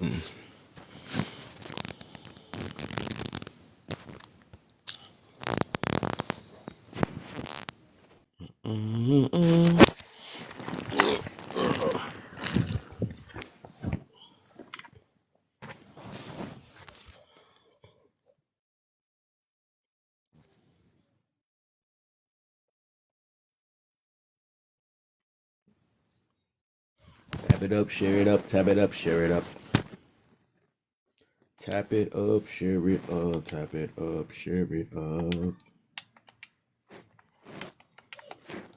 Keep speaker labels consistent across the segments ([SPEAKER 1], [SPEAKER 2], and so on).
[SPEAKER 1] Tap it up, share it up, tap it up, share it up. Tap it up, share it up, tap it up, share it up.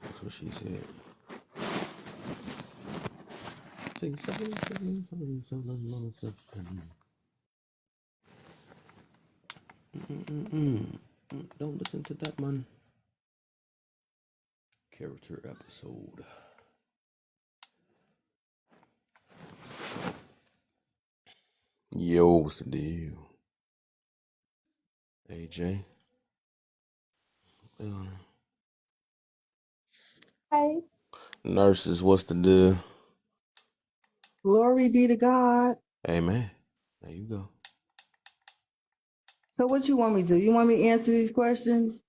[SPEAKER 1] That's what she said. Sing something, something, something, something, something. Don't listen to that, man. Character episode. Yo, what's the deal? AJ.
[SPEAKER 2] Hey,
[SPEAKER 1] Nurses, what's the deal?
[SPEAKER 2] glory be to God.
[SPEAKER 1] Amen. There you go.
[SPEAKER 2] So what you want me to do? You want me to answer these questions?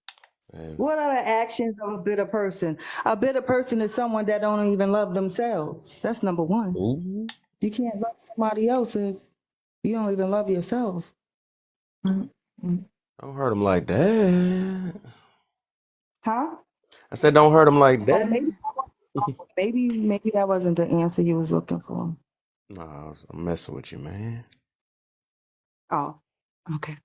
[SPEAKER 1] Hey.
[SPEAKER 2] What are the actions of a bitter person? A bitter person is someone that don't even love themselves. That's number one.
[SPEAKER 1] Ooh.
[SPEAKER 2] You can't love somebody else if you don't even love yourself. Mm-hmm.
[SPEAKER 1] Don't hurt him like that.
[SPEAKER 2] Huh?
[SPEAKER 1] I said don't hurt him like
[SPEAKER 2] Oh,
[SPEAKER 1] that.
[SPEAKER 2] maybe that wasn't the answer you was looking for.
[SPEAKER 1] Nah, I'm messing with you, man.
[SPEAKER 2] Oh, okay.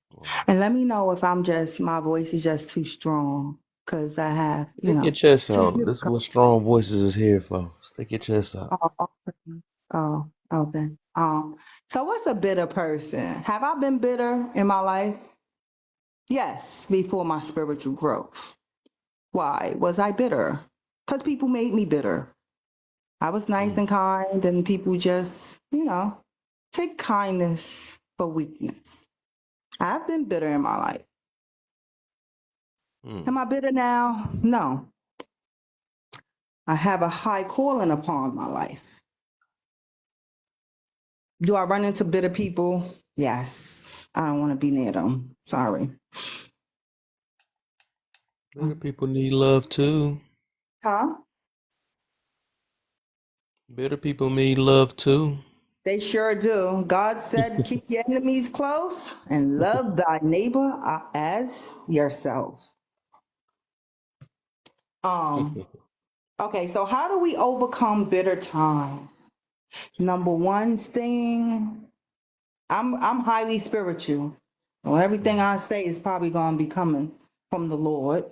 [SPEAKER 2] And let me know if my voice is just too strong, because I have,
[SPEAKER 1] Stick your chest out.
[SPEAKER 2] sensitive.
[SPEAKER 1] This is what strong voices is here for. Stick your chest out.
[SPEAKER 2] Okay. So what's a bitter person? Have I been bitter in my life? Yes, before my spiritual growth. Why was I bitter? Because people made me bitter. I was nice and kind, and people just, take kindness for weakness. I've been bitter in my life. Am I bitter now? No. I have a high calling upon my life. Do I run into bitter people? Yes. I don't want to be near them. Sorry.
[SPEAKER 1] Bitter people need love too.
[SPEAKER 2] Huh?
[SPEAKER 1] Bitter people need love too.
[SPEAKER 2] They sure do. God said, keep your enemies close and love thy neighbor as yourself. Okay, so how do we overcome bitter times? Number one, I'm highly spiritual. Well, everything I say is probably gonna be coming from the Lord.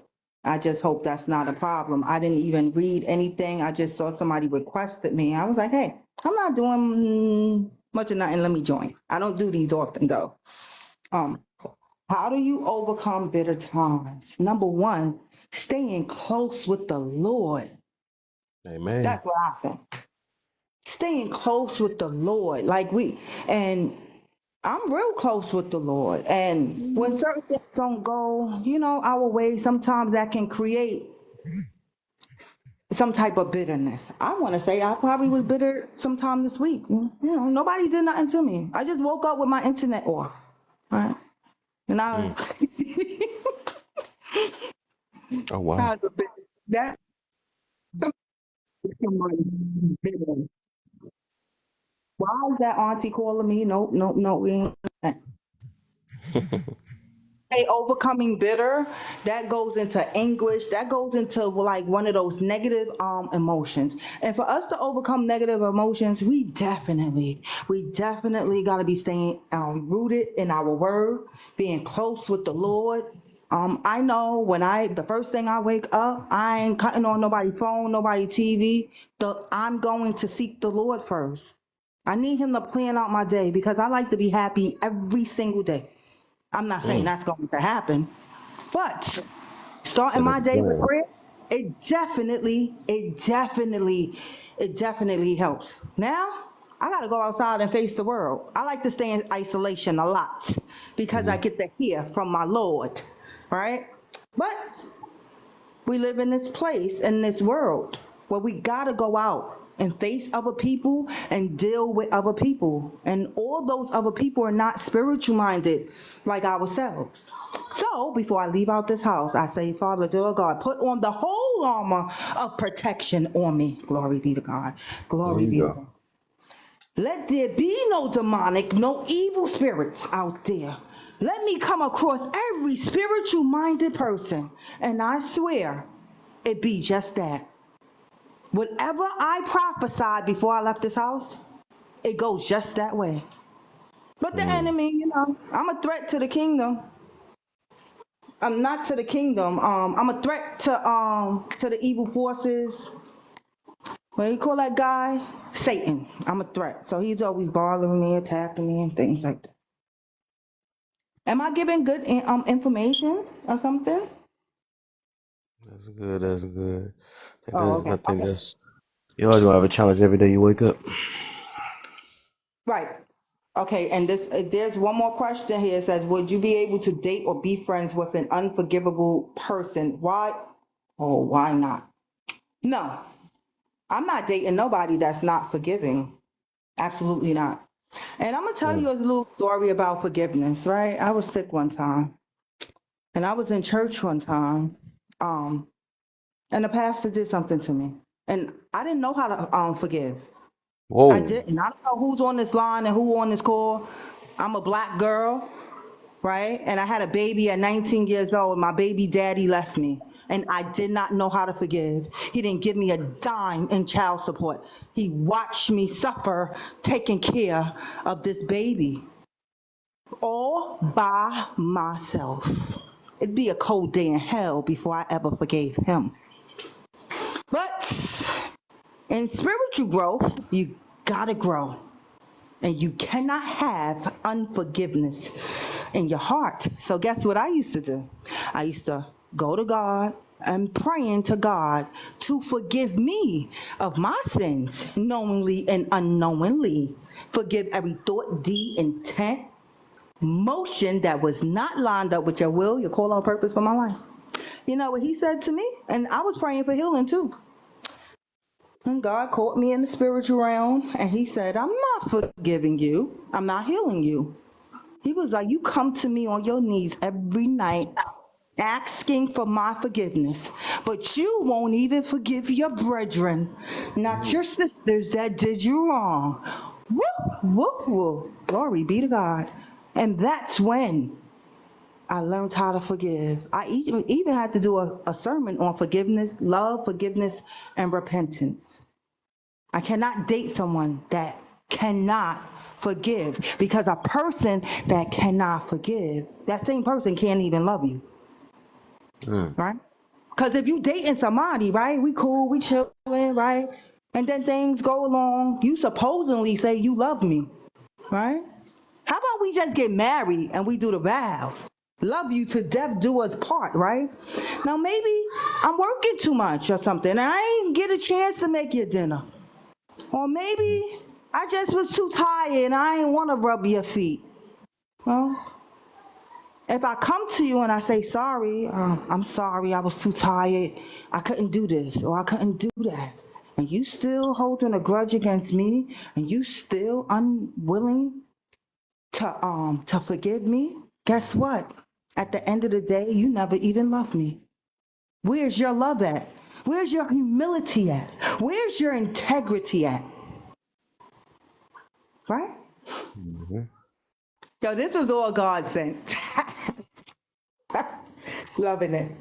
[SPEAKER 2] I just hope that's not a problem. I didn't even read anything. I just saw somebody requested me. I was like, hey, I'm not doing much of nothing. Let me join. I don't do these often though. How do you overcome bitter times? Number one, staying close with the Lord.
[SPEAKER 1] Amen.
[SPEAKER 2] That's what I think. Staying close with the Lord. And I'm real close with the Lord. And when certain things don't go, our way, sometimes that can create some type of bitterness. I want to say I probably was bitter sometime this week. Nobody did nothing to me. I just woke up with my internet off. Right? And I
[SPEAKER 1] Oh wow.
[SPEAKER 2] I was a bit that somebody bitter. Why is that auntie calling me? Nope, nope, nope. We ain't. Hey, overcoming bitter, that goes into anguish, that goes into like one of those negative emotions. And for us to overcome negative emotions, we definitely got to be staying rooted in our word, being close with the Lord. I know the first thing I wake up, I ain't cutting on nobody's phone, nobody TV. I'm going to seek the Lord first. I need him to plan out my day because I like to be happy every single day. I'm not saying that's going to happen, but starting
[SPEAKER 1] Said
[SPEAKER 2] my
[SPEAKER 1] it's a
[SPEAKER 2] day with
[SPEAKER 1] plan.
[SPEAKER 2] prayer, it definitely helps. Now, I got to go outside and face the world. I like to stay in isolation a lot because I get to hear from my Lord, right? But we live in this place, in this world, where we got to go out. and face other people and deal with other people. And all those other people are not spiritual minded like ourselves. So before I leave out this house, I say, Father, dear God, put on the whole armor of protection on me. Glory be to God.
[SPEAKER 1] There
[SPEAKER 2] Glory
[SPEAKER 1] you
[SPEAKER 2] be to
[SPEAKER 1] go.
[SPEAKER 2] God. Let there be no demonic, no evil spirits out there. Let me come across every spiritual minded person. And I swear it be just that. Whatever I prophesied before I left this house, it goes just that way. But the
[SPEAKER 1] Mm.
[SPEAKER 2] enemy, I'm a threat to the kingdom. I'm not to the kingdom. I'm a threat to the evil forces. What do you call that guy? Satan. I'm a threat. So he's always bothering me, attacking me, and things like that. Am I giving good information or something?
[SPEAKER 1] That's good. That's good.
[SPEAKER 2] Oh, okay.
[SPEAKER 1] I think that's you always gonna have a challenge every day you wake up.
[SPEAKER 2] Right. Okay, and there's one more question here. It says, would you be able to date or be friends with an unforgivable person? Why? Oh, why not? No, I'm not dating nobody that's not forgiving. Absolutely not. And I'm gonna tell
[SPEAKER 1] Mm.
[SPEAKER 2] you a little story about forgiveness, right? I was sick one time, and I was in church one time, um, and the pastor did something to me, and I didn't know how to forgive. I
[SPEAKER 1] Whoa.
[SPEAKER 2] didn't. I don't know who's on this line and who on this call. I'm a black girl, right? And I had a baby at 19 years old. My baby daddy left me. And I did not know how to forgive. He didn't give me a dime in child support. He watched me suffer taking care of this baby all by myself. It'd be a cold day in hell before I ever forgave him. But in spiritual growth, you gotta grow. And you cannot have unforgiveness in your heart. So guess what I used to do? I used to go to God and praying to God to forgive me of my sins, knowingly and unknowingly. Forgive every thought, deed, intent, motion that was not lined up with your will, your call on purpose for my life. You know what he said to me? And I was praying for healing too. And God caught me in the spiritual realm and he said, I'm not forgiving you. I'm not healing you. He was like, you come to me on your knees every night asking for my forgiveness, but you won't even forgive your brethren, not
[SPEAKER 1] Mm.
[SPEAKER 2] your sisters that did you wrong. Whoop, whoop, whoop. Glory be to God. And that's when I learned how to forgive. I even had to do a sermon on forgiveness, love, forgiveness, and repentance. I cannot date someone that cannot forgive because a person that cannot forgive, that same person can't even love you,
[SPEAKER 1] Mm.
[SPEAKER 2] right? Because if you dating somebody, right, we cool, we chilling, right, and then things go along, you supposedly say you love me, right? How about we just get married and we do the vows? Love you to death, do us part, right? Now maybe I'm working too much or something, and I ain't get a chance to make your dinner. Or maybe I just was too tired and I didn't want to rub your feet. Well, if I come to you and I say, sorry, I'm sorry, I was too tired, I couldn't do this or I couldn't do that, and you still holding a grudge against me and you still unwilling to forgive me, guess what? At the end of the day, you never even loved me. Where's your love at? Where's your humility at? Where's your integrity at? Right?
[SPEAKER 1] Mhm.
[SPEAKER 2] Yo, this was all God sent. Loving it.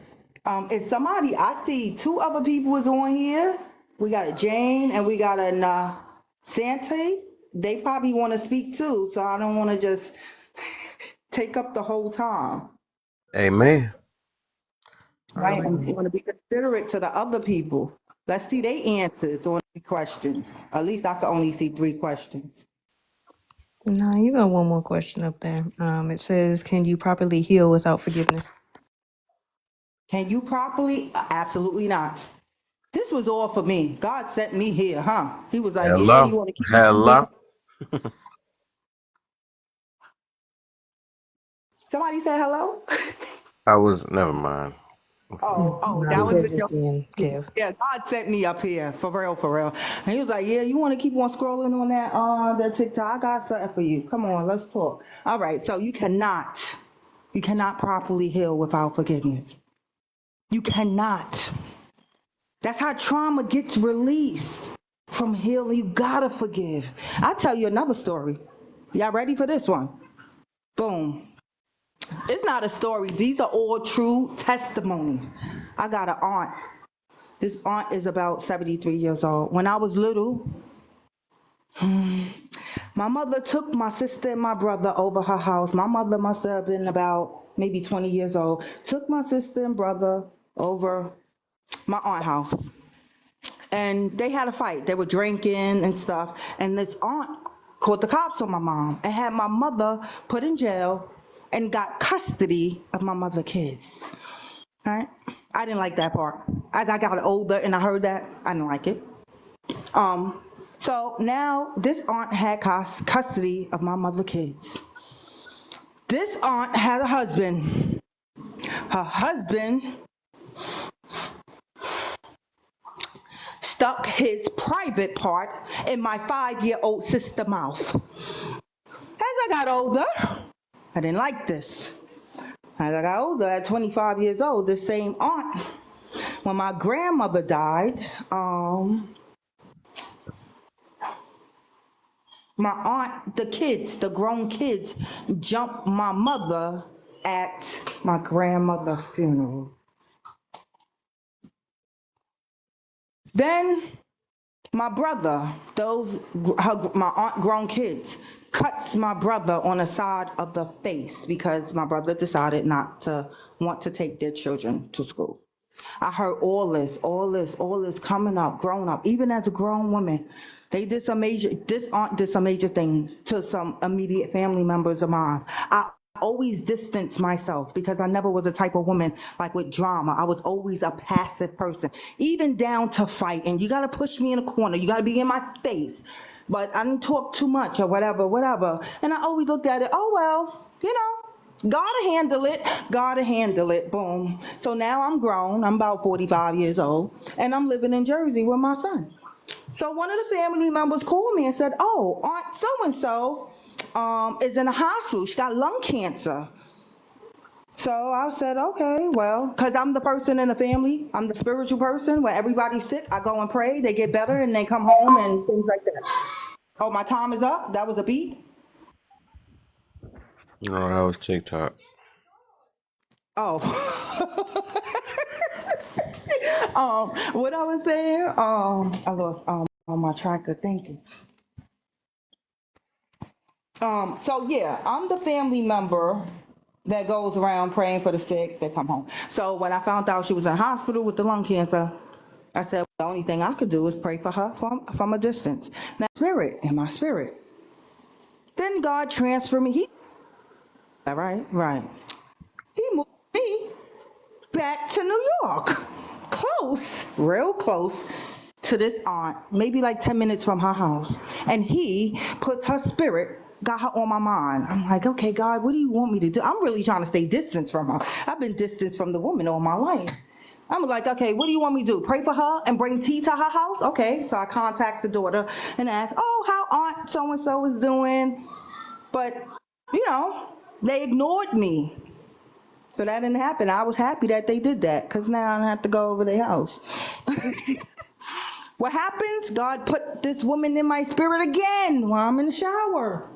[SPEAKER 2] If somebody, I see two other people is on here. We got a Jane and we got a Sante. They probably want to speak too, so I don't want to just take up the whole time.
[SPEAKER 1] Amen. All
[SPEAKER 2] Right?
[SPEAKER 1] right.
[SPEAKER 2] I'm going to be considerate to the other people. Let's see their answers on the questions. At least I can only see 3 questions.
[SPEAKER 3] No, you got one more question up there. It says, can you properly heal without forgiveness?
[SPEAKER 2] Can you properly? Absolutely not. This was all for me. God sent me here, huh? He was like, yeah, you
[SPEAKER 1] Hello.
[SPEAKER 2] want to keep moving?
[SPEAKER 1] Hello.
[SPEAKER 2] Somebody say hello?
[SPEAKER 1] I was never mind.
[SPEAKER 2] Oh,
[SPEAKER 3] No,
[SPEAKER 2] that
[SPEAKER 3] you
[SPEAKER 2] was
[SPEAKER 3] just
[SPEAKER 2] a joke.
[SPEAKER 3] being Kev.
[SPEAKER 2] Yeah, God sent me up here, for real, for real. And he was like, yeah, you want to keep on scrolling on that TikTok? I got something for you. Come on, let's talk. All right, so you cannot properly heal without forgiveness. You cannot. That's how trauma gets released from healing. You gotta forgive. I'll tell you another story. Y'all ready for this one? Boom. It's not a story. These are all true testimony. I got an aunt. This aunt is about 73 years old. When I was little, my mother took my sister and my brother over her house. My mother must have been about maybe 20 years old. Took my sister and brother over my aunt's house. And they had a fight. They were drinking and stuff. And this aunt called the cops on my mom and had my mother put in jail and got custody of my mother's kids. All right? I didn't like that part. As I got older and I heard that, I didn't like it. So now this aunt had custody of my mother's kids. This aunt had a husband. Her husband stuck his private part in my 5-year-old sister's mouth. As I got older, I didn't like this. As I got older, at 25 years old, this same aunt, when my grandmother died, my aunt, the grown kids, jumped my mother at my grandmother's funeral. Then my brother, my aunt grown kids, cuts my brother on the side of the face because my brother decided not to want to take their children to school. I heard all this coming up, grown up, even as a grown woman. This aunt did some major things to some immediate family members of mine. I always distanced myself because I never was a type of woman like with drama. I was always a passive person, even down to fighting. You got to push me in a corner. You got to be in my face. But I didn't talk too much or whatever. And I always looked at it, oh, well, Gotta handle it. Gotta handle it. Boom. So now I'm grown. I'm about 45 years old. And I'm living in Jersey with my son. So one of the family members called me and said, oh, Aunt so-and-so is in a hospital. She got lung cancer. So I said, okay, well, because I'm the person in the family. I'm the spiritual person. When everybody's sick, I go and pray. They get better and they come home and things like that. Oh, my time is up? That was a beat?
[SPEAKER 1] Oh, that was TikTok.
[SPEAKER 2] Oh. What I was saying, I lost my track of thinking. So yeah, I'm the family member that goes around praying for the sick that come home. So when I found out she was in the hospital with the lung cancer, I said the only thing I could do is pray for her from a distance. Now, in my spirit. Then God transferred me. Right. He moved me back to New York. Close, real close to this aunt, maybe like 10 minutes from her house. And he puts her spirit, got her on my mind. I'm like, okay, God, what do you want me to do? I'm really trying to stay distant from her. I've been distant from the woman all my life. I'm like, okay, what do you want me to do? Pray for her and bring tea to her house? Okay, so I contact the daughter and ask, oh, how Aunt so-and-so is doing? But, they ignored me. So that didn't happen. I was happy that they did that because now I don't have to go over their house. What happens? God put this woman in my spirit again while I'm in the shower.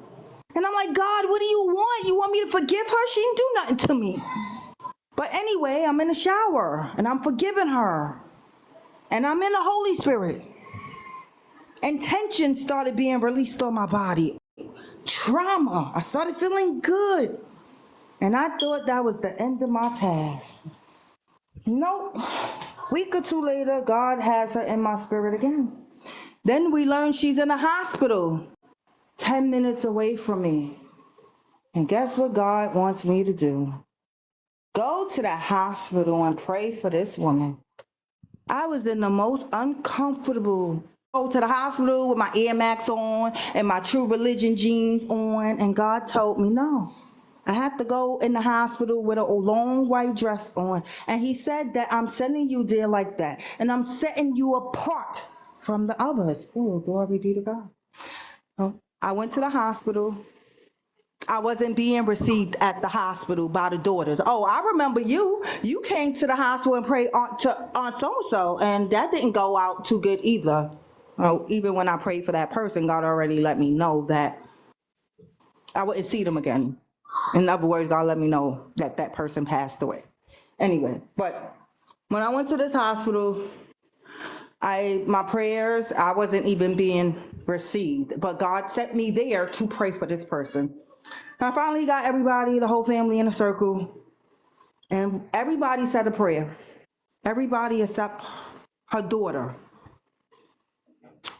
[SPEAKER 2] And I'm like, God, what do you want? You want me to forgive her? She didn't do nothing to me. But anyway, I'm in the shower and I'm forgiving her. And I'm in the Holy Spirit. And tension started being released on my body. Trauma. I started feeling good. And I thought that was the end of my task. Nope. Week or two later, God has her in my spirit again. Then we learn she's in a hospital 10 minutes away from me. And guess what God wants me to do? Go to the hospital and pray for this woman. I was in the most uncomfortable. Go to the hospital with my Air Max on and my True Religion jeans on. And God told me no. I had to go in the hospital with a long white dress on. And he said that I'm sending you there like that. And I'm setting you apart from the others. Oh, glory be to God. So I went to the hospital. I wasn't being received at the hospital by the daughters. Oh, I remember you. You came to the hospital and prayed to Aunt so-and-so, and that didn't go out too good either. Oh, even when I prayed for that person, God already let me know that I wouldn't see them again. In other words, God let me know that that person passed away. Anyway, but when I went to this hospital, my prayers, I wasn't even being received, but God sent me there to pray for this person. I finally got everybody, the whole family in a circle, and everybody said a prayer. Everybody except her daughter.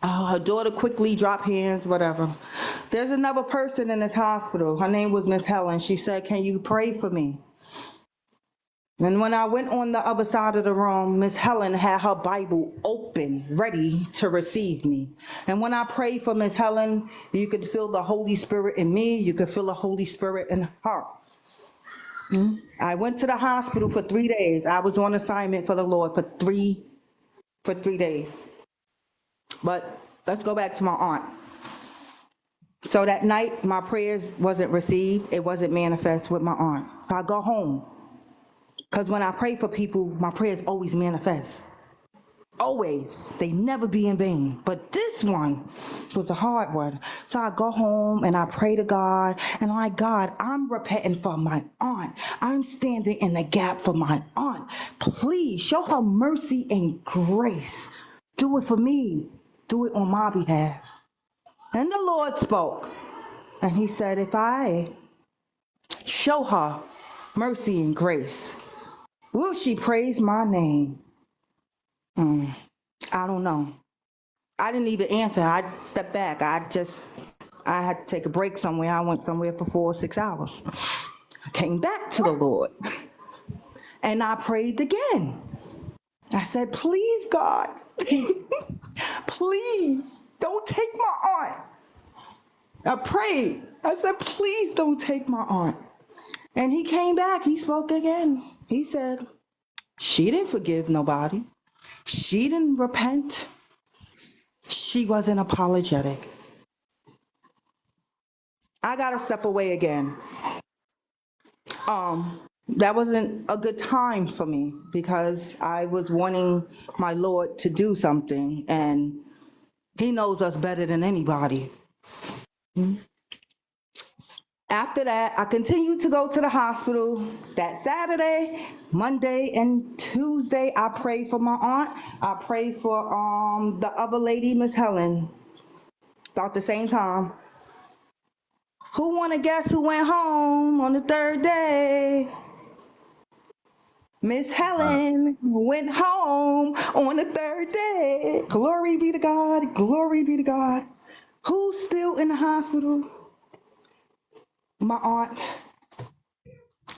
[SPEAKER 2] Her daughter quickly dropped hands, whatever. There's another person in this hospital. Her name was Miss Helen. She said, "Can you pray for me?" And when I went on the other side of the room, Miss Helen had her Bible open, ready to receive me. And when I prayed for Miss Helen, you could feel the Holy Spirit in me. You could feel the Holy Spirit in her. I went to the hospital for 3 days. I was on assignment for the Lord for three days. But let's go back to my aunt. So that night, my prayers wasn't received. It wasn't manifest with my aunt. I go home. Because when I pray for people, my prayers always manifest. Always. They never be in vain. But this one was a hard one. So I go home and I pray to God. And I'm like, God, I'm repenting for my aunt. I'm standing in the gap for my aunt. Please show her mercy and grace. Do it for me. Do it on my behalf. And the Lord spoke. And he said, if I show her mercy and grace, will she praise my name? I don't know. I didn't even answer. I stepped back. I had to take a break somewhere. I went somewhere for 4 or 6 hours. I came back to the Lord and I prayed again. I said, please, God, please don't take my aunt. I prayed. I said, please don't take my aunt. And he came back. He spoke again. He said, she didn't forgive nobody. She didn't repent. She wasn't apologetic. I got to step away again. That wasn't a good time for me because I was wanting my Lord to do something, and he knows us better than anybody. After that, I continued to go to the hospital. That Saturday, Monday, and Tuesday, I prayed for my aunt. I prayed for the other lady, Miss Helen, about the same time. Who want to guess who went home on the third day? Miss Helen went home on the third day. Glory be to God. Glory be to God. Who's still in the hospital? My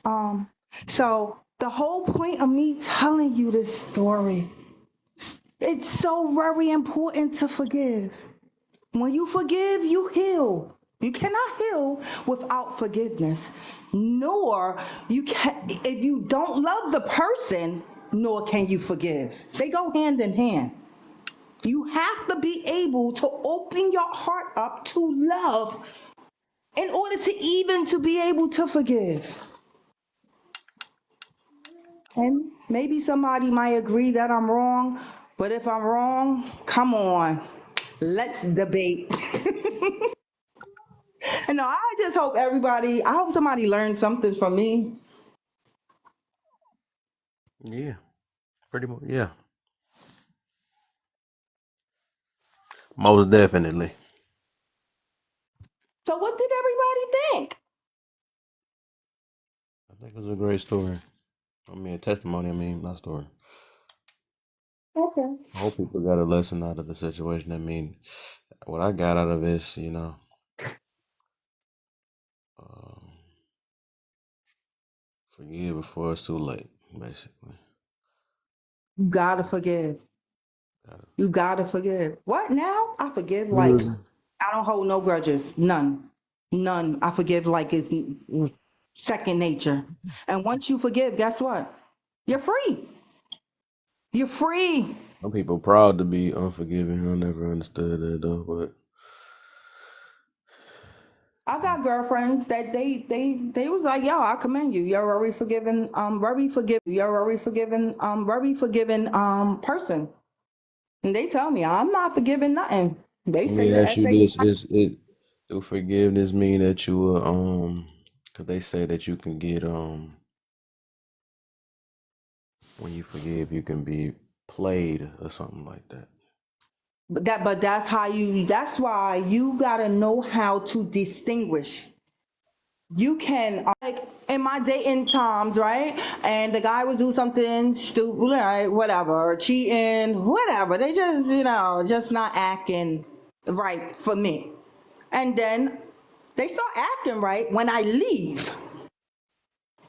[SPEAKER 2] aunt. So the whole point of me telling you this story, it's so very important to forgive. When you forgive, you heal. You cannot heal without forgiveness. Nor you can, if you don't love the person, nor can you forgive. They go hand in hand. You have to be able to open your heart up to love in order to even to be able to forgive. And maybe somebody might agree that I'm wrong, but if I'm wrong, come on, let's debate. And no, I just hope I hope somebody learned something from me.
[SPEAKER 1] Yeah, pretty much. Yeah, most definitely.
[SPEAKER 2] So what did everybody think?
[SPEAKER 1] I think it was a great story. I mean, a testimony. I mean, not story.
[SPEAKER 2] Okay.
[SPEAKER 1] I hope people got a lesson out of the situation. I mean, what I got out of this, um, forgive before it's too late, basically.
[SPEAKER 2] You gotta forgive.
[SPEAKER 1] Gotta-
[SPEAKER 2] You gotta forgive. What now? I forgive like
[SPEAKER 1] Mhm.
[SPEAKER 2] I don't hold no grudges. None. None. I forgive like it's second nature. And once you forgive, guess what? You're free. You're free.
[SPEAKER 1] Some people proud to be unforgiving. I never understood that though, but
[SPEAKER 2] I got girlfriends that they was like, yo, I commend you. You're a very forgiving person. And they tell me I'm not forgiving nothing. They
[SPEAKER 1] let me
[SPEAKER 2] say the
[SPEAKER 1] ask you
[SPEAKER 2] essay.
[SPEAKER 1] this: Is it do forgiveness mean that you because they say that you can get when you forgive, you can be played or something like that.
[SPEAKER 2] But that's why you gotta know how to distinguish. You can like in my dating times, right? And the guy would do something stupid, right? Whatever, cheating, whatever. They just, just not acting right for me. And then they start acting right when I leave.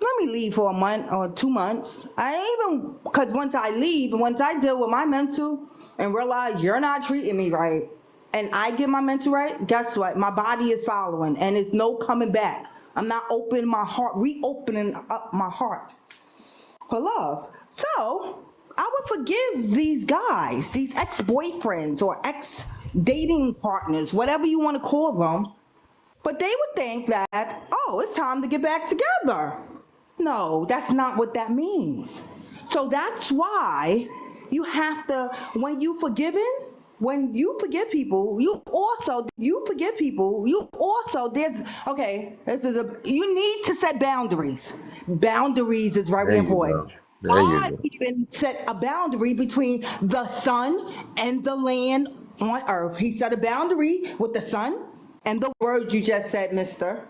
[SPEAKER 2] Let me leave for a month or 2 months. I ain't even, because once I leave, once I deal with my mental and realize you're not treating me right, and I get my mental right, guess what? My body is following, and it's no coming back. I'm not opening my heart, reopening up my heart for love. So I would forgive these guys, these ex-boyfriends or ex-dating partners, whatever you want to call them. But they would think that, oh, it's time to get back together. No, that's not what that means. So that's why you have to, when you forgive people, there's, okay, you need to set boundaries. Boundaries is very
[SPEAKER 1] There you
[SPEAKER 2] important.
[SPEAKER 1] go. There you
[SPEAKER 2] God
[SPEAKER 1] go.
[SPEAKER 2] even set a boundary between the sun and the land on earth. He set a boundary with the sun and the words you just said, mister.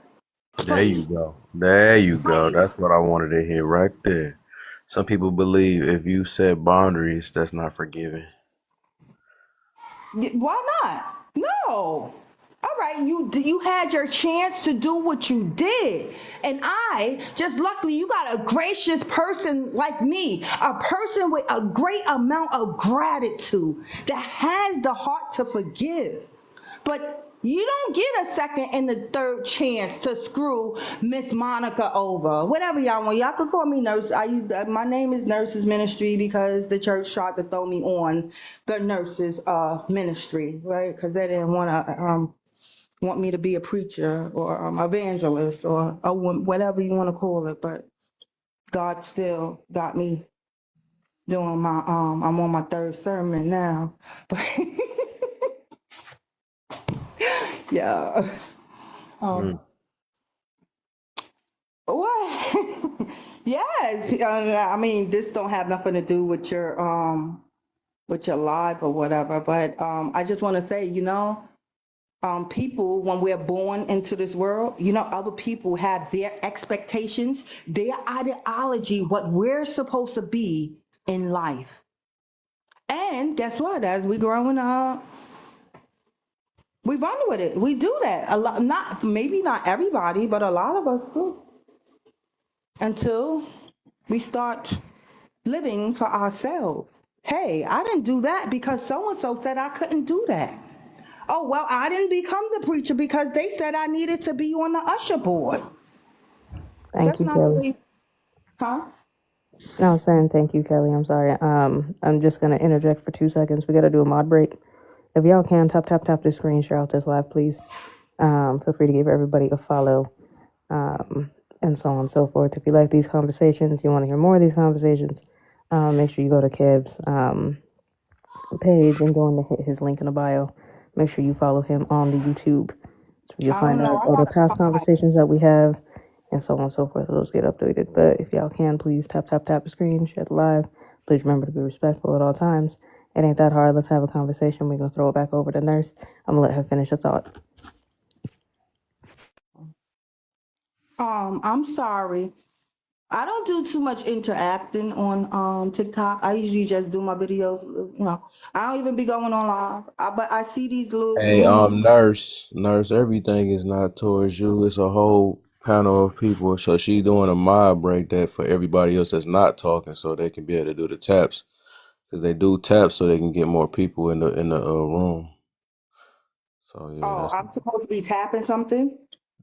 [SPEAKER 1] There you
[SPEAKER 2] Place.
[SPEAKER 1] go. There you go.
[SPEAKER 2] Place.
[SPEAKER 1] That's what I wanted to hear right there. Some people believe if you set boundaries, that's not forgiving.
[SPEAKER 2] Why not? No. All right, you had your chance to do what you did. And I just luckily you got a gracious person like me, a person with a great amount of gratitude that has the heart to forgive. But you don't get a second and a third chance to screw Miss Monica over. Whatever y'all want. Y'all could call me nurse. My name is Nurses Ministry because the church tried to throw me on the nurses ministry, right? Because they didn't want me to be a preacher or evangelist or whatever you want to call it. But God still got me doing my I'm on my third sermon now. But yeah.
[SPEAKER 1] Mm.
[SPEAKER 2] Um, What? Yes. I mean, this don't have nothing to do with your life or whatever. But I just want to say, people when we're born into this world, other people have their expectations, their ideology, what we're supposed to be in life. And guess what? As we growing up, we run with it. We do that a lot. Not maybe not everybody, but a lot of us do. Until we start living for ourselves. Hey, I didn't do that because so and so said I couldn't do that. Oh, well, I didn't become the preacher because they said I needed to be on the usher board.
[SPEAKER 3] Thank
[SPEAKER 2] That's
[SPEAKER 3] you,
[SPEAKER 2] not the
[SPEAKER 3] Kelly.
[SPEAKER 2] way, huh?
[SPEAKER 3] No, I was saying thank you, Kelly. I'm sorry. I'm just gonna interject for 2 seconds. We gotta do a mod break. If y'all can tap the screen, share out this live, please. Feel free to give everybody a follow, and so on and so forth. If you like these conversations, you want to hear more of these conversations, make sure you go to Kev's page and go in to hit his link in the bio. Make sure you follow him on the YouTube, so you'll
[SPEAKER 2] I don't
[SPEAKER 3] find
[SPEAKER 2] know.
[SPEAKER 3] out
[SPEAKER 2] I
[SPEAKER 3] all the
[SPEAKER 2] gotta
[SPEAKER 3] past
[SPEAKER 2] come back.
[SPEAKER 3] conversations that we have, and so on and so forth. Those get updated. But if y'all can, please tap the screen, share the live. Please remember to be respectful at all times. It ain't that hard. Let's have a conversation. We're gonna throw it back over to Nurse. I'm gonna let her finish her thought.
[SPEAKER 2] I'm sorry. I don't do too much interacting on TikTok. I usually just do my videos. I don't even be going on live. But I see these little
[SPEAKER 1] Hey,
[SPEAKER 2] rooms.
[SPEAKER 1] nurse, everything is not towards you. It's a whole panel of people. So she doing a mod break that for everybody else that's not talking, so they can be able to do the taps. Because they do taps so they can get more people in the room. So yeah,
[SPEAKER 2] Oh,
[SPEAKER 1] that's
[SPEAKER 2] I'm supposed to be tapping something.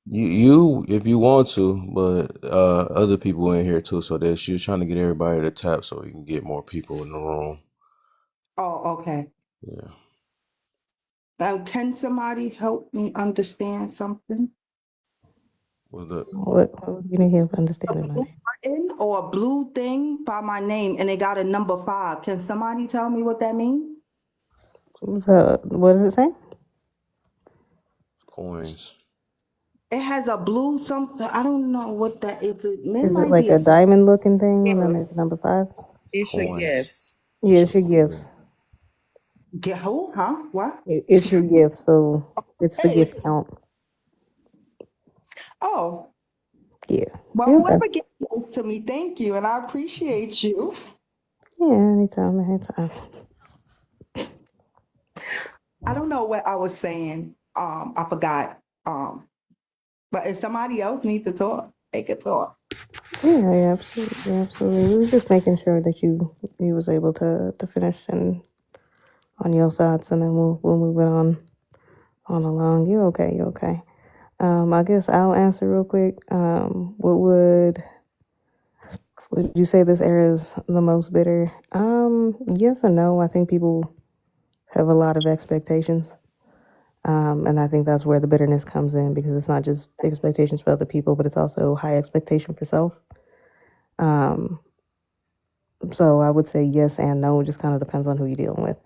[SPEAKER 1] You if you want to, but other people in here too. So that she was trying to get everybody to tap so we can get more people in the room.
[SPEAKER 2] Oh, okay.
[SPEAKER 1] Yeah.
[SPEAKER 2] Now, can somebody help me understand something?
[SPEAKER 1] Was that
[SPEAKER 3] What do you need help
[SPEAKER 2] A
[SPEAKER 3] understanding, my
[SPEAKER 2] blue
[SPEAKER 3] dear?
[SPEAKER 2] button or a blue thing by my name, and it got a number 5. Can somebody tell me what that means?
[SPEAKER 3] So, what does it say?
[SPEAKER 1] coins?
[SPEAKER 2] It has a blue something. I don't know what that. If it
[SPEAKER 3] Is it
[SPEAKER 2] might
[SPEAKER 3] like
[SPEAKER 2] be a
[SPEAKER 3] a diamond looking thing and then there's
[SPEAKER 4] Gifts.
[SPEAKER 3] number 5?
[SPEAKER 4] It's your
[SPEAKER 1] Coins.
[SPEAKER 4] gifts.
[SPEAKER 3] Yeah,
[SPEAKER 1] It's
[SPEAKER 3] it's
[SPEAKER 1] a
[SPEAKER 3] your
[SPEAKER 1] coin.
[SPEAKER 3] gifts.
[SPEAKER 2] get who? Huh? What?
[SPEAKER 3] It's your gift, so it's the
[SPEAKER 2] Hey.
[SPEAKER 3] gift count.
[SPEAKER 2] Oh.
[SPEAKER 3] Yeah.
[SPEAKER 2] Well,
[SPEAKER 3] You okay?
[SPEAKER 2] whoever gave those to me, thank you, and I appreciate you.
[SPEAKER 3] Yeah, anytime.
[SPEAKER 2] I don't know what I was saying. I forgot. But if somebody else needs to talk, they could talk.
[SPEAKER 3] Yeah, absolutely. We were just making sure that you was able to finish and on your thoughts, and then we'll move it on along. You okay. I guess I'll answer real quick. What would you say this era is the most bitter? Yes and no. I think people have a lot of expectations. And I think that's where the bitterness comes in because it's not just expectations for other people, but it's also high expectation for self. Um, so I would say yes and no. It just kind of depends on who you're dealing with.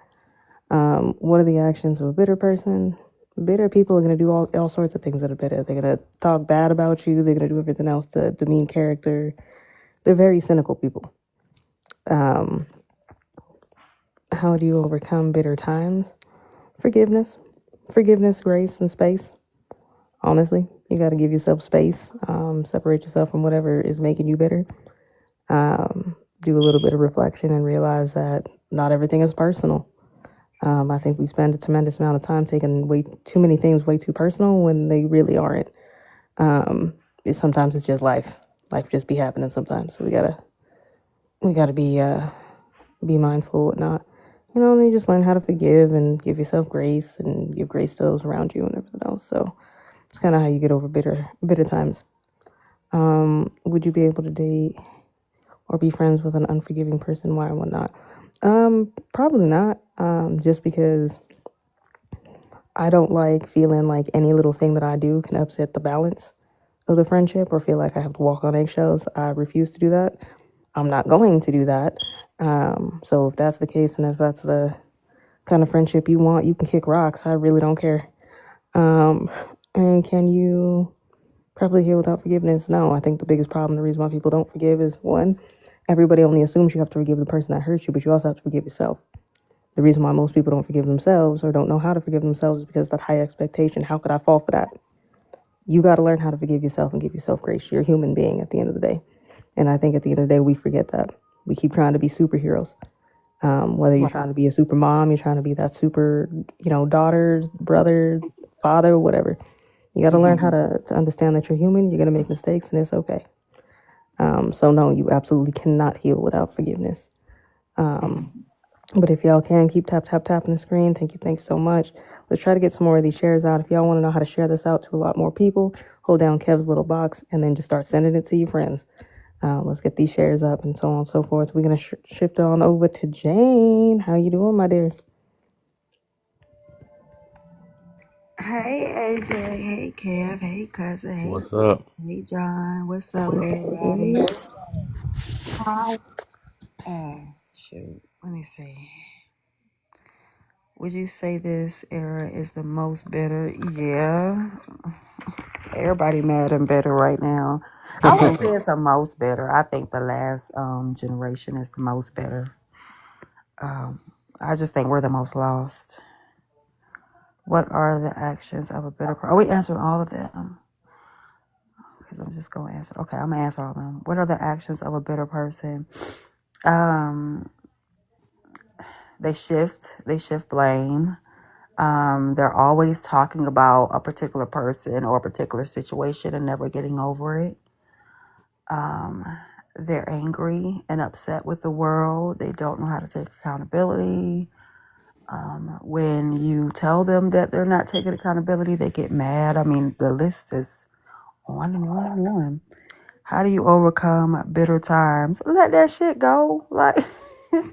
[SPEAKER 3] What are the actions of a bitter person? Bitter people are going to do all sorts of things that are bitter. They're going to talk bad about you. They're going to do everything else to demean character. They're very cynical people. Um, how do you overcome bitter times? Forgiveness. Forgiveness, grace, and space. Honestly, you got to give yourself space. Separate yourself from whatever is making you bitter. Do a little bit of reflection and realize that not everything is personal. I think we spend a tremendous amount of time taking way too many things way too personal when they really aren't. Sometimes it's just life. Life just be happening sometimes. So we gotta be mindful, and whatnot. And then you just learn how to forgive and give yourself grace and give grace to those around you and everything else. So it's kind of how you get over bitter times. Would you be able to date or be friends with an unforgiving person? Why or why not? Probably not. Just because I don't like feeling like any little thing that I do can upset the balance of the friendship or feel like I have to walk on eggshells. I refuse to do that. I'm not going to do that. So if that's the case and if that's the kind of friendship you want, you can kick rocks. I really don't care. Um, and can you probably heal without forgiveness? No, I think the biggest problem, the reason why people don't forgive is one, everybody only assumes you have to forgive the person that hurt you, but you also have to forgive yourself. The reason why most people don't forgive themselves or don't know how to forgive themselves is because that high expectation. How could I fall for that? You got to learn how to forgive yourself and give yourself grace. You're a human being at the end of the day. And I think at the end of the day, we forget that. We keep trying to be superheroes. Whether you're
[SPEAKER 2] Right.
[SPEAKER 3] trying to be a super mom, you're trying to be that super, daughter, brother, father, whatever. You got to learn how
[SPEAKER 2] Mhm.
[SPEAKER 3] to understand that you're human. You're going to make mistakes and it's okay. So, no, you absolutely cannot heal without forgiveness.
[SPEAKER 2] Mhm.
[SPEAKER 3] But if y'all can keep tapping the screen, thanks so much. Let's try to get some more of these shares out. If y'all want to know how to share this out to a lot more people, hold down Kev's little box and then just start sending it to your friends. Let's get these shares up and so on and so forth. We're gonna shift on over to Jane. How you doing, my dear?
[SPEAKER 4] Hey AJ, hey Kev, hey cousin,
[SPEAKER 1] What's up?
[SPEAKER 4] hey John. What's up,
[SPEAKER 3] What's up,
[SPEAKER 4] everybody?
[SPEAKER 3] baby?
[SPEAKER 2] Hi.
[SPEAKER 4] Shoot, let me see. Would you say this era is the most bitter? Yeah, everybody mad and bitter right now. I would say it's the most bitter. I think the last generation is the most bitter. I just think we're the most lost. What are the actions of a bitter person? Are we answering all of them? Because I'm just going to answer. Okay, I'm going to answer all of them. What are the actions of a bitter person? Um, they shift blame. They're always talking about a particular person or a particular situation and never getting over it. They're angry and upset with the world. They don't know how to take accountability. When you tell them that they're not taking accountability, they get mad. I mean, the list is On and on and on. How do you overcome bitter times? Let that shit go. Like, let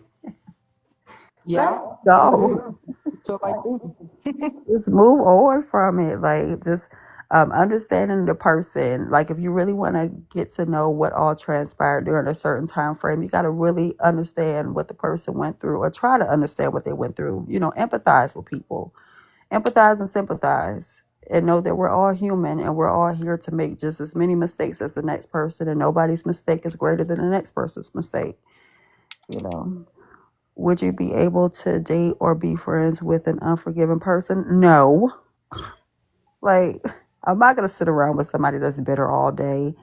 [SPEAKER 2] Yeah,
[SPEAKER 4] it
[SPEAKER 2] I
[SPEAKER 4] go.
[SPEAKER 2] do. Feel like that.
[SPEAKER 4] Just move on from it. Like, just understanding the person. Like, if you really want to get to know what all transpired during a certain time frame, you got to really understand what the person went through, or try to understand what they went through. Empathize with people, empathize and sympathize, and know that we're all human and we're all here to make just as many mistakes as the next person, and nobody's mistake is greater than the next person's mistake. Would you be able to date or be friends with an unforgiving person? No. Like, I'm not going to sit around with somebody that's bitter all day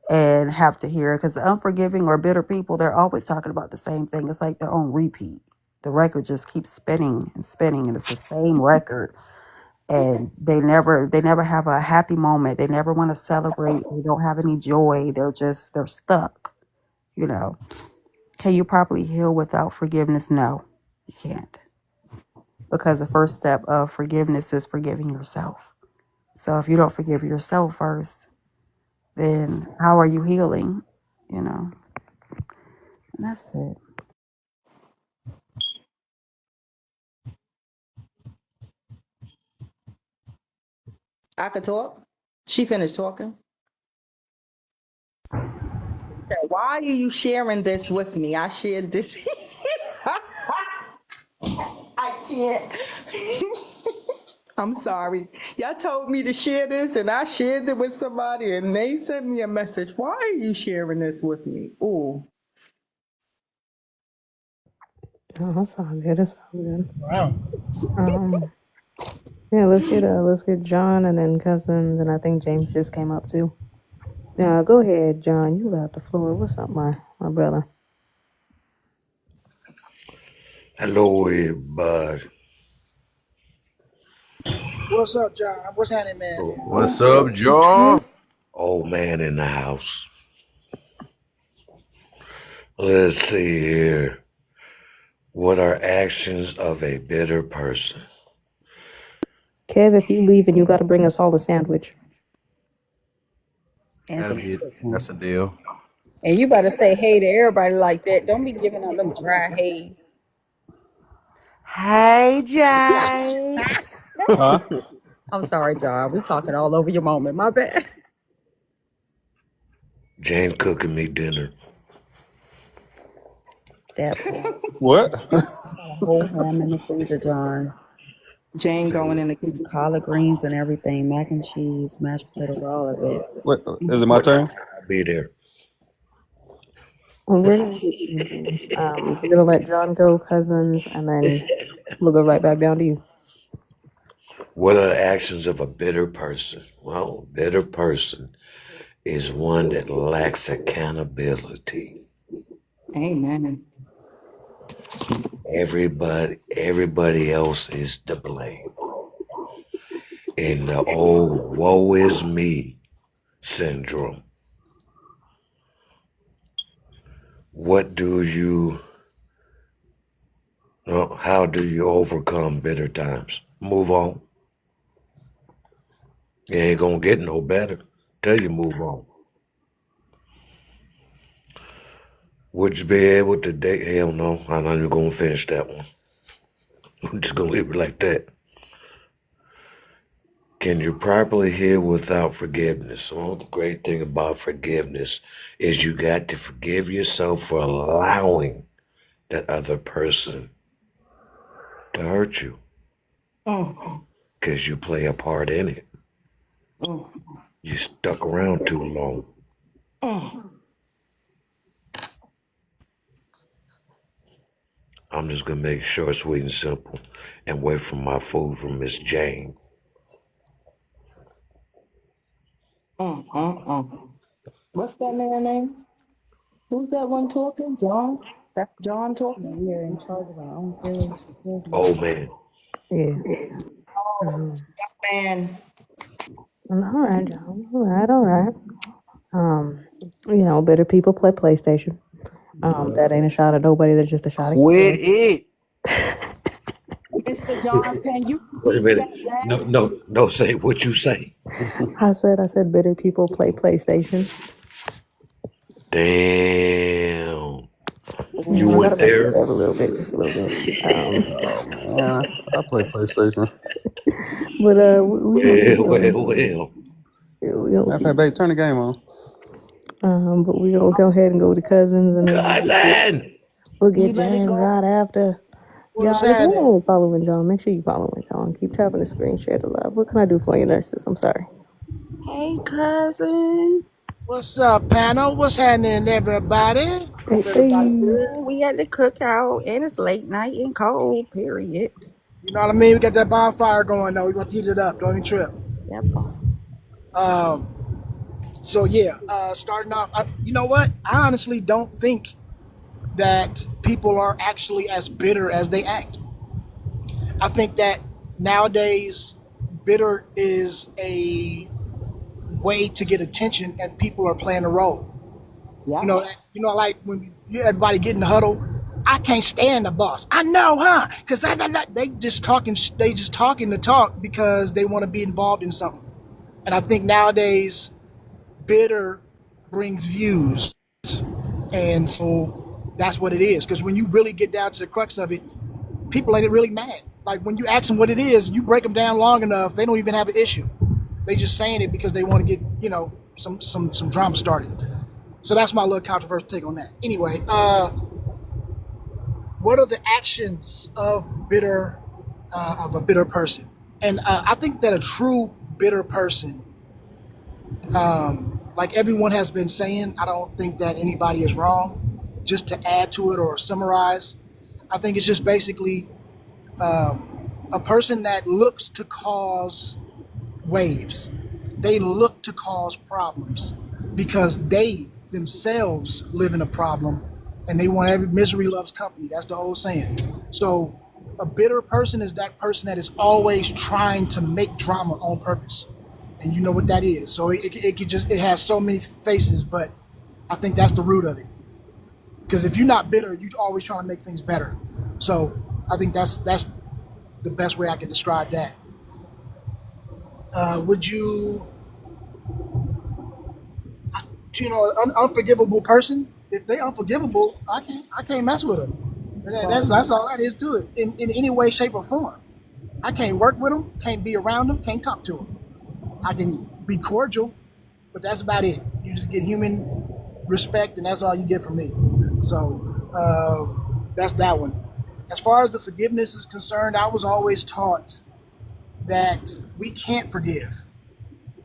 [SPEAKER 4] and have to hear, because unforgiving or bitter people, they're always talking about the same thing. It's like they're on repeat. The record just keeps spinning and spinning, and it's the same record. And they never have a happy moment. They never want to celebrate. They don't have any joy. They're stuck. Can you properly heal without forgiveness? No, you can't. Because the first step of forgiveness is forgiving yourself. So if you don't forgive yourself first, then how are you healing? And that's it.
[SPEAKER 2] I could talk. She finished talking. Okay, why are you sharing this with me? I shared this. I can't. I'm sorry. Y'all told me to share this, and I shared it with somebody, and they sent me a message. Why are you sharing this with me? Ooh.
[SPEAKER 3] Oh, it's all good. It's all good.
[SPEAKER 5] Wow.
[SPEAKER 3] Yeah, let's get John and then cousins, and I think James just came up too. Yeah, go ahead, John. You got the floor. What's up, my brother?
[SPEAKER 6] Hello, everybody.
[SPEAKER 5] What's up, John? What's happening, man?
[SPEAKER 1] What's up, John?
[SPEAKER 6] Old man in the house. Let's see here. What are actions of a bitter person?
[SPEAKER 3] Kev, if you leave and you got to bring us all a sandwich.
[SPEAKER 4] And some
[SPEAKER 1] That's a deal.
[SPEAKER 4] and you better say hey to everybody like that. Don't be giving out them dry haze. Hey, Jay.
[SPEAKER 5] Huh?
[SPEAKER 4] I'm sorry, John. We're talking all over your moment. My bad.
[SPEAKER 6] Jane cooking me dinner.
[SPEAKER 4] That part.
[SPEAKER 5] What?
[SPEAKER 4] Got a whole ham in the freezer, John.
[SPEAKER 2] Jane going
[SPEAKER 6] See,
[SPEAKER 2] in the kitchen.
[SPEAKER 4] Collard greens and everything, mac and cheese, mashed potatoes, all of it.
[SPEAKER 5] What? Is it my
[SPEAKER 6] what
[SPEAKER 5] turn?
[SPEAKER 6] time I'll be there?
[SPEAKER 3] Well, we're gonna get easy. We're gonna let John go, cousins, and then we'll go right back down to you.
[SPEAKER 6] What are the actions of a bitter person? Well, a bitter person is one that lacks accountability.
[SPEAKER 2] Amen.
[SPEAKER 6] Everybody else is to blame. In the old woe is me syndrome. How do you overcome bitter times? Move on. You ain't gonna get no better till you move on. Would you be able to date? Hell no. I'm not even gonna finish that one. I'm just gonna leave it like that. Can you properly heal without forgiveness? Well, the great thing about forgiveness is you got to forgive yourself for allowing that other person to hurt you
[SPEAKER 2] Mm,
[SPEAKER 6] because you play a part in it.
[SPEAKER 2] mm,
[SPEAKER 6] You stuck around too long.
[SPEAKER 2] mm.
[SPEAKER 6] I'm just gonna make it short, sweet, and simple and wait for my food from Miss Jane.
[SPEAKER 2] What's that man name? Who's that one talking? John? That's John talking?
[SPEAKER 4] We are in charge of our own feelings.
[SPEAKER 6] Oh man,
[SPEAKER 3] Yeah.
[SPEAKER 2] Oh,
[SPEAKER 3] Um,
[SPEAKER 2] man.
[SPEAKER 3] all right, John. All right. Better people play PlayStation. That ain't a shot at nobody. That's just a shot at
[SPEAKER 1] Quit
[SPEAKER 3] Kev.
[SPEAKER 1] it.
[SPEAKER 2] It's Mr. John, can you
[SPEAKER 6] Wait a
[SPEAKER 2] repeat that
[SPEAKER 6] minute. No,
[SPEAKER 2] last?
[SPEAKER 6] no, no. Say what you say.
[SPEAKER 3] I said bitter people play PlayStation.
[SPEAKER 6] Damn. You
[SPEAKER 3] I gotta
[SPEAKER 6] went
[SPEAKER 3] mess with
[SPEAKER 6] there.
[SPEAKER 3] that a little bit, just a little bit.
[SPEAKER 5] Oh man, I play PlayStation.
[SPEAKER 3] But we gonna keep
[SPEAKER 6] Well,
[SPEAKER 3] going.
[SPEAKER 6] well, well.
[SPEAKER 3] We gonna
[SPEAKER 5] Matter of
[SPEAKER 3] keep.
[SPEAKER 5] fact, babe, turn the game on.
[SPEAKER 3] But we gonna go ahead and go to cousins, and then
[SPEAKER 6] Cousin.
[SPEAKER 3] we'll
[SPEAKER 2] You
[SPEAKER 3] get
[SPEAKER 2] better
[SPEAKER 3] James
[SPEAKER 2] go.
[SPEAKER 3] right after.
[SPEAKER 5] What's
[SPEAKER 3] Y'all, if
[SPEAKER 5] happening?
[SPEAKER 3] y'all ain't following John, make sure you following John. Keep tapping the screen, share the love. What can I do for you, nurses? I'm sorry.
[SPEAKER 4] Hey, cousin.
[SPEAKER 5] What's up, panel? What's happening, everybody?
[SPEAKER 3] Hey,
[SPEAKER 5] Hope everybody
[SPEAKER 3] hey.
[SPEAKER 5] good.
[SPEAKER 4] Yeah, we at the cookout, and it's late night and cold. Period.
[SPEAKER 5] You know what I mean? We got that bonfire going though. We about to heat it up. Don't even trip.
[SPEAKER 4] Yep.
[SPEAKER 5] Um. So yeah, starting off. You know what? I honestly don't think that people are actually as bitter as they act. I think that nowadays, bitter is a way to get attention, and people are playing a role.
[SPEAKER 2] Yeah.
[SPEAKER 5] Like when everybody get in the huddle. I can't stand the boss. I know, huh? Because they just talking. They just talking to talk because they want to be involved in something. And I think nowadays, bitter brings views, and so that's what it is. Because when you really get down to the crux of it, people ain't really mad. Like when you ask them what it is, you break them down long enough, they don't even have an issue. They just saying it because they want to get some drama started. So that's my little controversial take on that. Anyway, what are the actions of a bitter person? And I think that a true bitter person, like everyone has been saying, I don't think that anybody is wrong. Just to add to it or summarize, I think it's just basically a person that looks to cause waves. They look to cause problems because they themselves live in a problem, and they want every misery loves company. That's the old saying. So a bitter person is that person that is always trying to make drama on purpose, and you know what that is. So it has so many faces, but I think that's the root of it. Because if you're not bitter, you're always trying to make things better. So I think that's the best way I can describe that. Would you, unforgivable person? If they unforgivable, I can't mess with them. That's all that is to it. In any way, shape, or form, I can't work with them, can't be around them, can't talk to them. I can be cordial, but that's about it. You just get human respect, and that's all you get from me. So that's that one. As far as the forgiveness is concerned, I was always taught that we can't forgive.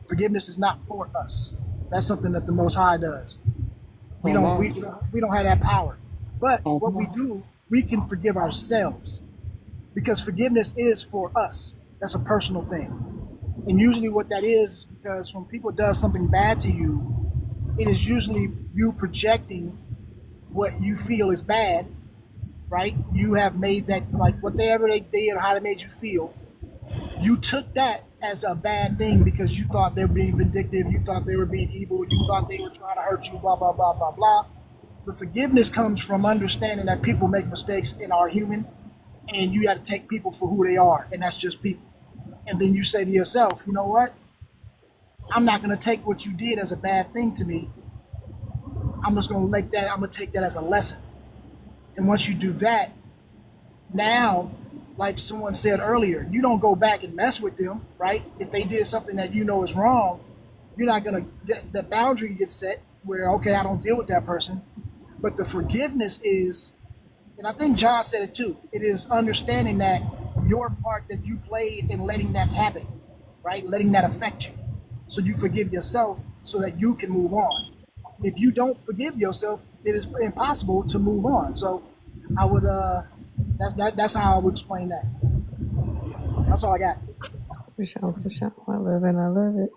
[SPEAKER 5] Forgiveness is not for us. That's something that the Most High does. We don't have that power. But what we do, we can forgive ourselves, because forgiveness is for us. That's a personal thing. And usually what that is because when people does something bad to you, it is usually you projecting what you feel is bad, right? You have made that, like whatever they did or how they made you feel, you took that as a bad thing because you thought they were being vindictive, you thought they were being evil, you thought they were trying to hurt you, blah, blah, blah, blah, blah. The forgiveness comes from understanding that people make mistakes and are human, and you got to take people for who they are, and that's just people. And then you say to yourself, you know what? I'm not going to take what you did as a bad thing to me. I'm just going to take that as a lesson. And once you do that, now, like someone said earlier, you don't go back and mess with them, right? If they did something that you know is wrong, you're not going to get the boundary gets set where, okay, I don't deal with that person. But the forgiveness is, and I think John said it too, it is understanding that your part that you played in letting that happen, right? Letting that affect you. So you forgive yourself so that you can move on. If you don't forgive yourself, it is impossible to move on. So I would, that's how I would explain that. That's all I got.
[SPEAKER 3] For sure, for sure. I love it. I love it.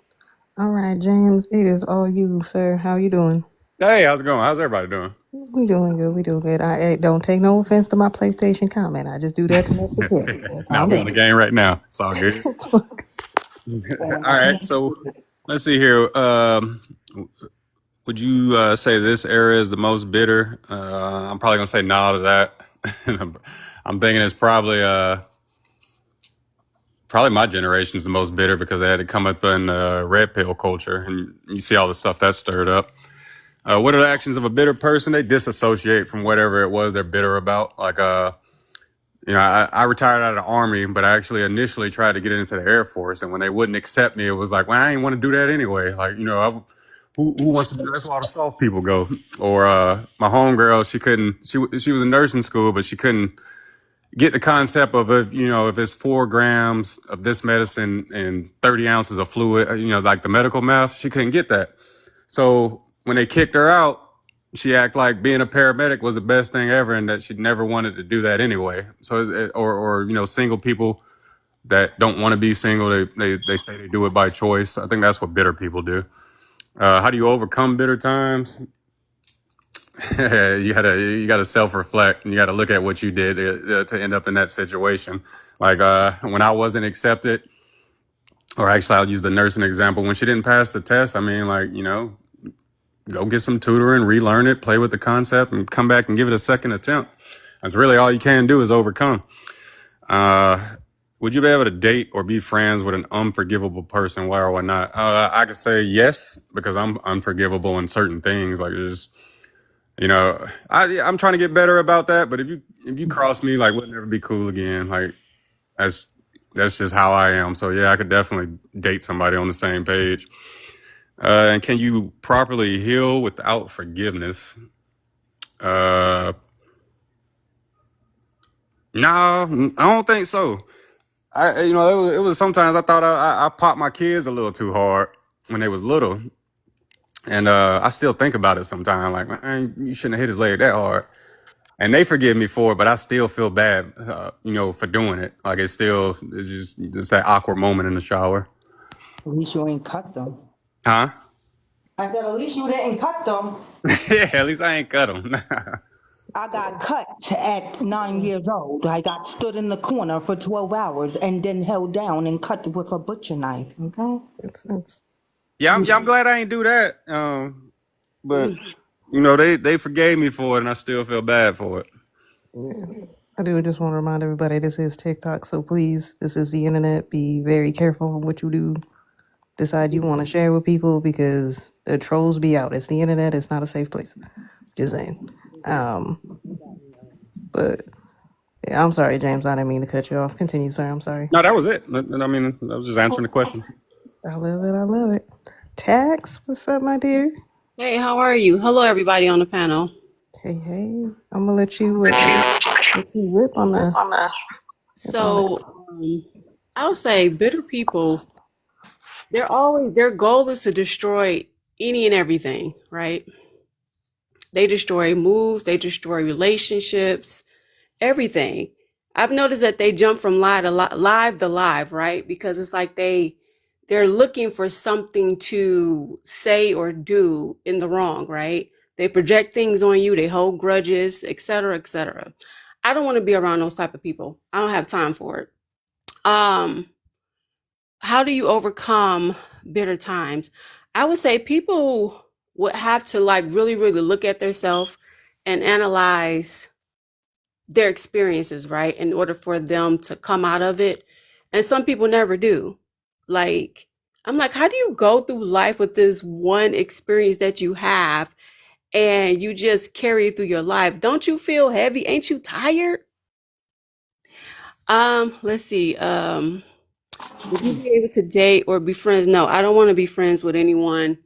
[SPEAKER 3] All right, James, it is all you, sir. How you doing?
[SPEAKER 7] Hey, how's it going? How's everybody doing?
[SPEAKER 3] We doing good. We doing good. I don't take no offense to my PlayStation comment. I just do that to mess with Kelly.
[SPEAKER 7] Now
[SPEAKER 3] Calm
[SPEAKER 7] we on the
[SPEAKER 3] down.
[SPEAKER 7] game right now. It's all good. All right, so let's see here. Would you say this era is the most bitter? I'm probably gonna say no to that. I'm thinking it's probably probably my generation's the most bitter because they had to come up in red pill culture, and you see all the stuff that stirred up. What are the actions of a bitter person? They disassociate from whatever it was they're bitter about. Like, I retired out of the Army, but I actually initially tried to get into the Air Force, and when they wouldn't accept me, it was like, well, I didn't want to do that anyway. Like, who wants to do that? That's where all the soft people go. Or my homegirl, she was in nursing school, but she couldn't get the concept of if it's 4 grams of this medicine and 30 ounces of fluid, like the medical math, she couldn't get that. So when they kicked her out, she acted like being a paramedic was the best thing ever, and that she never wanted to do that anyway. So, or single people that don't want to be single, they say they do it by choice. I think that's what bitter people do. How do you overcome bitter times? you gotta self-reflect, and you gotta look at what you did to end up in that situation. Like when I wasn't accepted, or actually I'll use the nursing example. When she didn't pass the test, I mean, like, go get some tutoring, relearn it, play with the concept, and come back and give it a second attempt. That's really all you can do is overcome. Would you be able to date or be friends with an unforgivable person? Why or why not? I could say yes, because I'm unforgivable in certain things. Like, just, I'm trying to get better about that. But if you cross me, like, we'll never be cool again. Like, that's just how I am. So yeah, I could definitely date somebody on the same page. And can you properly heal without forgiveness? No, I don't think so. It was sometimes I thought I popped my kids a little too hard when they was little, and I still think about it sometimes. Like, man, you shouldn't have hit his leg that hard. And they forgive me for it, but I still feel bad, for doing it. Like, it's just that awkward moment in the shower.
[SPEAKER 2] At least you ain't cut them.
[SPEAKER 7] Huh?
[SPEAKER 2] I said, at least you didn't cut them.
[SPEAKER 7] Yeah, at least I ain't cut them.
[SPEAKER 2] I got cut at 9 years old. I got stood in the corner for 12 hours and then held down and cut with a butcher knife. Okay?
[SPEAKER 3] It's
[SPEAKER 7] Yeah, I'm glad I ain't do that. But they forgave me for it, and I still feel bad for it.
[SPEAKER 3] yeah. I do just want to remind everybody this is TikTok, so please, this is the internet. Be very careful on what you do. Decide you want to share with people because the trolls be out. It's the internet. It's not a safe place. Just saying. But yeah, I'm sorry, James. I didn't mean to cut you off. Continue, sir. I'm sorry.
[SPEAKER 7] No, that was it. I mean, I was just answering the question.
[SPEAKER 3] I love it. I love it. Tax, what's up, my dear?
[SPEAKER 8] Hey, how are you? Hello, everybody on the panel.
[SPEAKER 3] Hey, hey. I'm gonna let you rip on
[SPEAKER 8] So, I would say bitter people, their goal is to destroy any and everything, right? They destroy moves, they destroy relationships, everything. I've noticed that they jump from live to live, right? Because it's like they're looking for something to say or do in the wrong, right? They project things on you, they hold grudges, et cetera, et cetera. I don't want to be around those type of people. I don't have time for it. How do you overcome bitter times? I would say people would have to like really, really look at themselves and analyze their experiences, right? In order for them to come out of it. And some people never do. Like, I'm like, how do you go through life with this one experience that you have and you just carry it through your life? Don't you feel heavy? Ain't you tired? Let's see. Would you be able to date or be friends? No, I don't want to be friends with anyone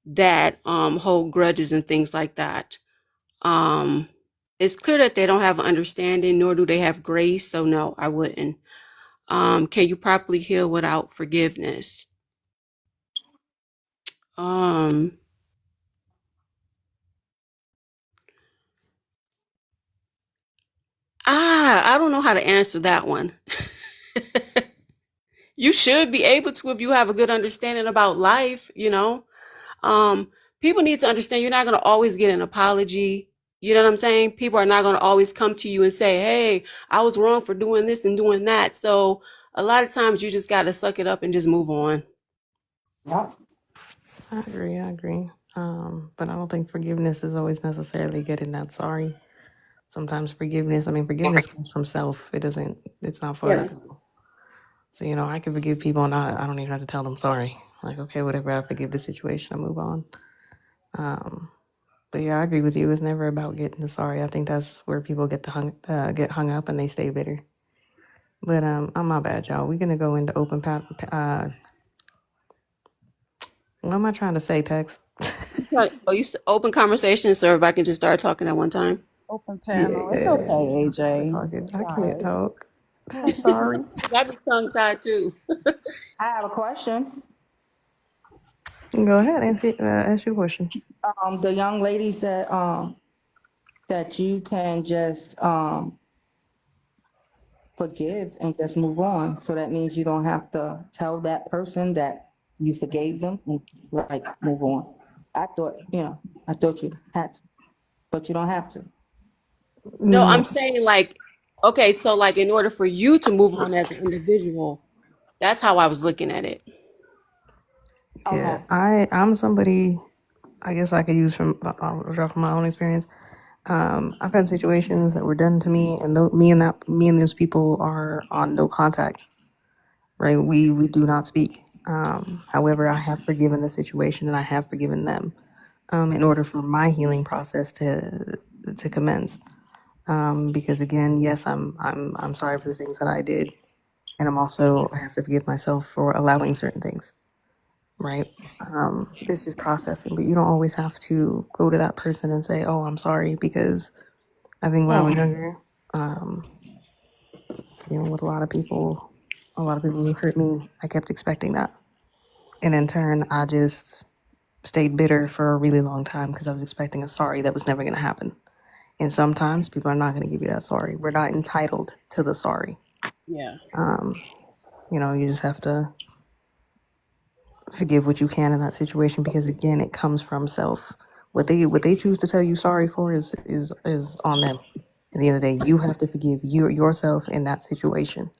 [SPEAKER 8] that hold grudges and things like that. It's clear that they don't have an understanding, nor do they have grace. So no, I wouldn't. Can you properly heal without forgiveness? I don't know how to answer that one. You should be able to if you have a good understanding about life, People need to understand you're not going to always get an apology. You know what I'm saying? People are not going to always come to you and say, hey, I was wrong for doing this and doing that. So a lot of times you just got to suck it up and just move on.
[SPEAKER 2] Yep.
[SPEAKER 3] I agree. But I don't think forgiveness is always necessarily getting that sorry. Sometimes forgiveness comes from self. It's not for other
[SPEAKER 8] Yeah.
[SPEAKER 3] people. So, I can forgive people and I don't even have to tell them sorry. Like, okay, whatever, I forgive the situation, I move on. But yeah, I agree with you. It's never about getting the sorry. I think that's where people get hung up and they stay bitter. But I'm my bad, y'all. We're gonna go into what am I trying to say, Tex?
[SPEAKER 8] Right. Oh, open conversation so everybody can just start talking at one time.
[SPEAKER 4] Open
[SPEAKER 3] Yeah,
[SPEAKER 4] panel. It's okay,
[SPEAKER 3] start
[SPEAKER 4] AJ.
[SPEAKER 3] talking. I can't
[SPEAKER 4] Right.
[SPEAKER 3] talk. I'm sorry.
[SPEAKER 8] I be tongue tied too.
[SPEAKER 2] I have a question.
[SPEAKER 3] Go ahead and ask your question.
[SPEAKER 2] The young lady said that you can just forgive and just move on. So that means you don't have to tell that person that you forgave them and like move on. I thought you had to, but you don't have to.
[SPEAKER 8] No, I'm
[SPEAKER 3] No,
[SPEAKER 8] saying like, okay, so like in order for you to move on as an individual, that's how I was looking at it.
[SPEAKER 3] yeah,
[SPEAKER 2] Okay.
[SPEAKER 3] I'm somebody. I guess I could use I'll draw from my own experience. I've had situations that were done to me, and me and those people are on no contact. Right? We do not speak. However, I have forgiven the situation, and I have forgiven them. In order for my healing process to commence. Because again, yes, I'm sorry for the things that I did, and I have to forgive myself for allowing certain things. Right? It's just processing, but you don't always have to go to that person and say, "Oh, I'm sorry," because I think when I was younger, um, with a lot of people who hurt me, I kept expecting that, and in turn, I just stayed bitter for a really long time because I was expecting a sorry that was never going to happen. And sometimes people are not going to give you that sorry. We're not entitled to the sorry.
[SPEAKER 8] Yeah.
[SPEAKER 3] You just have to forgive what you can in that situation because again, it comes from self. What they choose to tell you sorry for is on them. At the end of the day, you have to forgive yourself in that situation.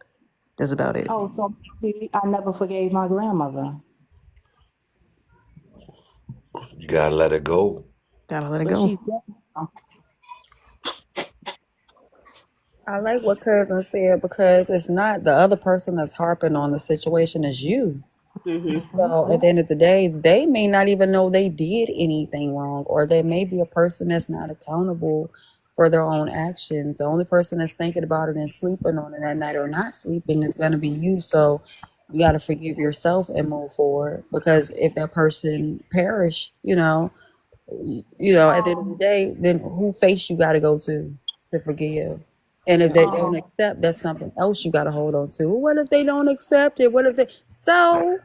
[SPEAKER 3] That's about it.
[SPEAKER 2] Oh, so maybe I never forgave my grandmother,
[SPEAKER 6] You gotta let it go.
[SPEAKER 3] Gotta let it
[SPEAKER 2] but
[SPEAKER 3] go.
[SPEAKER 2] she's dead now.
[SPEAKER 4] I like what cousin said because it's not the other person that's harping on the situation, it's you.
[SPEAKER 8] Mm-hmm.
[SPEAKER 4] So at the end of the day, they may not even know they did anything wrong, or they may be a person that's not accountable for their own actions. The only person that's thinking about it and sleeping on it at night or not sleeping is going to be you. So you got to forgive yourself and move forward because if that person perish, at the end of the day, then who face you got to go to forgive. And if
[SPEAKER 8] Yeah.
[SPEAKER 4] they don't accept, that's something else you got to hold on to. Well, what if they don't accept it? What if they so?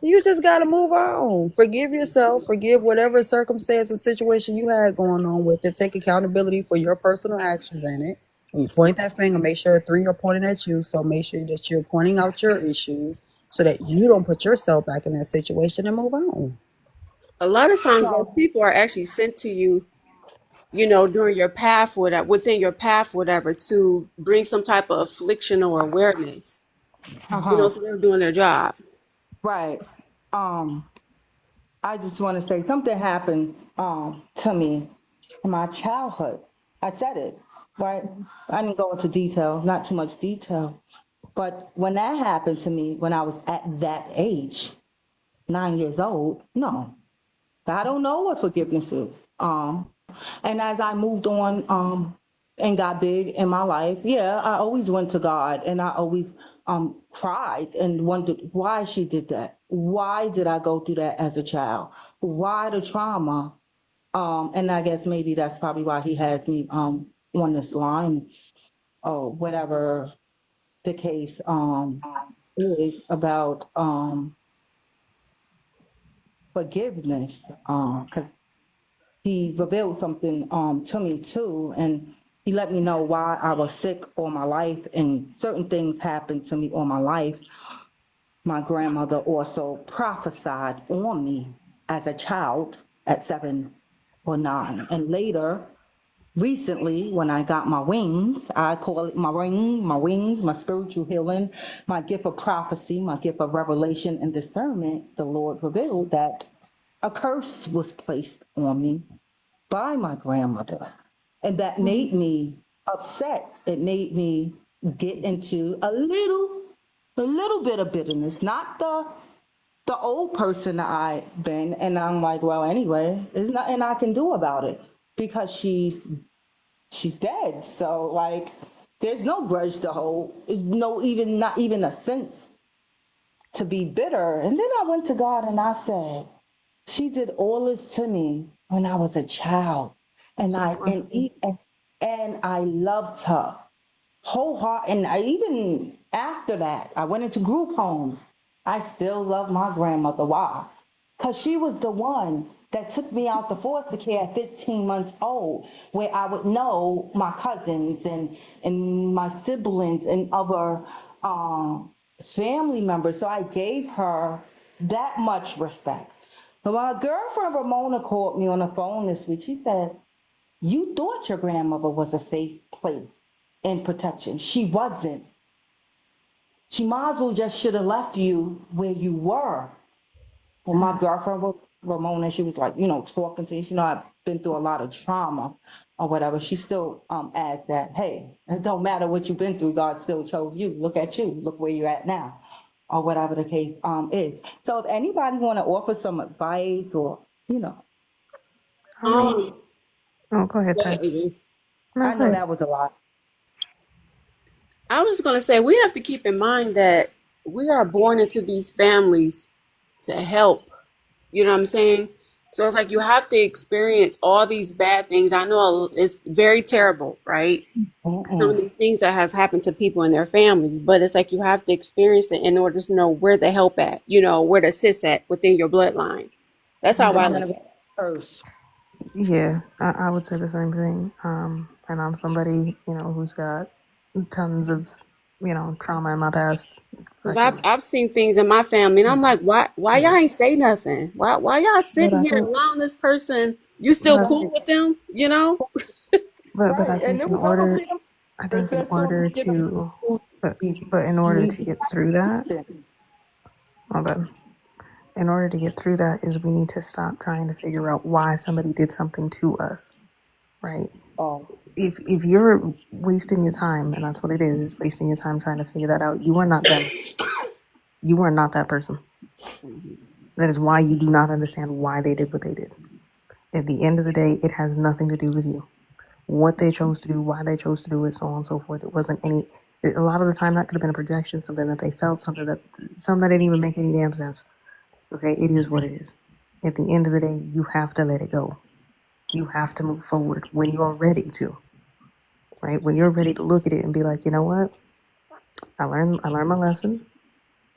[SPEAKER 4] You just got to move on. Forgive yourself. Forgive whatever circumstance and situation you had going on with it. Take accountability for your personal actions in it. When you point that finger, make sure three are pointing at you. So make sure that you're pointing out your issues so that you don't put yourself back in that situation and move on.
[SPEAKER 8] A lot of times those
[SPEAKER 2] So,
[SPEAKER 8] people are actually sent to you, during your path, whatever, within your path, whatever, to bring some type of affliction or awareness.
[SPEAKER 2] uh-huh,
[SPEAKER 8] So they're doing their job.
[SPEAKER 2] right. Um, I just want to say something happened to me in my childhood. I said it, right? I didn't go into detail, not too much detail. But when that happened to me when I was at that age, 9 years old, no, I don't know what forgiveness is. And as I moved on and got big in my life, yeah, I always went to God and I always cried and wondered why she did that. Why did I go through that as a child? Why the trauma? And I guess maybe that's probably why he has me on this line or whatever the case is about forgiveness. Because he revealed something to me too, and he let me know why I was sick all my life, and certain things happened to me all my life. My grandmother also prophesied on me as a child at 7 or 9, and later, recently, when I got my wings, I call it my wings, my spiritual healing, my gift of prophecy, my gift of revelation and discernment. The Lord revealed that a curse was placed on me by my grandmother. And that made me upset. It made me get into a little a little bit of bitterness, not the old person that I've been. And I'm like, well, anyway, there's nothing I can do about it because she's dead. So like, there's no grudge to hold. No, even not even a sense to be bitter. And then I went to God and I said, she did all this to me when I was a child, and
[SPEAKER 8] So
[SPEAKER 2] I loved her wholehearted. And I even after that, I went into group homes. I still love my grandmother. Why? Because she was the one that took me out to foster care at 15 months old, where I would know my cousins and my siblings and other family members. So I gave her that much respect. But my girlfriend Ramona called me on the phone this week. She said, you thought your grandmother was a safe place and protection. She wasn't. She might as well just should have left you where you were. Well, my girlfriend Ramona, she was like, talking to me. I've been through a lot of trauma or whatever. She still adds that, hey, it don't matter what you've been through, God still chose you. Look at you. Look where you're at now, or whatever the case is. So if anybody want to offer some advice or,
[SPEAKER 3] I mean,
[SPEAKER 8] um,
[SPEAKER 3] oh, go ahead,
[SPEAKER 8] go
[SPEAKER 3] Ty.
[SPEAKER 8] ahead, Adrian.
[SPEAKER 3] No,
[SPEAKER 2] I
[SPEAKER 3] go
[SPEAKER 2] know
[SPEAKER 3] ahead.
[SPEAKER 2] that was a lot.
[SPEAKER 8] I was just gonna say we have to keep in mind that we are born into these families to help. You know what I'm saying? So it's like you have to experience all these bad things. I know it's very terrible, right? Some of
[SPEAKER 2] Mm-mm.
[SPEAKER 8] these things that has happened to people in their families, but it's like you have to experience it in order to know where the help at, where to assist at within your bloodline. That's how
[SPEAKER 2] The
[SPEAKER 8] I look at
[SPEAKER 2] generational
[SPEAKER 8] it.
[SPEAKER 2] curse.
[SPEAKER 3] Yeah, I would say the same thing. And I'm somebody, who's got tons of, trauma in my past.
[SPEAKER 8] Because I've
[SPEAKER 3] Fucking,
[SPEAKER 8] I've seen things in my family, and I'm like, why
[SPEAKER 3] yeah.
[SPEAKER 8] y'all ain't say nothing? Why y'all
[SPEAKER 3] But
[SPEAKER 8] sitting
[SPEAKER 3] I
[SPEAKER 8] here
[SPEAKER 3] think,
[SPEAKER 8] allowing this person? You
[SPEAKER 3] but
[SPEAKER 8] still
[SPEAKER 3] I
[SPEAKER 8] cool
[SPEAKER 3] think,
[SPEAKER 8] with them? You know?
[SPEAKER 3] but I
[SPEAKER 2] Right. And
[SPEAKER 3] think
[SPEAKER 2] there was other family
[SPEAKER 3] I
[SPEAKER 2] members
[SPEAKER 3] think in
[SPEAKER 2] that saw me
[SPEAKER 3] order
[SPEAKER 2] get a
[SPEAKER 3] to, but in order to get through that, my bad. In order to get through that is we need to stop trying to figure out why somebody did something to us, right?
[SPEAKER 2] Oh,
[SPEAKER 3] If you're wasting your time, and that's what it is wasting your time trying to figure that out, you are not them. You are not that person. That is why you do not understand why they did what they did. At the end of the day, it has nothing to do with you. What they chose to do, why they chose to do it, so on and so forth. It wasn't any. A lot of the time, that could have been a projection, something that they felt, something that didn't even make any damn sense. Okay, it is what it is. At the end of the day, you have to let it go. You have to move forward when you're ready to, right? When you're ready to look at it and be like, you know what? I learned my lesson.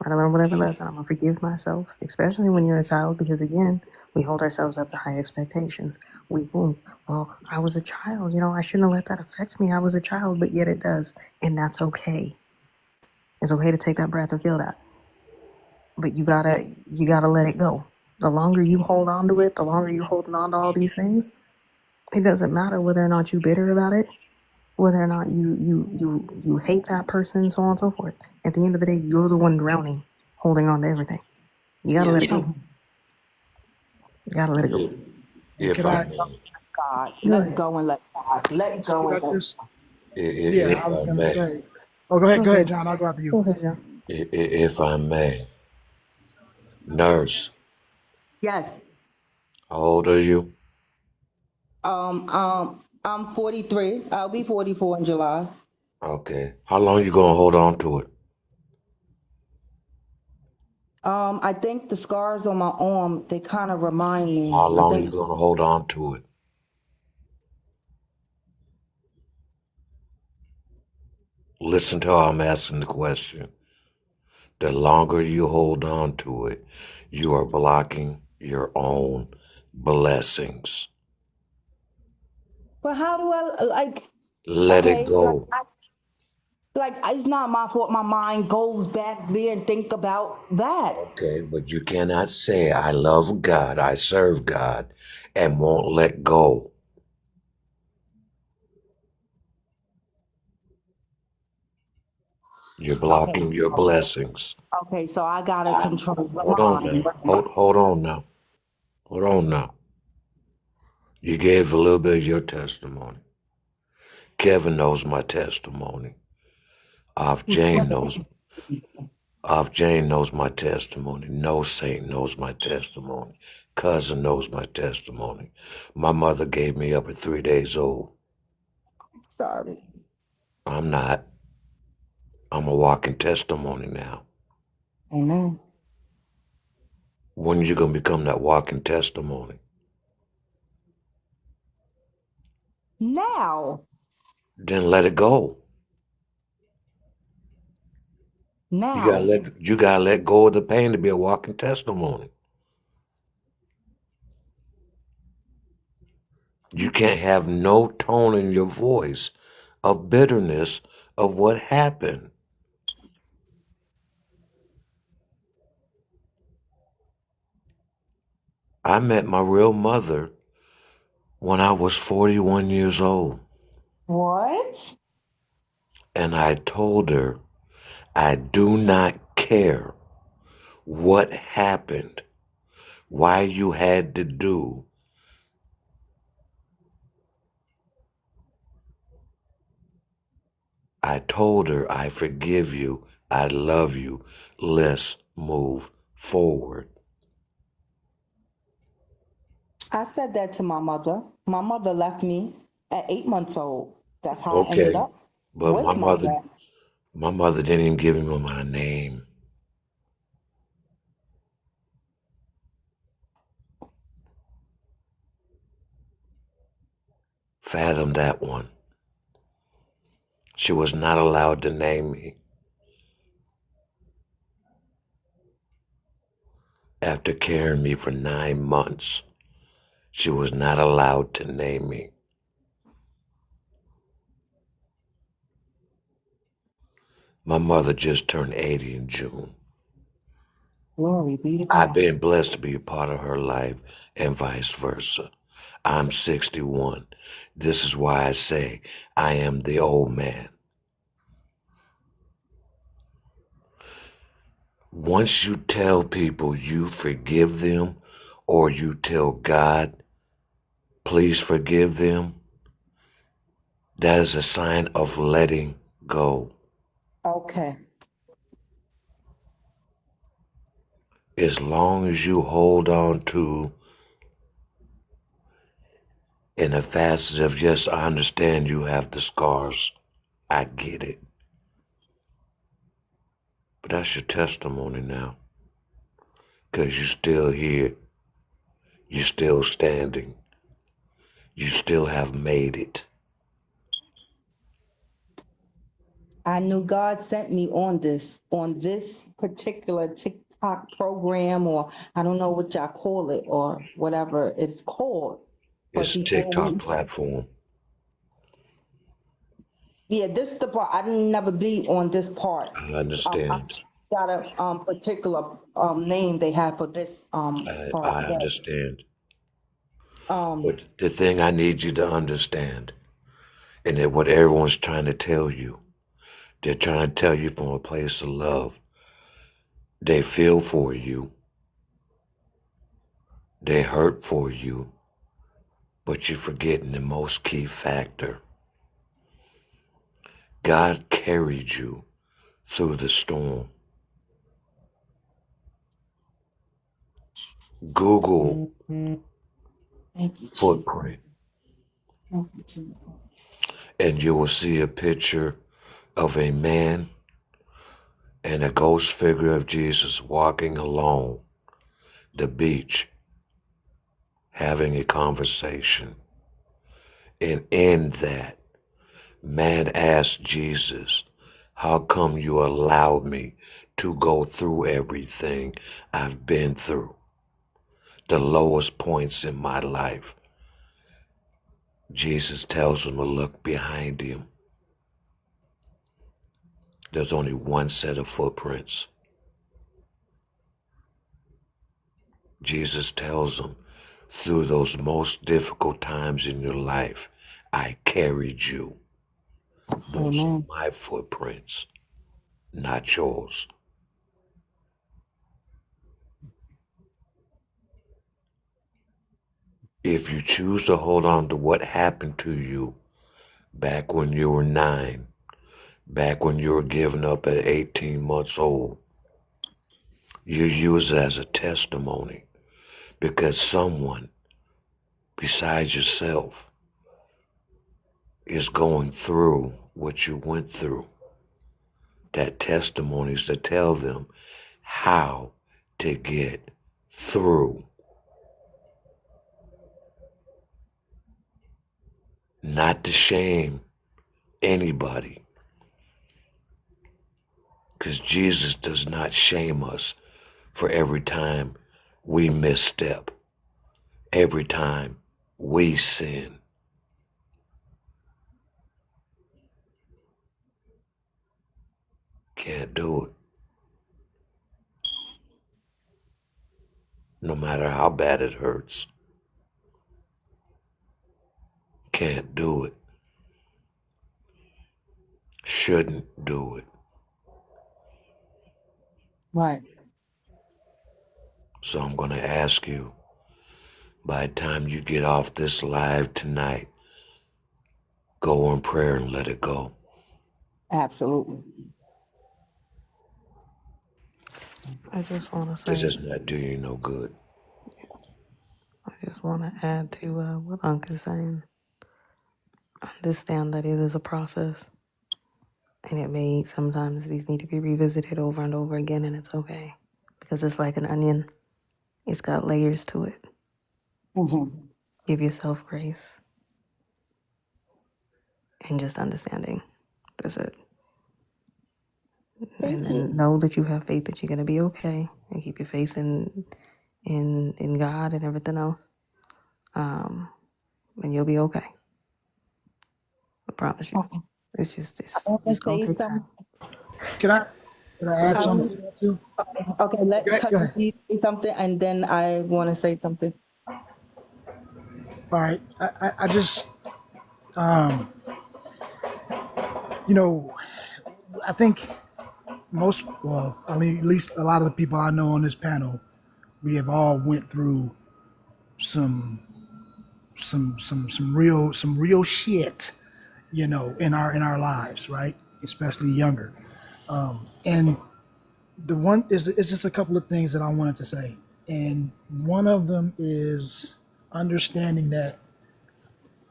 [SPEAKER 3] I learned whatever lesson. I'm gonna forgive myself, especially when you're a child, because again, we hold ourselves up to high expectations. We think, well, I was a child, I shouldn't have let that affect me. I was a child, but yet it does, and that's okay. It's okay to take that breath and feel that, but you gotta let it go. The longer you hold on to it, the longer you're holding on to all these things. It doesn't matter whether or not you're bitter about it, whether or not you hate that person, so on and so forth. At the end of the day, you're the one drowning, holding on to everything. You gotta
[SPEAKER 8] Yeah.
[SPEAKER 3] let it go. You gotta let it go.
[SPEAKER 6] If,
[SPEAKER 5] And
[SPEAKER 6] if
[SPEAKER 5] can
[SPEAKER 6] I
[SPEAKER 5] I
[SPEAKER 6] may,
[SPEAKER 2] God,
[SPEAKER 3] Go
[SPEAKER 2] let
[SPEAKER 3] ahead.
[SPEAKER 2] go and let God. Let
[SPEAKER 5] speak
[SPEAKER 2] go and
[SPEAKER 5] about
[SPEAKER 2] let.
[SPEAKER 5] this? Yeah, I
[SPEAKER 6] if
[SPEAKER 5] was
[SPEAKER 6] I
[SPEAKER 5] gonna
[SPEAKER 6] may,
[SPEAKER 5] say. Oh,
[SPEAKER 3] Go
[SPEAKER 5] go ahead,
[SPEAKER 3] ahead.
[SPEAKER 5] John. I'll go after you.
[SPEAKER 3] Go ahead, John.
[SPEAKER 6] if I may, nurse,
[SPEAKER 2] Yes.
[SPEAKER 6] how old are you?
[SPEAKER 2] I'm 43. I'll be 44 in July.
[SPEAKER 6] Okay. How long you gonna hold on to it?
[SPEAKER 2] I think the scars on my arm, they kind of remind
[SPEAKER 6] How
[SPEAKER 2] me. I
[SPEAKER 6] long you
[SPEAKER 2] think,
[SPEAKER 6] gonna hold on to it? Listen to how I'm asking the question. The longer you hold on to it, you are blocking your own blessings.
[SPEAKER 2] but how do I like?
[SPEAKER 6] Let it
[SPEAKER 2] Okay,
[SPEAKER 6] go.
[SPEAKER 2] like it's not my fault. My mind goes back there and think about that.
[SPEAKER 6] Okay, but you cannot say, I love God, I serve God, and won't let go. You're
[SPEAKER 2] Okay,
[SPEAKER 6] blocking your blessings.
[SPEAKER 2] okay, so I gotta control the
[SPEAKER 6] Hold on
[SPEAKER 2] mind.
[SPEAKER 6] now. Hold on now. Hold on now. You gave a little bit of your testimony. Kevin knows my testimony. Jane knows. Jane knows my testimony. No saint knows my testimony. Cousin knows my testimony. My mother gave me up at 3 days old.
[SPEAKER 2] Sorry.
[SPEAKER 6] I'm not. I'm a walking testimony now.
[SPEAKER 2] Amen.
[SPEAKER 6] When are you going to become that walking testimony?
[SPEAKER 2] Now.
[SPEAKER 6] Then let it go.
[SPEAKER 2] Now.
[SPEAKER 6] You gotta let go of the pain to be a walking testimony. You can't have no tone in your voice of bitterness of what happened. I met my real mother when I was 41 years old.
[SPEAKER 2] What?
[SPEAKER 6] And I told her, I do not care what happened, why you had to do. I told her, I forgive you, I love you, let's move forward.
[SPEAKER 2] I said that to my mother. My mother left me at 8 months old. That's how I ended
[SPEAKER 6] Okay,
[SPEAKER 2] up
[SPEAKER 6] but
[SPEAKER 2] with my dad.
[SPEAKER 6] my mother didn't even give me my name. Fathom that one. She was not allowed to name me. After carrying me for 9 months, she was not allowed to name me. My mother just turned 80 in June.
[SPEAKER 2] Glory be to
[SPEAKER 6] I've
[SPEAKER 2] God.
[SPEAKER 6] been blessed to be a part of her life and vice versa. I'm 61. This is why I say I am the old man. Once you tell people you forgive them, or you tell God, please forgive them, that is a sign of letting go.
[SPEAKER 2] Okay.
[SPEAKER 6] As long as you hold on to in a facet of, yes, I understand you have the scars. I get it. But that's your testimony now. Because you're still here. You're still standing. You still have made it.
[SPEAKER 2] I knew God sent me on this particular TikTok program, or I don't know what y'all call it, or whatever it's called. But
[SPEAKER 6] It's a
[SPEAKER 2] before
[SPEAKER 6] TikTok platform.
[SPEAKER 2] yeah, this is the part I didn't never be on this part.
[SPEAKER 6] I
[SPEAKER 2] I
[SPEAKER 6] understand.
[SPEAKER 2] got a particular name they have for this part.
[SPEAKER 6] I understand.
[SPEAKER 2] Um,
[SPEAKER 6] But the thing I need you to understand, and that what everyone's trying to tell you, they're trying to tell you from a place of love. They feel for you. They hurt for you. But you're forgetting the most key factor. God carried you through the storm. Google
[SPEAKER 2] thank you, Jesus.
[SPEAKER 6] footprint,
[SPEAKER 2] Thank you, Jesus.
[SPEAKER 6] and you will see a picture of a man and a ghost figure of Jesus walking along the beach, having a conversation. And in that, man asked Jesus, how come you allowed me to go through everything I've been through? The lowest points in my life. Jesus tells him to look behind him. There's only one set of footprints. Jesus tells him, through those most difficult times in your life, I carried you. Those are
[SPEAKER 2] Amen.
[SPEAKER 6] my footprints, not yours. If you choose to hold on to what happened to you back when you were 9, back when you were given up at 18 months old, You use it as a testimony because someone besides yourself is going through what you went through. That testimony is to tell them how to get through, not to shame anybody, because Jesus does not shame us for every time we misstep, every time we sin. Can't do it. No matter how bad it hurts. Can't do it. Shouldn't do it.
[SPEAKER 2] Right.
[SPEAKER 6] So I'm going to ask you, by the time you get off this live tonight, go in prayer and let it go.
[SPEAKER 2] Absolutely.
[SPEAKER 3] I just want to
[SPEAKER 6] Because
[SPEAKER 3] say,
[SPEAKER 6] it's not doing you no good.
[SPEAKER 3] I just want to add to what Unc is saying. Understand that it is a process, and it may sometimes these need to be revisited over and over again, and it's okay because it's like an onion. It's got layers to it.
[SPEAKER 2] Hmm.
[SPEAKER 3] Give yourself grace and just understanding. That's it. And
[SPEAKER 2] Thank you.
[SPEAKER 3] then know that you have faith that you're gonna be okay, and keep your faith in God and everything else. And you'll be okay. I promise you.
[SPEAKER 2] Okay.
[SPEAKER 3] It's
[SPEAKER 2] I want to
[SPEAKER 3] just gonna
[SPEAKER 2] say
[SPEAKER 3] take
[SPEAKER 2] something.
[SPEAKER 3] time.
[SPEAKER 5] Can I add
[SPEAKER 2] I
[SPEAKER 5] something
[SPEAKER 2] want
[SPEAKER 5] to that too?
[SPEAKER 2] Okay,
[SPEAKER 5] Go
[SPEAKER 2] let
[SPEAKER 5] go ahead.
[SPEAKER 2] Cousin say something, and then I want to say something.
[SPEAKER 5] All right. I just, um, you know, I think at least a lot of the people I know on this panel, we have all went through some some real shit, in our lives, right? Especially younger. And the one is just a couple of things that I wanted to say. And one of them is understanding that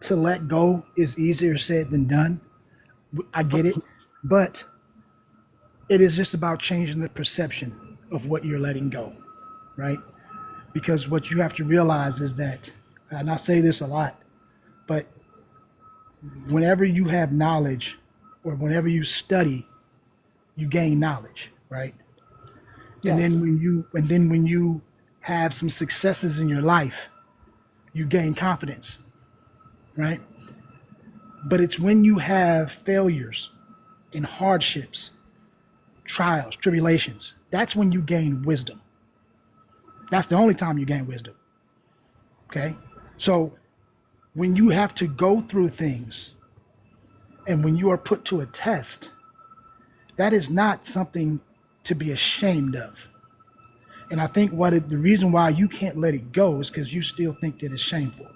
[SPEAKER 5] to let go is easier said than done. I get it, but it is just about changing the perception of what you're letting go, right? Because what you have to realize is that, and I say this a lot, but whenever you have knowledge or whenever you study, you gain knowledge, right? And
[SPEAKER 2] Yes.
[SPEAKER 5] then when you have some successes in your life, you gain confidence, right? But it's when you have failures and hardships, trials, tribulations, that's when you gain wisdom. That's the only time you gain wisdom. Okay? So when you have to go through things and when you are put to a test, that is not something to be ashamed of. And I think the reason why you can't let it go is because you still think that it's shameful.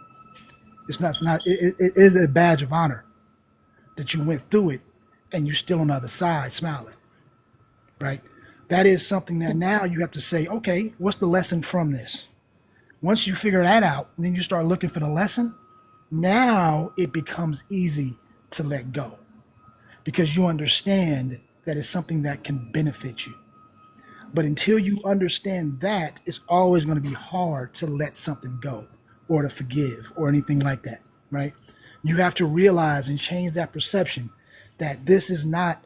[SPEAKER 5] It is a badge of honor that you went through it and you're still on the other side smiling, right? That is something that now you have to say, okay, what's the lesson from this? Once you figure that out, and then you start looking for the lesson, now it becomes easy to let go because you understand that it's something that can benefit you. But until you understand that, it's always going to be hard to let something go or to forgive or anything like that, right? You have to realize and change that perception that this is not,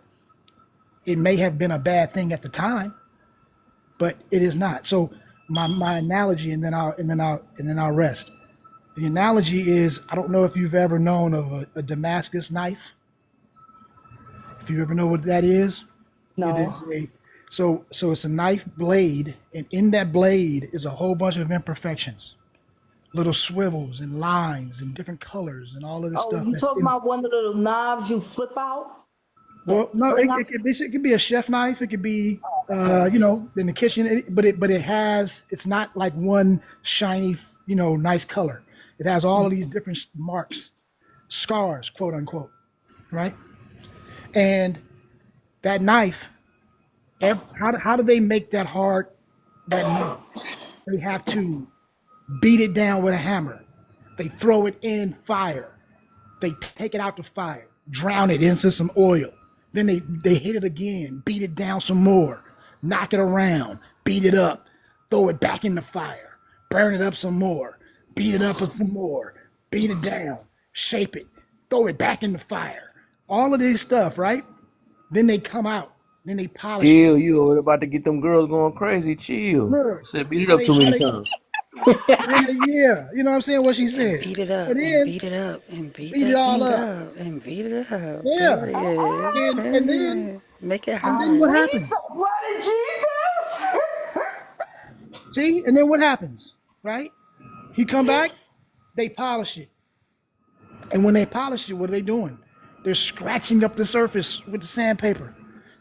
[SPEAKER 5] it may have been a bad thing at the time, but it is not. So my analogy, and then I'll rest. The analogy is, I don't know if you've ever known of a Damascus knife. If you ever know what that is, it is
[SPEAKER 2] No.
[SPEAKER 5] so it's a knife blade, and in that blade is a whole bunch of imperfections, little swivels and lines and different colors and all of this
[SPEAKER 2] Oh,
[SPEAKER 5] stuff
[SPEAKER 2] you
[SPEAKER 5] that's
[SPEAKER 2] talking
[SPEAKER 5] in.
[SPEAKER 2] about one of the knives you flip out?
[SPEAKER 5] Well,
[SPEAKER 2] That
[SPEAKER 5] no,
[SPEAKER 2] spring out?
[SPEAKER 5] it could be a chef knife. It could be, in the kitchen. But it's not like one shiny, nice color. It has all of these different marks, scars, quote unquote, right? And that knife, how do they make that hard that nail. They have to beat it down with a hammer. They throw it in fire. They take it out the fire, drown it into some oil. Then they hit it again, beat it down some more, knock it around, beat it up, throw it back in the fire, burn it up some more, beat it up some more, beat it down, shape it, throw it back in the fire. All of this stuff, right? Then they come out, then they polish it.
[SPEAKER 1] Chill, you about to get them girls going crazy. Chill.
[SPEAKER 5] Look,
[SPEAKER 1] Said beat it up too many times.
[SPEAKER 5] yeah, you know what I'm saying? What she said.
[SPEAKER 4] Beat it up
[SPEAKER 5] And
[SPEAKER 4] and
[SPEAKER 5] then
[SPEAKER 4] beat it up and beat
[SPEAKER 5] beat it
[SPEAKER 4] that
[SPEAKER 5] all
[SPEAKER 4] thing
[SPEAKER 5] up.
[SPEAKER 4] up and beat it up.
[SPEAKER 5] Yeah.
[SPEAKER 4] Period.
[SPEAKER 5] And then
[SPEAKER 4] Make it
[SPEAKER 5] and then what
[SPEAKER 4] hot.
[SPEAKER 5] happens?
[SPEAKER 2] Blood of Jesus.
[SPEAKER 5] See? And then what happens? Right? He come back, they polish it. And when they polish it, what are they doing? They're scratching up the surface with the sandpaper.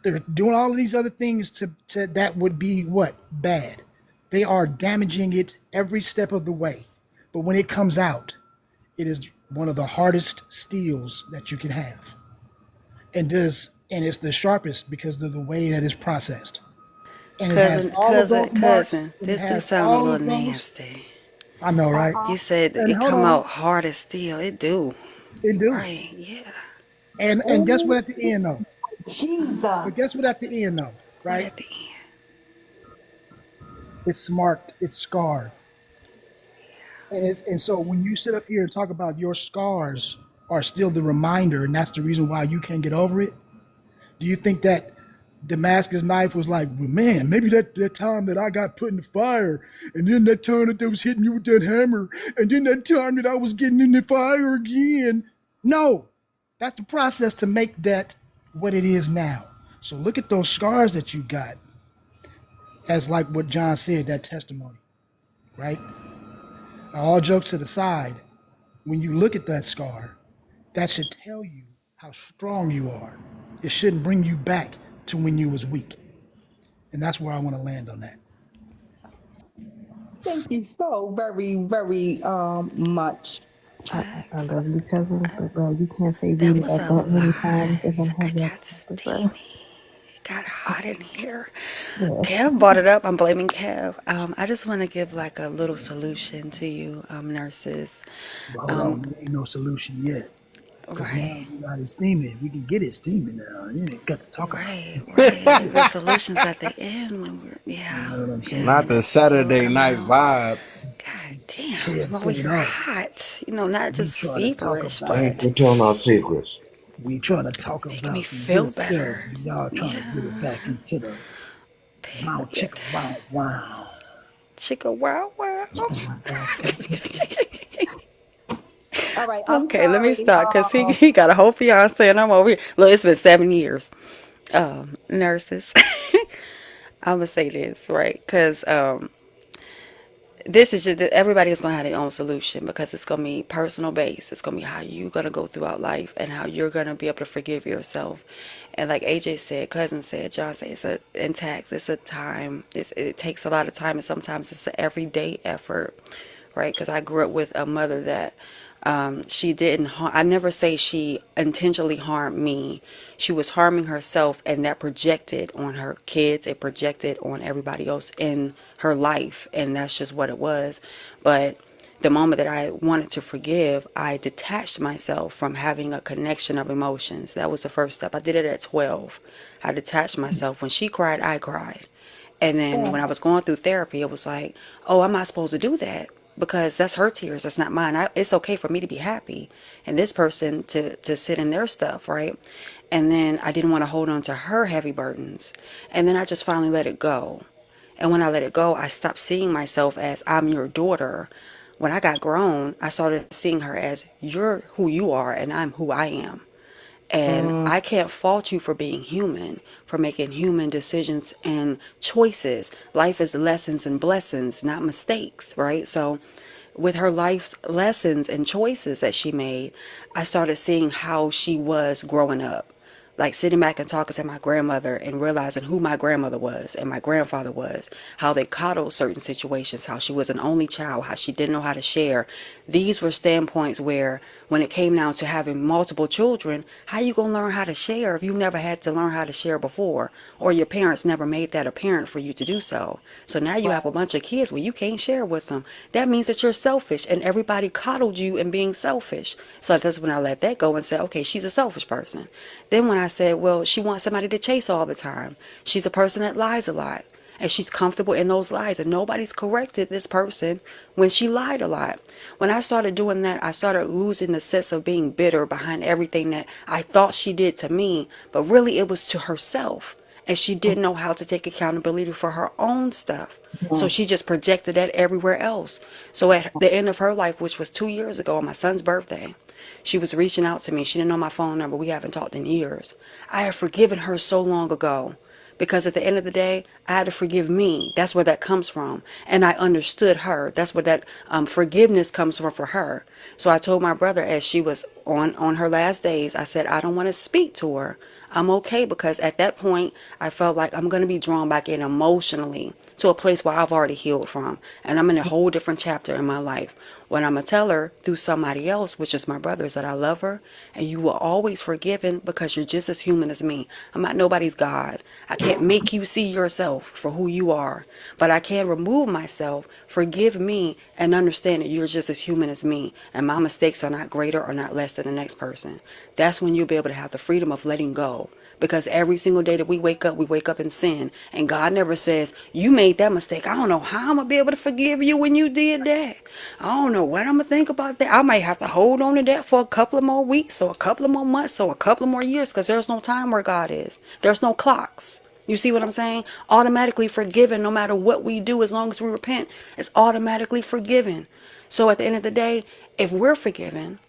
[SPEAKER 5] They're doing all of these other things to that would be what? Bad. They are damaging it every step of the way. But when it comes out, it is one of the hardest steels that you can have. And it's the sharpest because of the way that it's processed. And it has all of those marks.
[SPEAKER 4] Cousin,
[SPEAKER 5] It
[SPEAKER 4] this do
[SPEAKER 5] has
[SPEAKER 4] sound a
[SPEAKER 5] all
[SPEAKER 4] little
[SPEAKER 5] of those.
[SPEAKER 4] nasty.
[SPEAKER 5] I know, right?
[SPEAKER 4] You said that
[SPEAKER 5] And
[SPEAKER 4] it
[SPEAKER 5] hold
[SPEAKER 4] come
[SPEAKER 5] on.
[SPEAKER 4] out hard as steel. It do.
[SPEAKER 5] It do.
[SPEAKER 4] Right, yeah.
[SPEAKER 5] And guess what at the end though?
[SPEAKER 2] Jesus.
[SPEAKER 5] But guess what at the end though,
[SPEAKER 4] Right
[SPEAKER 5] right?
[SPEAKER 4] at the end.
[SPEAKER 5] It's marked, it's scarred. And so when you sit up here and talk about your scars are still the reminder, and that's the reason why you can't get over it, do you think that Damascus knife was like, well, man, maybe that time that I got put in the fire, and then that time that they was hitting you with that hammer, and then that time that I was getting in the fire again? No, that's the process to make that what it is now. So look at those scars that you got as like what John said, that testimony, right? Now, all jokes to the side, when you look at that scar, that should tell you how strong you are. It shouldn't bring you back to when you was weak. And that's where I want to land on that.
[SPEAKER 2] Thank you so very, very much.
[SPEAKER 3] I love you, cousins, but bro, you can't say
[SPEAKER 4] That
[SPEAKER 3] beat it
[SPEAKER 4] was
[SPEAKER 3] up
[SPEAKER 4] a
[SPEAKER 3] that many
[SPEAKER 4] lot.
[SPEAKER 3] times and then
[SPEAKER 4] It
[SPEAKER 3] have that
[SPEAKER 4] got
[SPEAKER 3] topic, bro.
[SPEAKER 4] steamy. It got hot in here.
[SPEAKER 3] Yeah.
[SPEAKER 4] Kev brought it up. I'm blaming Kev. I just want to give like a little solution to you, nurses.
[SPEAKER 5] But hold on, there ain't no solution yet. Because now
[SPEAKER 4] Right.
[SPEAKER 5] we got it steaming. We can get it steaming now. You ain't got to talk about it.
[SPEAKER 4] Right. The solutions at the end when we're,
[SPEAKER 5] You
[SPEAKER 4] yeah.
[SPEAKER 5] know what I'm saying?
[SPEAKER 1] Not
[SPEAKER 4] When
[SPEAKER 1] the
[SPEAKER 4] it's still
[SPEAKER 1] Saturday
[SPEAKER 4] coming
[SPEAKER 1] night
[SPEAKER 4] out.
[SPEAKER 1] vibes.
[SPEAKER 4] God damn.
[SPEAKER 5] Kev
[SPEAKER 4] Well,
[SPEAKER 5] said
[SPEAKER 4] we're
[SPEAKER 5] it all.
[SPEAKER 4] hot. You know, not
[SPEAKER 5] We
[SPEAKER 4] just
[SPEAKER 5] trying to talk
[SPEAKER 4] feverish,
[SPEAKER 5] about
[SPEAKER 6] Hey,
[SPEAKER 5] it.
[SPEAKER 4] but
[SPEAKER 6] quit telling our secrets.
[SPEAKER 5] We trying to talk
[SPEAKER 4] making me
[SPEAKER 5] about some
[SPEAKER 4] feel
[SPEAKER 5] good stuff.
[SPEAKER 4] better.
[SPEAKER 5] And y'all trying to get it back into the mouth
[SPEAKER 4] Period.
[SPEAKER 5] chicka wow wow.
[SPEAKER 4] Chicka wow wow.
[SPEAKER 2] All right. I'm
[SPEAKER 4] Okay, let me
[SPEAKER 2] sorry.
[SPEAKER 4] stop because he got a whole fiance and I'm over here. Look, it's been 7 years. Nurses. I'm gonna say this, right? Because this is just everybody is gonna have their own solution because it's gonna be personal based. It's gonna be how you're gonna go throughout life and how you're gonna be able to forgive yourself. And like AJ said, cousin said, John said, it's a in tax. It's a time. It takes a lot of time, and sometimes it's an everyday effort, right? Because I grew up with a mother that she didn't harm. I never say she intentionally harmed me. She was harming herself, and that projected on her kids. It projected on everybody else in her life, and that's just what it was. But the moment that I wanted to forgive, I detached myself from having a connection of emotions. That was the first step. I did it at 12. I detached myself. When she cried, I cried. And then when I was going through therapy, it was like, oh, I'm not supposed to do that because that's her tears. That's not mine. It's okay for me to be happy and this person to sit in their stuff, right? And then I didn't want to hold on to her heavy burdens. And then I just finally let it go. And when I let it go, I stopped seeing myself as I'm your daughter. When I got grown, I started seeing her as you're who you are and I'm who I am. And I can't fault you for being human, for making human decisions and choices. Life is lessons and blessings, not mistakes, right? So with her life's lessons and choices that she made, I started seeing how she was growing up. like sitting back and talking to my grandmother and realizing who my grandmother was and my grandfather was, how they coddled certain situations, how she was an only child, how she didn't know how to share. These were standpoints where when it came down to having multiple children, how you gonna learn how to share if you never had to learn how to share before, or your parents never made that apparent for you to do so? So now you have a bunch of kids where you can't share with them. That means that you're selfish, and everybody coddled you in being selfish. So that's when I let that go and said, okay, she's a selfish person. Then when I said, well, she wants somebody to chase all the time. She's a person that lies a lot, and she's comfortable in those lies, and nobody's corrected this person when she lied a lot. When I started doing that, I started losing the sense of being bitter behind everything that I thought she did to me, but really it was to herself. And she didn't know how to take accountability for her own stuff. So she just projected that everywhere else. So at the end of her life, which was 2 years ago on my son's birthday, she was reaching out to me. She didn't know my phone number. We haven't talked in years. I have forgiven her so long ago. Because at the end of the day, I had to forgive me. That's where that comes from. And I understood her. That's where that forgiveness comes from for her. So I told my brother as she was on her last days, I said, I don't want to speak to her. I'm okay, because at that point, I felt like I'm going to be drawn back in emotionally to a place where I've already healed from. And I'm in a whole different chapter in my life. What I'm going to tell her through somebody else, which is my brother, is that I love her and you will always forgiven because you're just as human as me. I'm not nobody's God. I can't make you see yourself for who you are, but I can remove myself, forgive me, and understand that you're just as human as me. And my mistakes are not greater or not less than the next person. That's when you'll be able to have the freedom of letting go. Because every single day that we wake up in sin. And God never says, you made that mistake. I don't know how I'm going to be able to forgive you when you did that. I don't know what I'm going to think about that. I might have to hold on to that for a couple of more weeks or a couple of more months or a couple of more years, because there's no time where God is. There's no clocks. You see what I'm saying? Automatically forgiven no matter what we do, as long as we repent. It's automatically forgiven. So at the end of the day, if we're forgiven,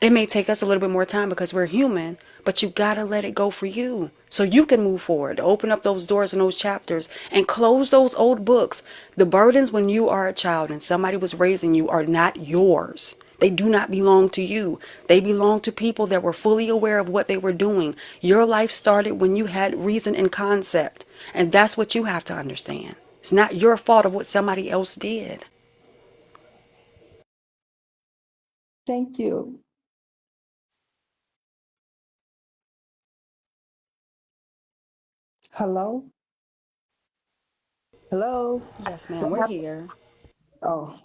[SPEAKER 4] it may take us a little bit more time because we're human, but you gotta let it go for you so you can move forward. Open up those doors and those chapters and close those old books. The burdens when you are a child and somebody was raising you are not yours. They do not belong to you. They belong to people that were fully aware of what they were doing. Your life started when you had reason and concept, and that's what you have to understand. It's not your fault of what somebody else did.
[SPEAKER 2] Thank you. Hello? Hello?
[SPEAKER 4] Yes, ma'am,
[SPEAKER 2] What
[SPEAKER 4] we're
[SPEAKER 2] happened?
[SPEAKER 4] here.
[SPEAKER 2] Oh,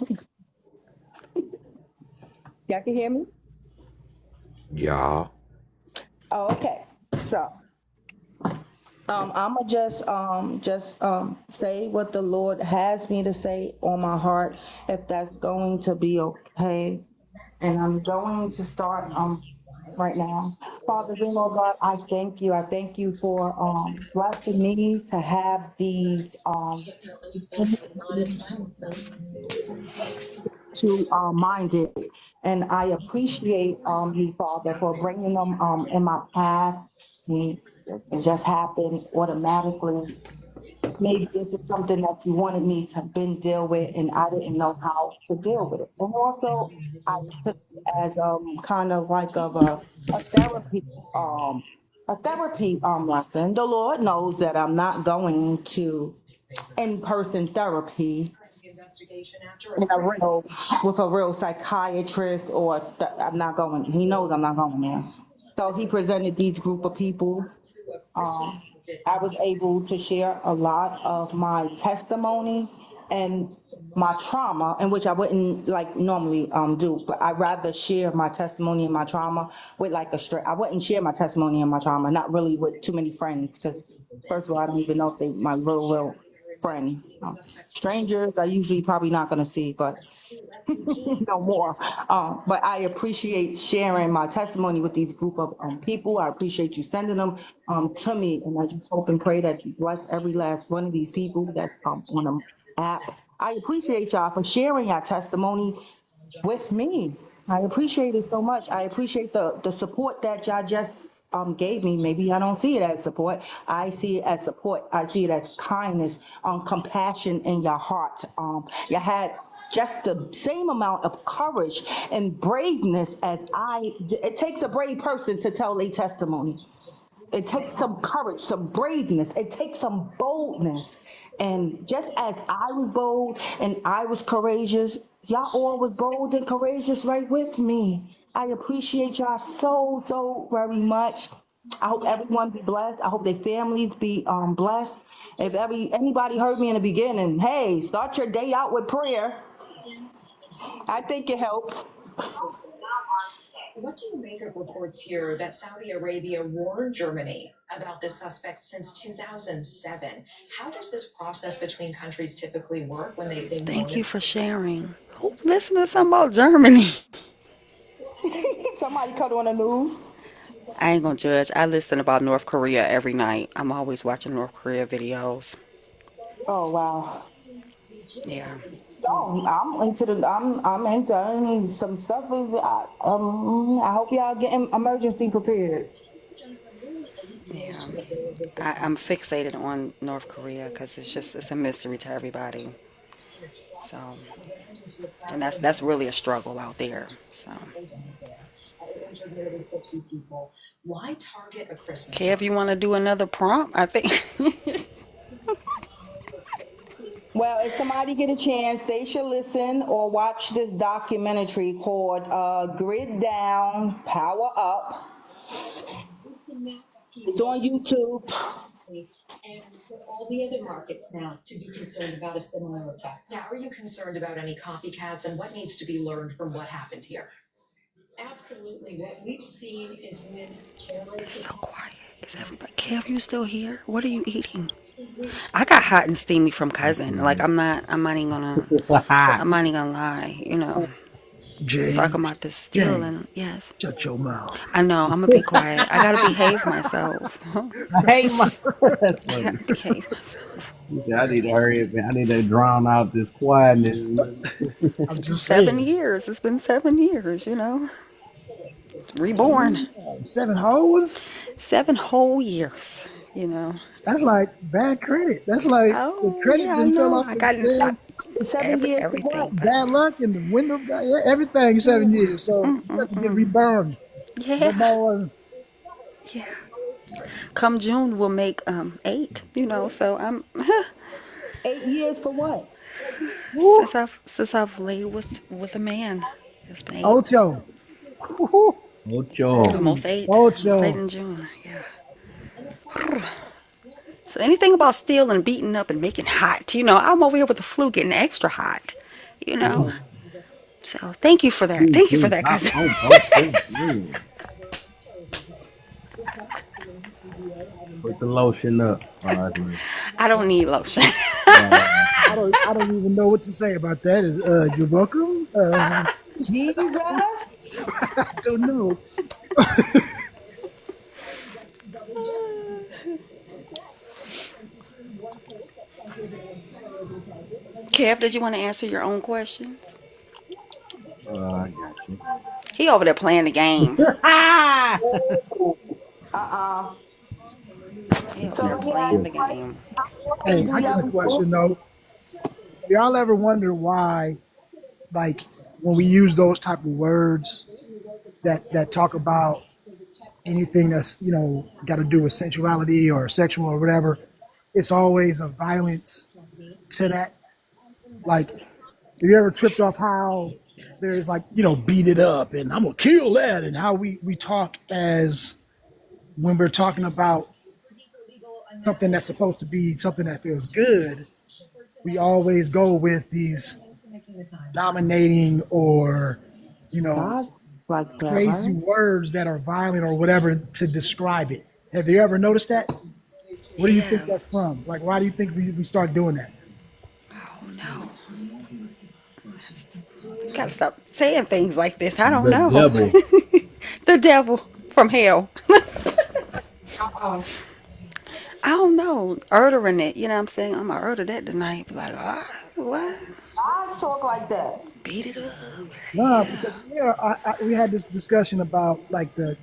[SPEAKER 2] y'all can hear me?
[SPEAKER 6] Yeah.
[SPEAKER 2] Oh, okay. So, I'ma just say what the Lord has me to say on my heart, if that's going to be okay. And I'm going to start right now. Father, dear Lord God, I thank you. I thank you for blessing me to have these to mind it. And I appreciate you, Father, for bringing them in my path. It just happened automatically. Maybe this is something that you wanted me to been deal with, and I didn't know how to deal with it. And also, I took it as kind of like of a therapy lesson. The Lord knows that I'm not going to in-person therapy in a real with a real psychiatrist, or I'm not going. He knows I'm not going there. So he presented these group of people. I was able to share a lot of my testimony and my trauma, in which I wouldn't like normally do, but I rather share my testimony and my trauma with like a straight. I wouldn't share my testimony and my trauma, not really with too many friends, because first of all, I don't even know if they my real friend. Strangers, I usually probably not gonna see, but no more. But I appreciate sharing my testimony with these group of people. I appreciate you sending them to me, and I just hope and pray that you bless every last one of these people that's on the app. I appreciate y'all for sharing your testimony with me. I appreciate it so much. I appreciate the support that y'all just gave me. Maybe I don't see it as support. I see it as support. I see it as kindness, compassion in your heart. You had just the same amount of courage and braveness as I. It takes a brave person to tell a testimony. It takes some courage, some braveness. It takes some boldness. And just as I was bold and I was courageous, y'all all was bold and courageous right with me. I appreciate y'all so, so very much. I hope everyone be blessed. I hope their families be blessed. If anybody heard me in the beginning, hey, start your day out with prayer. I think it helps.
[SPEAKER 9] What do you make of reports here that Saudi Arabia warned Germany about the suspect since 2007? How does this process between countries typically work when they
[SPEAKER 4] Thank you
[SPEAKER 9] warn?
[SPEAKER 4] for sharing. Listen to something about Germany.
[SPEAKER 2] Somebody cut on the news.
[SPEAKER 4] I ain't gonna judge. I listen about North Korea every night. I'm always watching North Korea videos.
[SPEAKER 2] Oh wow.
[SPEAKER 4] Yeah.
[SPEAKER 2] No, I'm into some stuff is I hope y'all getting emergency prepared.
[SPEAKER 4] Yeah. I'm fixated on North Korea because it's a mystery to everybody. So, and that's really a struggle out there. So,
[SPEAKER 9] Why target a Christmas
[SPEAKER 4] Kev, you
[SPEAKER 9] market?
[SPEAKER 4] want to do another prompt? I think.
[SPEAKER 2] Well, if somebody get a chance, they should listen or watch this documentary called Grid Down, Power Up. It's on YouTube.
[SPEAKER 9] And for all the other markets now to be concerned about a similar attack. Now, are you concerned about any copycats and what needs to be learned from what happened here? Absolutely. What we've seen is when
[SPEAKER 4] It's
[SPEAKER 9] terrorists
[SPEAKER 4] so quiet. Is everybody? Kev, you still here? What are you eating? I got hot and steamy from cousin. Like I'm not even gonna lie.
[SPEAKER 5] Jay,
[SPEAKER 4] Talking about this
[SPEAKER 5] Jay,
[SPEAKER 4] stealing. Yes,
[SPEAKER 5] shut your mouth.
[SPEAKER 4] I know. I'm gonna be quiet. I gotta behave myself.
[SPEAKER 10] I hate my. That's
[SPEAKER 4] I
[SPEAKER 10] funny.
[SPEAKER 4] gotta behave myself.
[SPEAKER 10] He said, I need to hurry up. Man. I need to drown out this quietness.
[SPEAKER 5] I'm just
[SPEAKER 4] 7
[SPEAKER 5] saying.
[SPEAKER 4] years. It's been 7 years. Reborn.
[SPEAKER 5] Seven hoes?
[SPEAKER 4] 7 whole years. You know.
[SPEAKER 5] That's like bad credit. That's like the
[SPEAKER 4] Oh
[SPEAKER 5] credit
[SPEAKER 4] yeah, I
[SPEAKER 5] then fell
[SPEAKER 4] know.
[SPEAKER 5] off
[SPEAKER 4] I
[SPEAKER 5] the
[SPEAKER 4] got
[SPEAKER 5] damn
[SPEAKER 2] 7 years for
[SPEAKER 4] everything,
[SPEAKER 2] what?
[SPEAKER 4] but
[SPEAKER 5] bad luck and the window, yeah, everything 7 years. So you have to get reburned.
[SPEAKER 4] yeah,
[SPEAKER 5] Reborn.
[SPEAKER 4] yeah. Come June we'll make 8. So I'm
[SPEAKER 2] 8 years for what?
[SPEAKER 5] Woo.
[SPEAKER 4] since I've laid with a man. It's been 8.
[SPEAKER 5] Ocho. Woo.
[SPEAKER 10] Ocho.
[SPEAKER 4] Almost 8. Almost 8
[SPEAKER 5] Ocho.
[SPEAKER 4] in June. Yeah. So anything about stealing, beating up, and making hot, I'm over here with the flu getting extra hot, you know. So thank you for that. Thank you for that,
[SPEAKER 10] Stop
[SPEAKER 4] cousin.
[SPEAKER 10] on post. Put the lotion up.
[SPEAKER 4] I don't need lotion.
[SPEAKER 5] I don't even know what to say about that. You're welcome.
[SPEAKER 2] Jesus.
[SPEAKER 5] I don't know.
[SPEAKER 4] Kev, did you want to answer your own questions?
[SPEAKER 10] I got you.
[SPEAKER 4] He over there playing the game.
[SPEAKER 2] Uh-uh.
[SPEAKER 4] He over
[SPEAKER 2] So
[SPEAKER 4] there
[SPEAKER 2] yeah,
[SPEAKER 4] playing the game.
[SPEAKER 5] Hey,
[SPEAKER 2] do
[SPEAKER 5] I got a
[SPEAKER 2] y'all
[SPEAKER 5] question though. Y'all ever wonder why, like, when we use those type of words that talk about anything that's got to do with sensuality or sexual or whatever, it's always a violence to that. Like, have you ever tripped off how there's like beat it up and I'm gonna kill that, and how we talk as when we're talking about something that's supposed to be something that feels good, we always go with these dominating or
[SPEAKER 2] guys like that,
[SPEAKER 5] crazy
[SPEAKER 2] right?
[SPEAKER 5] words that are violent or whatever to describe it. Have you ever noticed that? Where do you think
[SPEAKER 4] Yeah.
[SPEAKER 5] that's from? Like, why do you think we start doing that?
[SPEAKER 4] Oh no. Gotta stop saying things like this. I don't
[SPEAKER 10] The
[SPEAKER 4] know.
[SPEAKER 10] devil.
[SPEAKER 4] The devil from hell.
[SPEAKER 2] Uh-uh.
[SPEAKER 4] I don't know. Ordering it. You know what I'm saying? I'm gonna order that tonight. Be like, what?
[SPEAKER 2] Guys talk like that.
[SPEAKER 4] Beat it up.
[SPEAKER 5] No,
[SPEAKER 4] Yeah.
[SPEAKER 5] because we had this discussion about like the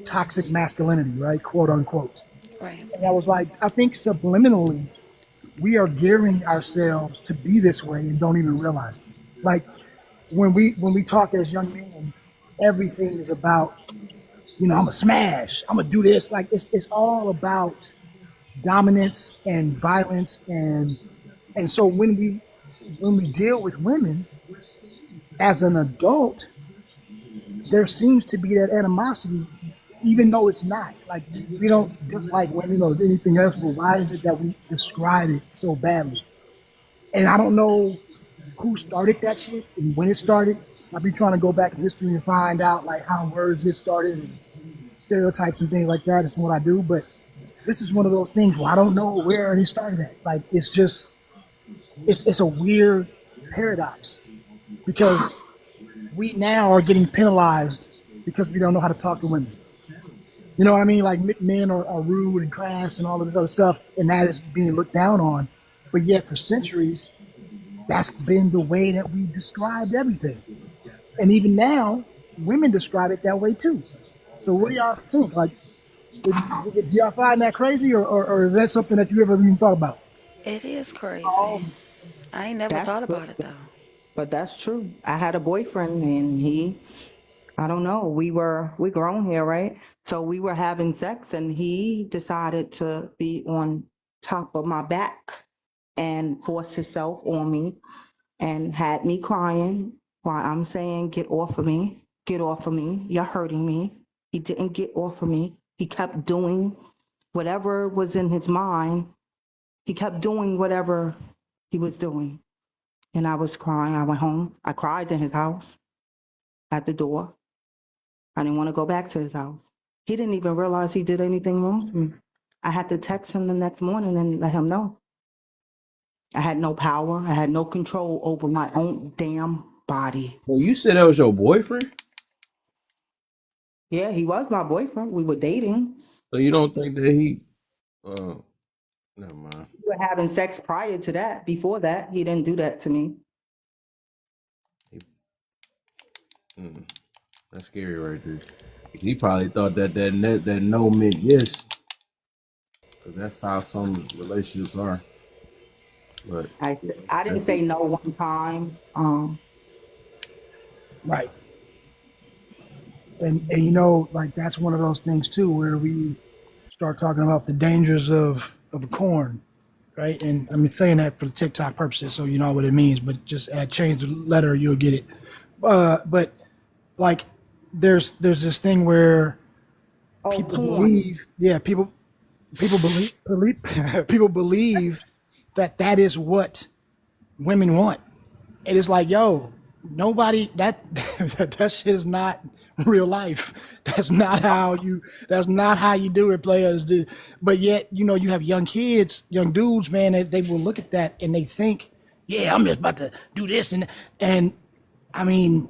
[SPEAKER 5] toxic masculinity, right? Quote unquote.
[SPEAKER 4] Right.
[SPEAKER 5] And I was like, I think subliminally we are gearing ourselves to be this way and don't even realize it. Like when we talk as young men, everything is about I'm gonna smash, I'm gonna do this. Like it's all about dominance and violence, and so when we deal with women as an adult, there seems to be that animosity, even though it's not. Like we don't dislike women or anything else, but why is it that we describe it so badly? And I don't know who started that shit and when it started. I'll be trying to go back in history and find out like how words get started and stereotypes and things like that. Is what I do, but this is one of those things where I don't know where it started at. Like it's just it's a weird paradox because we now are getting penalized because we don't know how to talk to women. You know what I mean? Like men are rude and crass and all of this other stuff, and that is being looked down on. But yet, for centuries, that's been the way that we described everything. And even now, women describe it that way too. So, what do y'all think? Like, do y'all find that crazy, or is that something that you ever even thought about?
[SPEAKER 4] It is crazy.
[SPEAKER 2] Um,
[SPEAKER 4] I ain't never
[SPEAKER 2] that's
[SPEAKER 4] thought
[SPEAKER 2] true,
[SPEAKER 4] about it though.
[SPEAKER 2] but that's true. I had a boyfriend and I don't know, we grown here, right? So we were having sex and he decided to be on top of my back and force himself on me and had me crying while I'm saying, get off of me, get off of me, you're hurting me. He didn't get off of me. He kept doing whatever was in his mind. He kept doing whatever he was doing. And I was crying. I went home. I cried in his house at the door. I didn't want to go back to his house. He didn't even realize he did anything wrong to me. I had to text him the next morning and let him know. I had no power. I had no control over my own damn body.
[SPEAKER 10] Well, you said that was your boyfriend,
[SPEAKER 2] Yeah, he was my boyfriend. We were dating.
[SPEAKER 10] so you don't think that he? Uh, Never mind.
[SPEAKER 2] We were having sex prior to that. Before that, he didn't do that to me.
[SPEAKER 10] Mm, that's scary right there. He probably thought that no meant yes, because that's how some relationships are. But
[SPEAKER 2] I didn't say no one time.
[SPEAKER 5] Right. And like that's one of those things too, where we start talking about the dangers of corn, right? And I'm saying that for the TikTok purposes, so you know what it means. But just change the letter, you'll get it. But like, there's this thing where
[SPEAKER 2] Oh,
[SPEAKER 5] people
[SPEAKER 2] porn.
[SPEAKER 5] believe, yeah, people believe people believe that is what women want. It is like, yo, nobody that shit is not real life. That's not how you do it, players. But yet, you have young kids, young dudes, man, they will look at that and they think, yeah, I'm just about to do this. And I mean,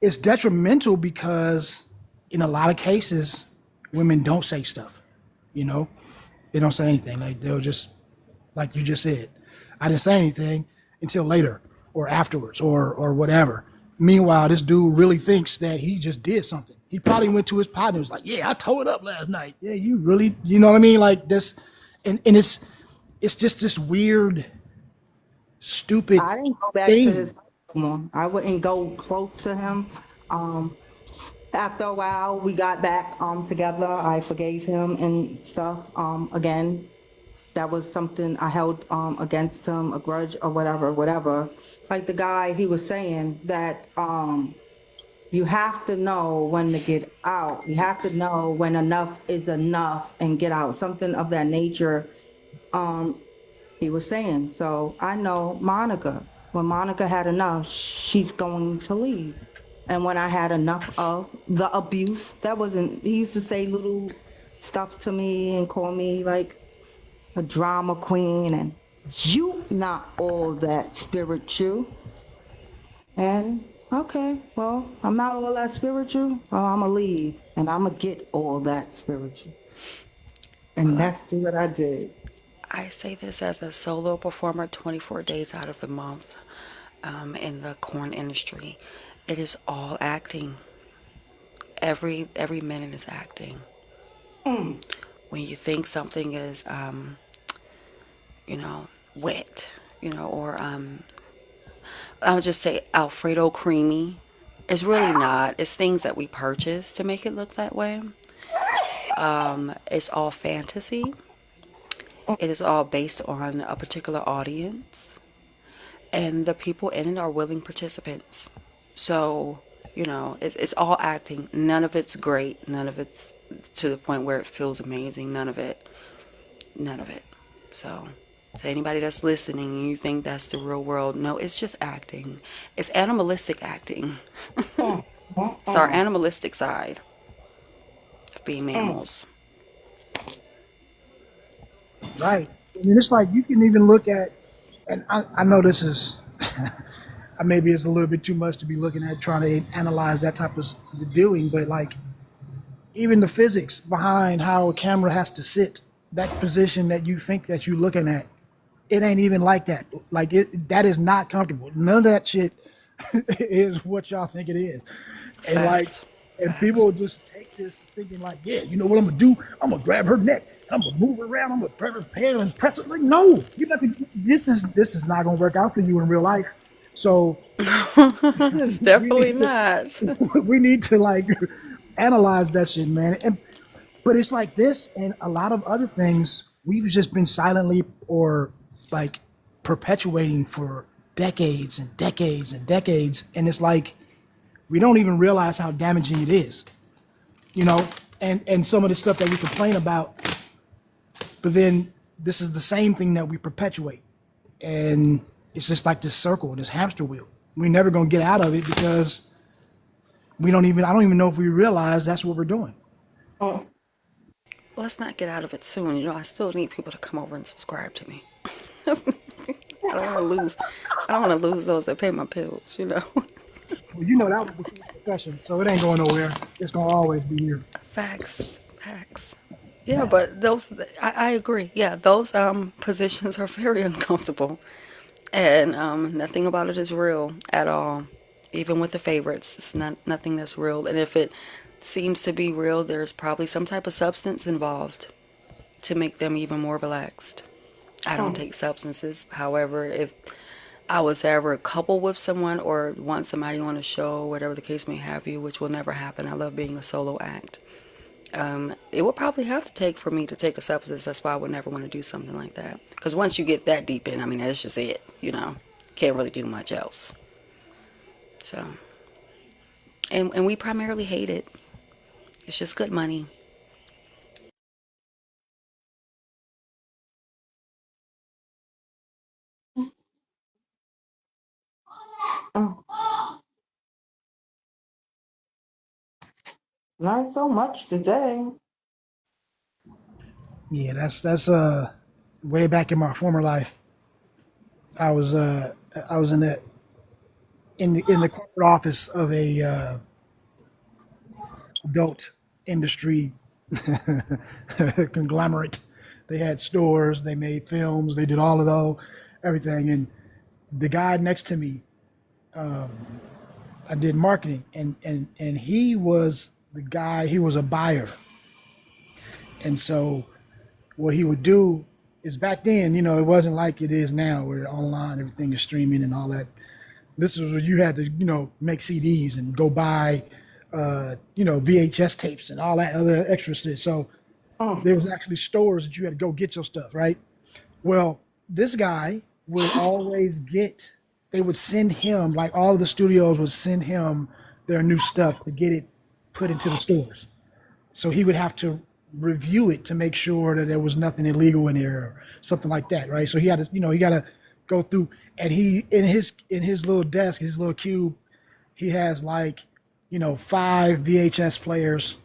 [SPEAKER 5] it's detrimental because in a lot of cases, women don't say stuff, you know? They don't say anything. Like they'll just, like you just said, I didn't say anything until later or afterwards or whatever. Meanwhile, this dude really thinks that he just did something. He probably went to his partner and was like, yeah, I tore it up last night. Yeah, you really, you know what I mean? Like this, and it's just this weird, stupid
[SPEAKER 2] I didn't go back to his
[SPEAKER 5] thing.
[SPEAKER 2] house no more. I wouldn't go close to him. Um, After a while, we got back together. I forgave him and stuff. Again, that was something I held against him, a grudge or whatever. Like the guy, he was saying that you have to know when to get out. You have to know when enough is enough and get out. Something of that nature. Um, he was saying. So I know Monica. When Monica had enough, she's going to leave. And when I had enough of the abuse, that wasn't, he used to say little stuff to me and call me like a drama queen and you not all that spiritual. And okay, well, I'm not all that spiritual. Well, I'm gonna leave and I'm gonna get all that spiritual.
[SPEAKER 4] Well,
[SPEAKER 2] And that's what I did.
[SPEAKER 4] I say this as a solo performer 24 days out of the month in the corn industry. It is all acting. Every minute is acting.
[SPEAKER 2] Mm.
[SPEAKER 4] When you think something is, wet, or I would just say Alfredo creamy, It's really not. It's things that we purchase to make it look that way. It's all fantasy. It is all based on a particular audience, and the people in it are willing participants. So, it's all acting. None of it's great. None of it's to the point where it feels amazing. None of it. None of it. So, to anybody that's listening and you think that's the real world, no, it's just acting. It's animalistic acting.
[SPEAKER 2] Mm, mm,
[SPEAKER 4] It's our
[SPEAKER 2] mm,
[SPEAKER 4] animalistic side of being
[SPEAKER 2] mm.
[SPEAKER 4] mammals.
[SPEAKER 5] Right. I mean, it's like you can even look at, and I know this is, maybe it's a little bit too much to be looking at trying to analyze that type of viewing, but like even the physics behind how a camera has to sit, that position that you think that you're looking at, it ain't even like that. Like that is not comfortable. None of that shit is what y'all think it is. And like,
[SPEAKER 4] Facts.
[SPEAKER 5] and
[SPEAKER 4] Facts.
[SPEAKER 5] people just take this thinking like, yeah, you know what I'm gonna do? I'm gonna grab her neck. I'm gonna move her around. I'm gonna prepare and press it. Like, no, you got to. This is not gonna work out for you in real life. So
[SPEAKER 4] It's
[SPEAKER 5] we
[SPEAKER 4] definitely
[SPEAKER 5] need to
[SPEAKER 4] not.
[SPEAKER 5] we need to like analyze that shit, man. But it's like this and a lot of other things we've just been silently or like perpetuating for decades and decades and decades, and it's like we don't even realize how damaging it is, you know. And some of the stuff that we complain about, but then this is the same thing that we perpetuate, and it's just like this circle, this hamster wheel. We're never gonna get out of it because I don't even know if we realize that's what we're doing.
[SPEAKER 2] Mm.
[SPEAKER 4] Let's not get out of it soon. I still need people to come over and subscribe to me. I don't want to lose. I don't want to lose those that pay my bills.
[SPEAKER 5] Well, you know that was the discussion, so it ain't going nowhere. It's gonna always be here.
[SPEAKER 4] Facts. Facts. Yeah, but I agree. Yeah, those positions are very uncomfortable, and nothing about it is real at all. Even with the favorites, it's nothing that's real. And if it seems to be real, there's probably some type of substance involved to make them even more relaxed. I don't take substances. However, if I was ever coupled with someone or want somebody on a show, whatever the case may have you, which will never happen. I love being a solo act. It would probably have to take for me to take a substance. That's why I would never want to do something like that. Because once you get that deep in, I mean, that's just it. Can't really do much else. So, and we primarily hate it. It's just good money.
[SPEAKER 2] Mm. Not so much today.
[SPEAKER 5] Yeah, that's way back in my former life. I was in the corporate office of a adult industry conglomerate. They had stores, they made films, they did all of those, everything. And the guy next to me, I did marketing, and he was the guy. He was a buyer, and so what he would do is back then, it wasn't like it is now, where online everything is streaming and all that. This was where you had to, make CDs and go buy, VHS tapes and all that other extra shit. So
[SPEAKER 2] Mm.
[SPEAKER 5] there was actually stores that you had to go get your stuff, right? Well, this guy would always they would send him, like all of the studios would send him their new stuff to get it put into the stores. So he would have to review it to make sure that there was nothing illegal in there or something like that, right? So he had to, he got to go through, and he in his little desk, his little cube, he has like, 5 VHS players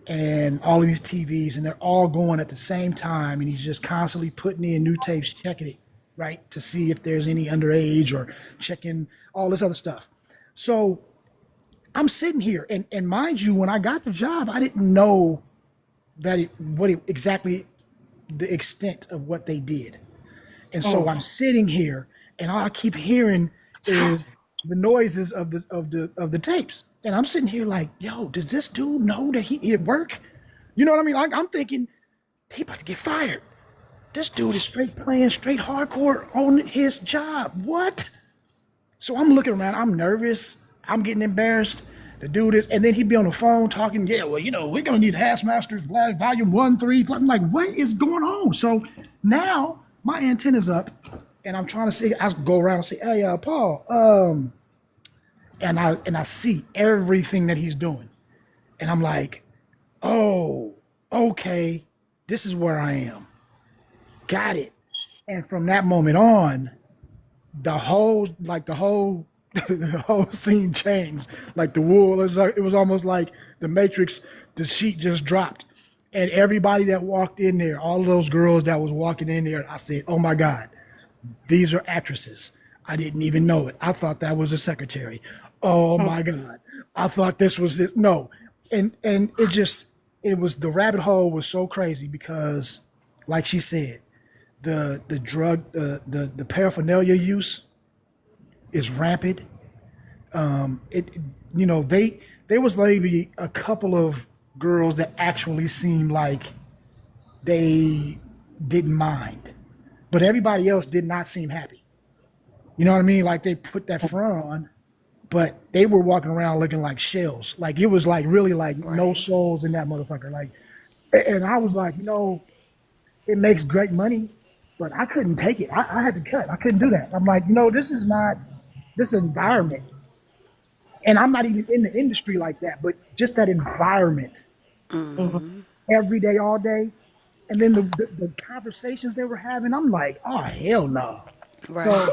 [SPEAKER 5] and all of these TVs, and they're all going at the same time, and he's just constantly putting in new tapes, checking it, right, to see if there's any underage or checking all this other stuff. So I'm sitting here, and mind you, when I got the job, I didn't know exactly the extent of what they did. And so
[SPEAKER 2] Mm.
[SPEAKER 5] I'm sitting here, and all I keep hearing is the noises of the tapes. And I'm sitting here like, yo, does this dude know that he at work? You know what I mean? Like, I'm thinking he about to get fired. This dude is straight playing hardcore on his job. What? So I'm looking around. I'm nervous. I'm getting embarrassed to do this. And then he'd be on the phone talking, yeah, well, we're going to need Hassmasters Volume 1, 3. I'm like, what is going on? So now my antenna's up and I'm trying to see, I go around and say, hey, Paul, and I see everything that he's doing. And I'm like, oh, okay, this is where I am. Got it. And from that moment on, the whole the whole scene changed. Like the wool, it was almost like the Matrix, the sheet just dropped. And everybody that walked in there, all of those girls that was walking in there, I said, oh my God, these are actresses. I didn't even know it. I thought that was a secretary. Oh my God. I thought this was this. No. And it was, the rabbit hole was so crazy because, like she said, the drug, the paraphernalia use is rampant. There was maybe a couple of girls that actually seemed like they didn't mind, but everybody else did not seem happy. You know what I mean? Like they put that front on, but they were walking around looking like shells. Like it was like really like no souls in that motherfucker. Like, and I was like, it makes great money, but I couldn't take it. I had to cut. I couldn't do that. I'm like, this is not this environment. And I'm not even in the industry like that, but just that environment every day, all day. And then the conversations they were having, I'm like, oh, hell no.
[SPEAKER 4] Right.
[SPEAKER 5] So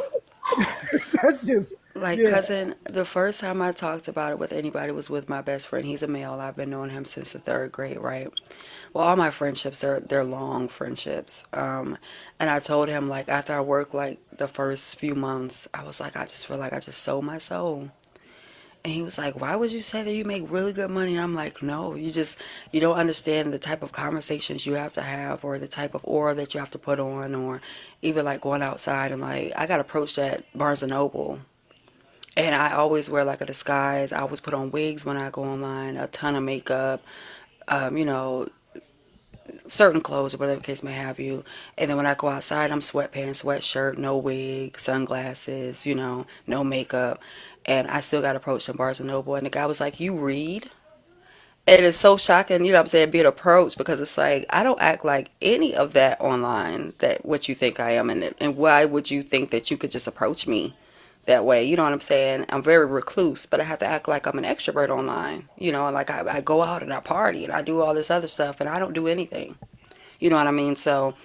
[SPEAKER 5] that's just,
[SPEAKER 4] Like,
[SPEAKER 5] yeah.
[SPEAKER 4] cousin, the first time I talked about it with anybody was with my best friend. He's a male. I've been knowing him since the third grade, right? Well, all my friendships they're long friendships. And I told him, like, after I worked like the first few months, I was like, I just feel like I just sold my soul. And he was like, why would you say that you make really good money? And I'm like, no, you don't understand the type of conversations you have to have, or the type of aura that you have to put on, or even like going outside. And like, I got approached at Barnes and Noble, and I always wear like a disguise. I always put on wigs when I go online, a ton of makeup, you know, certain clothes or whatever the case may have you. And then when I go outside, I'm sweatpants, sweatshirt, no wig, sunglasses, no makeup. And I still got approached in Barnes and Noble, and the guy was like, you read? And it's so shocking, what I'm saying, being approached, because it's like, I don't act like any of that online, that what you think I am. And why would you think that you could just approach me that way? You know what I'm saying? I'm very recluse, but I have to act like I'm an extrovert online. Like I go out and I party and I do all this other stuff, and I don't do anything. You know what I mean? So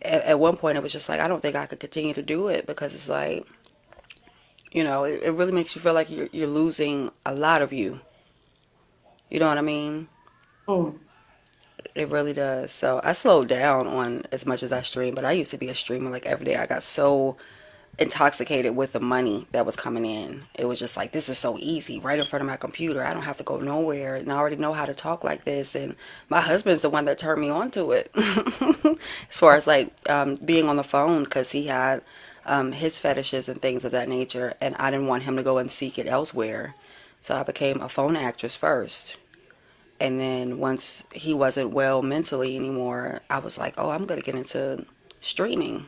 [SPEAKER 4] at one point it was just like, I don't think I could continue to do it, because it's like, it really makes you feel like you're losing a lot of you. You know what I mean?
[SPEAKER 2] Mm.
[SPEAKER 4] It really does. So I slowed down on as much as I stream, but I used to be a streamer like every day. I got so intoxicated with the money that was coming in. It was just like, this is so easy, right in front of my computer. I don't have to go nowhere, and I already know how to talk like this. And my husband's the one that turned me on to it, as far as like being on the phone, because he had his fetishes and things of that nature, and I didn't want him to go and seek it elsewhere. So I became a phone actress first. And then once he wasn't well mentally anymore, I was like, oh, I'm going to get into streaming.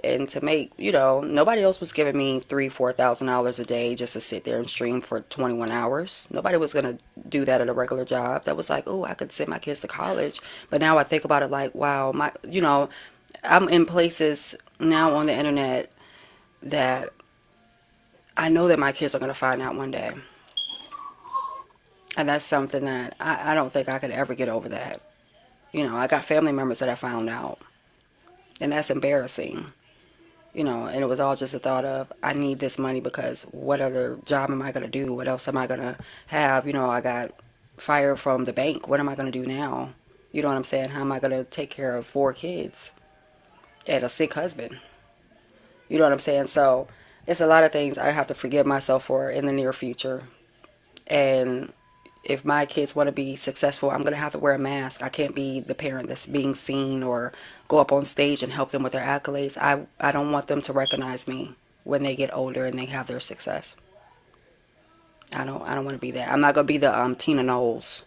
[SPEAKER 4] And to make, nobody else was giving me $3,000-$4,000 a day just to sit there and stream for 21 hours. Nobody was going to do that at a regular job. That was like, oh, I could send my kids to college. But now I think about it like, wow, I'm in places now on the internet that I know that my kids are going to find out one day. And that's something that I don't think I could ever get over that. I got family members that I found out. And that's embarrassing. And it was all just a thought of, I need this money, because what other job am I going to do? What else am I going to have? I got fired from the bank. What am I going to do now? You know what I'm saying? How am I going to take care of 4 kids and a sick husband? You know what I'm saying? So it's a lot of things I have to forgive myself for in the near future. And if my kids want to be successful, I'm going to have to wear a mask. I can't be the parent that's being seen, or go up on stage and help them with their accolades. I don't want them to recognize me when they get older and they have their success. I don't want to be that. I'm not going to be the Tina Knowles.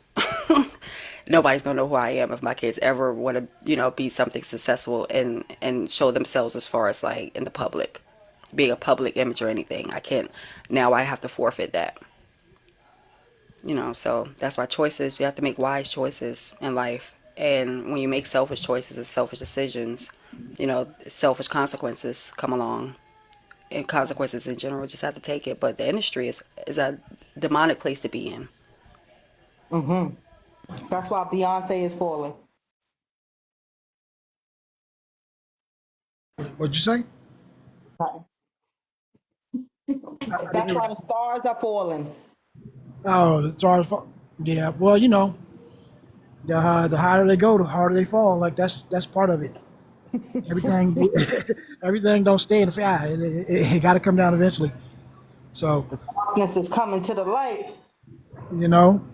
[SPEAKER 4] Nobody's going to know who I am if my kids ever want to, be something successful and show themselves as far as like in the public. being a public image or anything. I can't, now I have to forfeit that. So that's why choices, you have to make wise choices in life. And when you make selfish choices and selfish decisions, selfish consequences come along. And consequences in general, just have to take it. But the industry is a demonic place to be in.
[SPEAKER 2] Mm-hmm. That's why Beyonce is falling.
[SPEAKER 5] What'd you say? I didn't
[SPEAKER 2] That's
[SPEAKER 5] hear what
[SPEAKER 2] why
[SPEAKER 5] you
[SPEAKER 2] the
[SPEAKER 5] said.
[SPEAKER 2] stars are falling.
[SPEAKER 5] Oh, the stars fall. Yeah. Well, the higher they go, the harder they fall. Like that's part of it. Everything everything don't stay in the sky. It got to come down eventually. So
[SPEAKER 2] Darkness is coming to the light.
[SPEAKER 5] you know,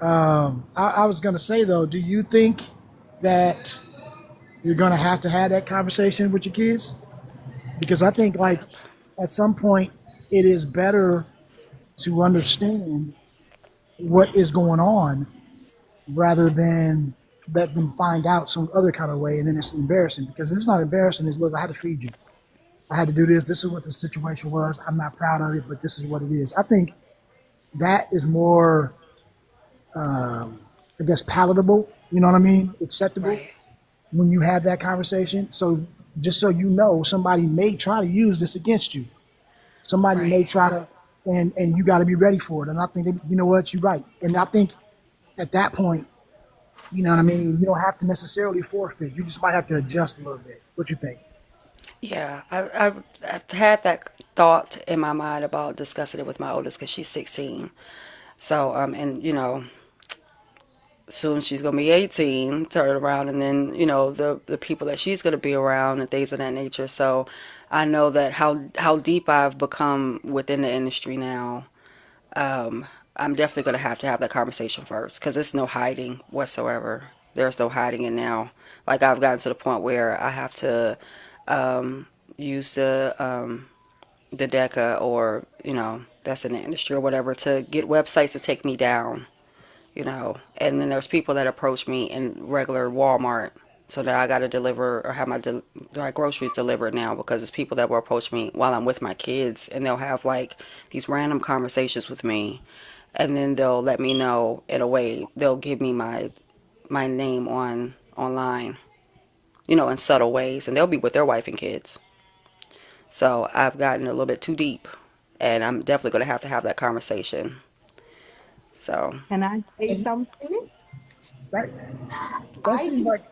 [SPEAKER 5] I was gonna say though, do you think that you're gonna have to have that conversation with your kids? Because I think like
[SPEAKER 4] Yep.
[SPEAKER 5] at some point it is better to understand what is going on rather than let them find out some other kind of way and then it's embarrassing. Because it's not embarrassing, it's look, I had to feed you. I had to do this. This is what the situation was. I'm not proud of it, but this is what it is. I think that is more, I guess, palatable. You know what I mean? Acceptable
[SPEAKER 4] Right.
[SPEAKER 5] when you have that conversation. So just so you know, somebody may try to use this against you. Somebody may
[SPEAKER 4] Right.
[SPEAKER 5] try to, and you got to be ready for it. And I think that, you know what, you're right. And I think at that point, you know what I mean. You don't have to necessarily forfeit. You just might have to adjust a little bit. What you think?
[SPEAKER 4] Yeah, I've had that thought in my mind about discussing it with my oldest because she's 16. So, and soon she's gonna be 18, turn around, and then the people that she's gonna be around and things of that nature. So, I know that how deep I've become within the industry now. I'm definitely gonna have to have that conversation first because there's no hiding whatsoever. There's no hiding it now. Like I've gotten to the point where I have to use the DECA or that's in the industry or whatever to get websites to take me down. And then there's people that approach me in regular Walmart. So now I got to deliver or have my groceries delivered now because it's people that will approach me while I'm with my kids and they'll have like these random conversations with me, and then they'll let me know in a way they'll give me my name online, in subtle ways, and they'll be with their wife and kids. So I've gotten a little bit too deep, and I'm definitely going to have that conversation. So
[SPEAKER 2] Can I say
[SPEAKER 5] And
[SPEAKER 2] something?
[SPEAKER 5] that that
[SPEAKER 2] I
[SPEAKER 5] seems
[SPEAKER 2] just
[SPEAKER 5] like.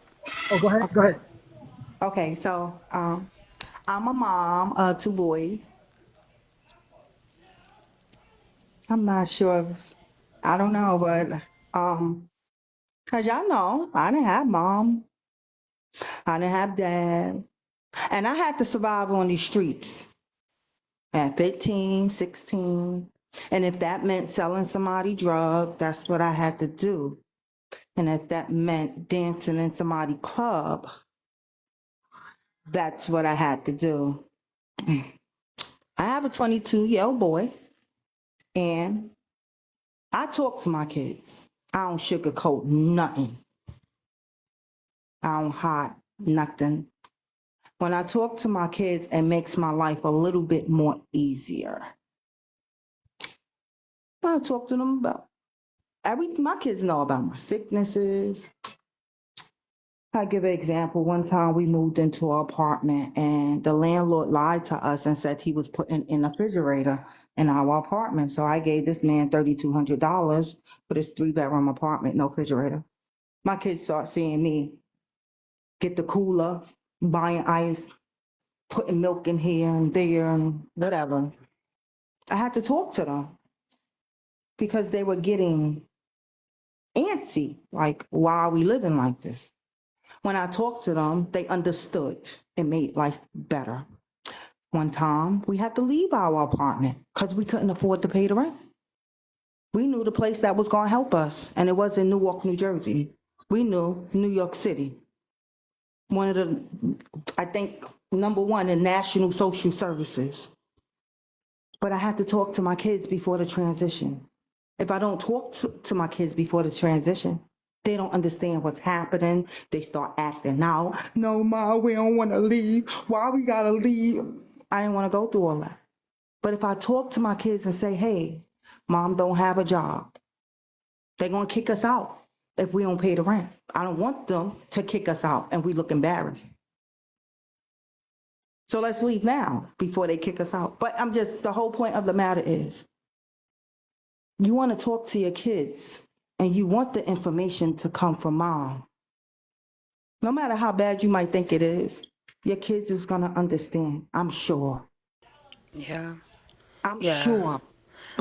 [SPEAKER 5] Oh, go ahead. Go ahead.
[SPEAKER 2] okay. So I'm a mom of two boys. I'm not sure if I don't know, but cause y'all know I didn't have mom, I didn't have dad, and I had to survive on these streets at 15, 16. And if that meant selling somebody drug, that's what I had to do. And if that meant dancing in somebody's club, that's what I had to do. I have a 22-year-old boy, and I talk to my kids. I don't sugarcoat nothing. I don't hide nothing. When I talk to my kids, it makes my life a little bit more easier. I talk to them about my kids know about my sicknesses. I give an example. One time we moved into an apartment and the landlord lied to us and said he was putting in a refrigerator in our apartment. So I gave this man $3,200 for this 3-bedroom apartment, no refrigerator. My kids start seeing me get the cooler, buying ice, putting milk in here and there and whatever. I had to talk to them because they were getting antsy. Like, why are we living like this? When I talked to them, they understood. It made life better. One time, we had to leave our apartment because we couldn't afford to pay the rent. We knew the place that was going to help us, and it was in Newark, New Jersey. We knew New York City, one of the, I think, number one in national social services. But I had to talk to my kids before the transition. If I don't talk to my kids before the transition, they don't understand what's happening. They start acting out. No, Ma, we don't want to leave. Why we gotta leave? I didn't want to go through all that. But if I talk to my kids and say, hey, mom don't have a job, they're going to kick us out if we don't pay the rent. I don't want them to kick us out and we look embarrassed. So let's leave now before they kick us out. But the whole point of the matter is, you want to talk to your kids and you want the information to come from mom. No matter how bad you might think it is, your kids is going to understand. I'm sure.
[SPEAKER 4] Yeah.
[SPEAKER 2] I'm
[SPEAKER 4] Yeah.
[SPEAKER 2] sure.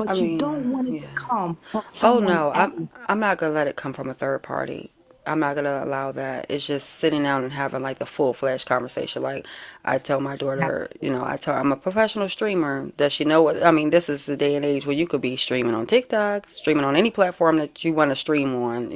[SPEAKER 4] I
[SPEAKER 2] But you don't
[SPEAKER 4] mean,
[SPEAKER 2] want it to
[SPEAKER 4] yeah.
[SPEAKER 2] come from
[SPEAKER 4] Oh
[SPEAKER 2] someone
[SPEAKER 4] no,
[SPEAKER 2] else.
[SPEAKER 4] I'm not gonna let it come from a third party. I'm not gonna allow that. It's just sitting down and having like the full-fledged conversation. Like I tell my daughter, I'm a professional streamer. Does she know what? I mean, this is the day and age where you could be streaming on TikTok, streaming on any platform that you want to stream on,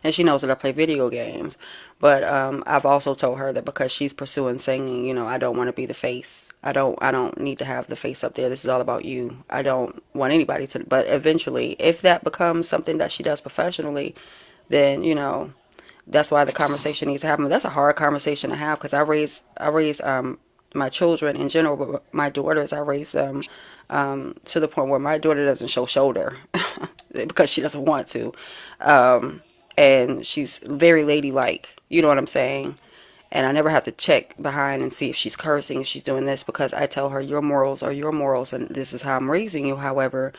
[SPEAKER 4] and she knows that I play video games. But I've also told her that because she's pursuing singing, I don't want to be the face. I don't need to have the face up there. This is all about you. I don't want anybody to. But eventually, if that becomes something that she does professionally, then that's why the conversation needs to happen. That's a hard conversation to have because I raise my children in general, but my daughters, I raise them to the point where my daughter doesn't show shoulder because she doesn't want to. Um, and she's very ladylike. You know what I'm saying? And I never have to check behind and see if she's cursing, if she's doing this, because I tell her your morals are your morals, and this is how I'm raising you. However,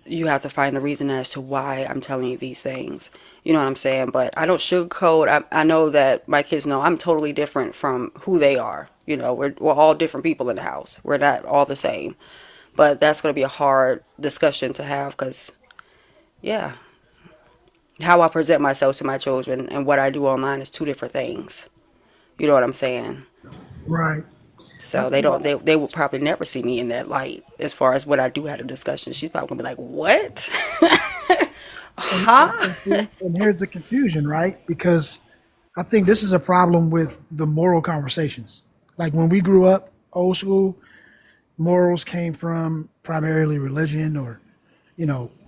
[SPEAKER 4] you have to find the reason as to why I'm telling you these things. You know what I'm saying? But I don't sugarcoat. I know that my kids know I'm totally different from who they are. We're all different people in the house. We're not all the same. But that's going to be a hard discussion to have because, yeah, how I present myself to my children and what I do online is two different things. You know what I'm saying?
[SPEAKER 5] Right. I
[SPEAKER 4] So they
[SPEAKER 5] think,
[SPEAKER 4] don't they will probably never see me in that light as far as when I do have a discussion. She's probably gonna be like, "What?
[SPEAKER 5] and,
[SPEAKER 4] Huh?"
[SPEAKER 5] and here's the confusion, right? Because I think this is a problem with the moral conversations. Like when we grew up, old school, morals came from primarily religion or,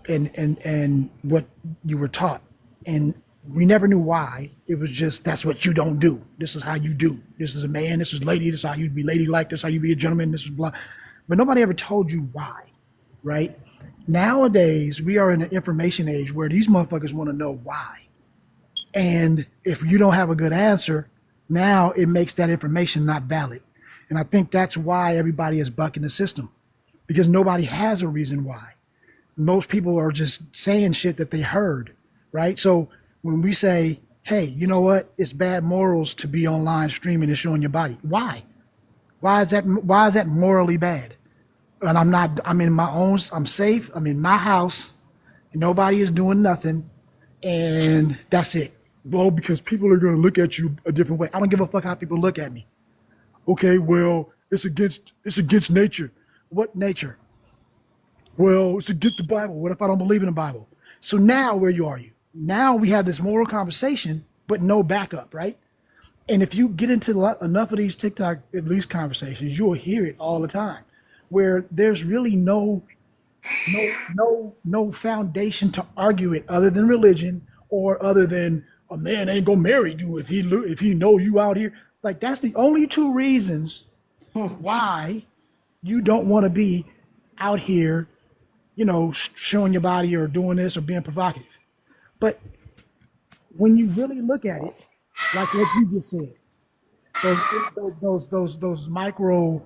[SPEAKER 5] and what you were taught. And we never knew why. It was just, that's what you don't do. This is how you do. This is a man. This is lady. This is how you be ladylike. This is how you be a gentleman. This is blah. But nobody ever told you why, right? Nowadays, we are in an information age where these motherfuckers want to know why. And if you don't have a good answer, now it makes that information not valid. And I think that's why everybody is bucking the system because nobody has a reason why. Most people are just saying shit that they heard, right? So when we say, hey, you know what? It's bad morals to be online streaming and showing your body. Why? Why is that morally bad? And I'm safe. I'm in my house. Nobody is doing nothing. And that's it. Well, because people are going to look at you a different way. I don't give a fuck how people look at me. Okay, well, it's against nature. What nature? Well, it's against the Bible. What if I don't believe in the Bible? So now where are you? Now we have this moral conversation, but no backup, right? And if you get into enough of these TikTok, at least conversations, you'll hear it all the time, where there's really no foundation to argue it other than religion or other than a man ain't gonna marry you if he know you out here. Like that's the only two reasons why you don't want to be out here, showing your body or doing this or being provocative. But when you really look at it, like what you just said, those micro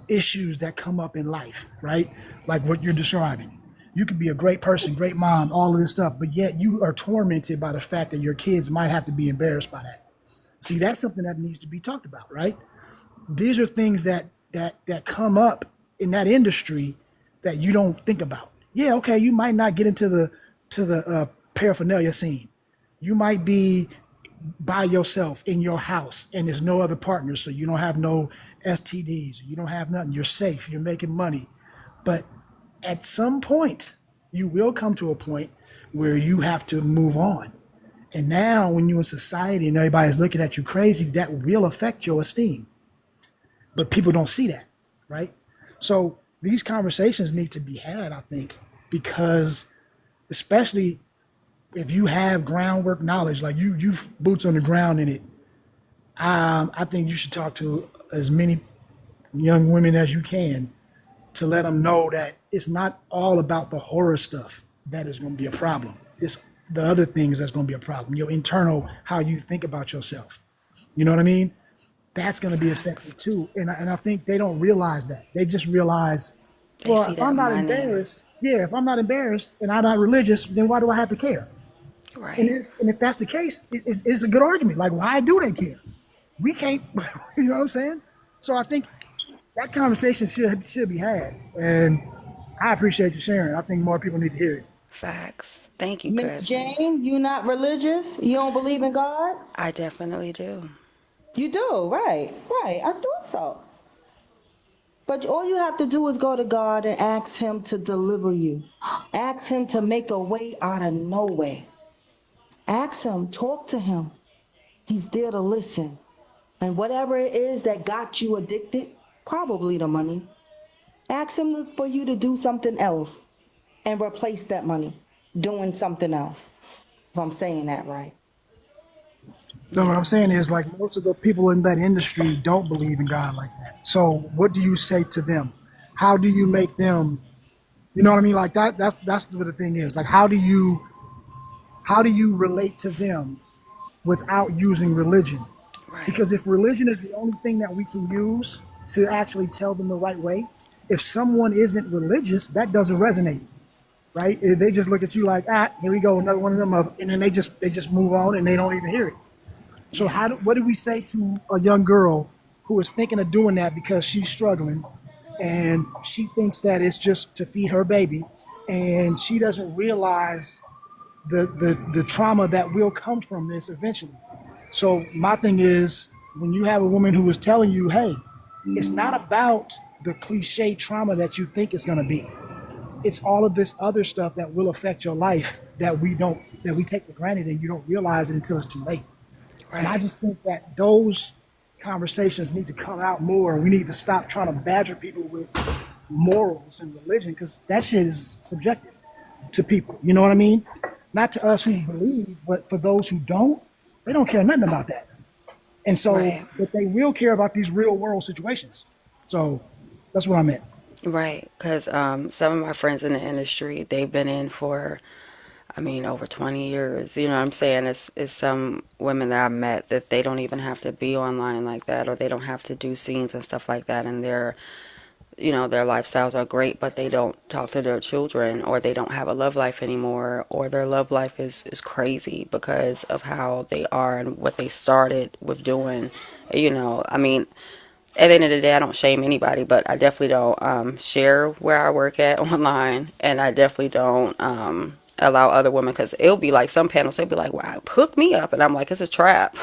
[SPEAKER 5] issues that come up in life, right? Like what you're describing. You could be a great person, great mom, all of this stuff, but yet you are tormented by the fact that your kids might have to be embarrassed by that. See, that's something that needs to be talked about, right? These are things that come up in that industry that you don't think about. Yeah, okay, you might not get into the paraphernalia scene. You might be by yourself in your house and there's no other partners, so you don't have no STDs, you don't have nothing, you're safe, you're making money. But at some point, you will come to a point where you have to move on. And now when you're in society and everybody's looking at you crazy, that will affect your esteem. But people don't see that, right? So these conversations need to be had, I think, because especially if you have groundwork knowledge, like you've boots on the ground in it, I think you should talk to as many young women as you can, to let them know that it's not all about the horror stuff that is going to be a problem. It's the other things that's going to be a problem. Your internal, how you think about yourself. You know what I mean? That's going to be affected
[SPEAKER 4] Facts.
[SPEAKER 5] too. And I think they don't realize that. They just realize,
[SPEAKER 4] They
[SPEAKER 5] well,
[SPEAKER 4] see
[SPEAKER 5] if
[SPEAKER 4] that
[SPEAKER 5] I'm not
[SPEAKER 4] money.
[SPEAKER 5] embarrassed, yeah, if I'm not embarrassed and I'm not religious, then why do I have to care?
[SPEAKER 4] Right.
[SPEAKER 5] And if that's the case, it's a good argument. Like, why do they care? We can't, you know what I'm saying? So I think that conversation should be had. And I appreciate you sharing. I think more people need to hear it.
[SPEAKER 4] Facts. Thank you,
[SPEAKER 2] Miss
[SPEAKER 4] cousin.
[SPEAKER 2] Jane, you not religious? You don't believe in God?
[SPEAKER 4] I definitely do.
[SPEAKER 2] You do, right? Right. I thought so. But all you have to do is go to God and ask Him to deliver you. Ask Him to make a way out of no way. Ask Him, talk to Him. He's there to listen. And whatever it is that got you addicted, probably the money, ask Him for you to do something else and replace that money doing something else. If I'm saying that right.
[SPEAKER 5] No, what I'm
[SPEAKER 4] Yeah.
[SPEAKER 5] saying is like most of the people in that industry don't believe in God like that. So what do you say to them? How do you make them, you know what I mean? Like that's what the thing is. Like how do you relate to them without using religion?
[SPEAKER 4] Right.
[SPEAKER 5] Because if religion is the only thing that we can use to actually tell them the right way, if someone isn't religious, that doesn't resonate, right? They just look at you like, here we go, another one of them, and then they just move on and they don't even hear it. So
[SPEAKER 4] Yeah.
[SPEAKER 5] what do we say to a young girl who is thinking of doing that because she's struggling and she thinks that it's just to feed her baby, and she doesn't realize the trauma that will come from this eventually. So my thing is, when you have a woman who is telling you, hey, it's not about the cliche trauma that you think it's going to be. It's all of this other stuff that will affect your life that we take for granted, and you don't realize it until it's too late. And I
[SPEAKER 4] Right.
[SPEAKER 5] just think that those conversations need to come out more. We need to stop trying to badger people with morals and religion, because that shit is subjective to people. You know what I mean? Not to us who believe, but for those who don't, they don't care nothing about that. And so,
[SPEAKER 4] Right.
[SPEAKER 5] but they will care about these real world situations. So that's what I meant.
[SPEAKER 4] Right. Because some of my friends in the industry, they've been in for, I mean, over 20 years. You know what I'm saying? It's some women that I met that they don't even have to be online like that, or they don't have to do scenes and stuff like that. And their lifestyles are great, but they don't talk to their children, or they don't have a love life anymore, or their love life is crazy because of how they are and what they started with doing. I mean, at the end of the day, I don't shame anybody, but I definitely don't share where I work at online, and I definitely don't allow other women, because it'll be like some panels, they'll be like, wow, hook me up. And I'm like, it's a trap.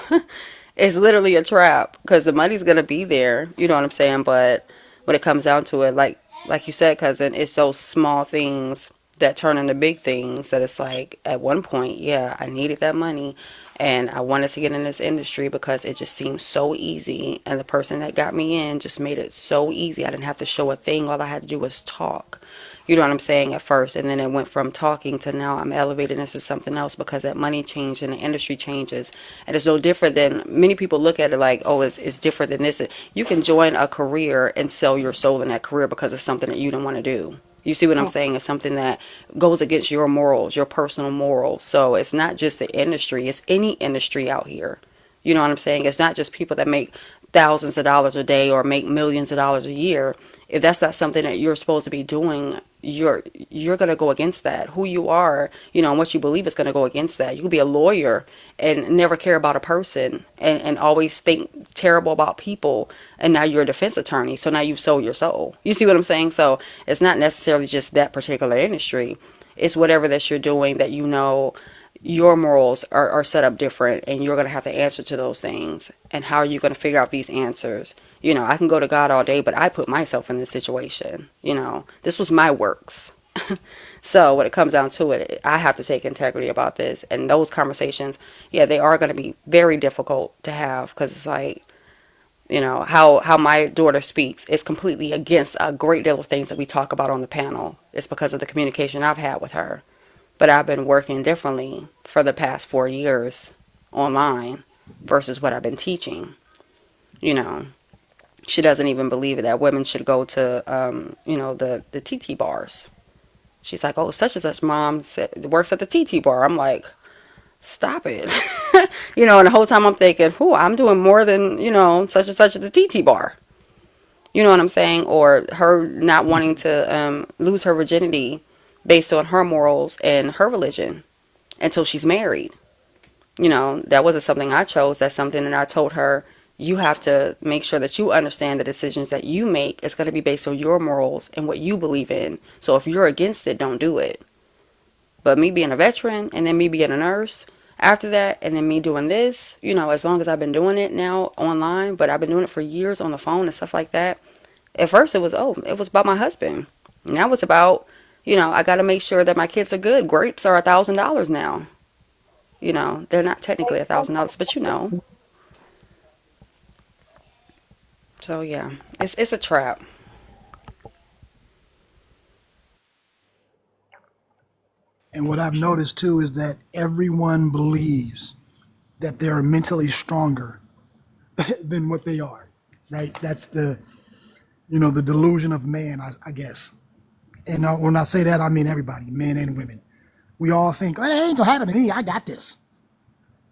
[SPEAKER 4] It's literally a trap, because the money's going to be there. You know what I'm saying? But when it comes down to it, like you said, cousin, it's those small things that turn into big things, that it's like at one point, yeah, I needed that money and I wanted to get in this industry because it just seemed so easy. And the person that got me in just made it so easy. I didn't have to show a thing. All I had to do was talk. You know what I'm saying, at first. And then it went from talking to now I'm elevated into something else, because that money changed and the industry changes. And it's no different than, many people look at it like, oh, it's different than this. You can join a career and sell your soul in that career because it's something that you don't want to do. You see what I'm saying? It's something that goes against your morals, your personal morals. So it's not just the industry, it's any industry out here. You know what I'm saying? It's not just people that make thousands of dollars a day or make millions of dollars a year. If that's not something that you're supposed to be doing, you're going to go against that. Who you are, and what you believe is going to go against that. You could be a lawyer and never care about a person, and always think terrible about people, and now you're a defense attorney. So now you've sold your soul. You see what I'm saying? So it's not necessarily just that particular industry. It's whatever that you're doing that your morals are set up different, and you're going to have to answer to those things. And how are you going to figure out these answers? I can go to God all day, but I put myself in this situation. This was my works. So when it comes down to it, I have to take integrity about this. And those conversations, yeah, they are going to be very difficult to have, because it's like, how my daughter speaks is completely against a great deal of things that we talk about on the panel. It's because of the communication I've had with her. But I've been working differently for the past 4 years online versus what I've been teaching, you know. She doesn't even believe it, that women should go to, the TT bars. She's like, oh, such and such mom works at the TT bar. I'm like, stop it. And the whole time I'm thinking, I'm doing more than, such and such at the TT bar. You know what I'm saying? Or her not wanting to lose her virginity based on her morals and her religion until she's married. That wasn't something I chose. That's something that I told her. You have to make sure that you understand the decisions that you make is going to be based on your morals and what you believe in. So if you're against it, don't do it. But me being a veteran and then me being a nurse after that, and then me doing this, as long as I've been doing it now online, but I've been doing it for years on the phone and stuff like that. At first it was about my husband. Now it's about, I got to make sure that my kids are good. Grapes are $1,000 now. They're not technically $1,000, but So yeah, it's a trap.
[SPEAKER 5] And what I've noticed too is that everyone believes that they're mentally stronger than what they are, right? That's the delusion of man, I guess. And when I say that, I mean everybody, men and women. We all think, oh, it ain't gonna happen to me. I got this.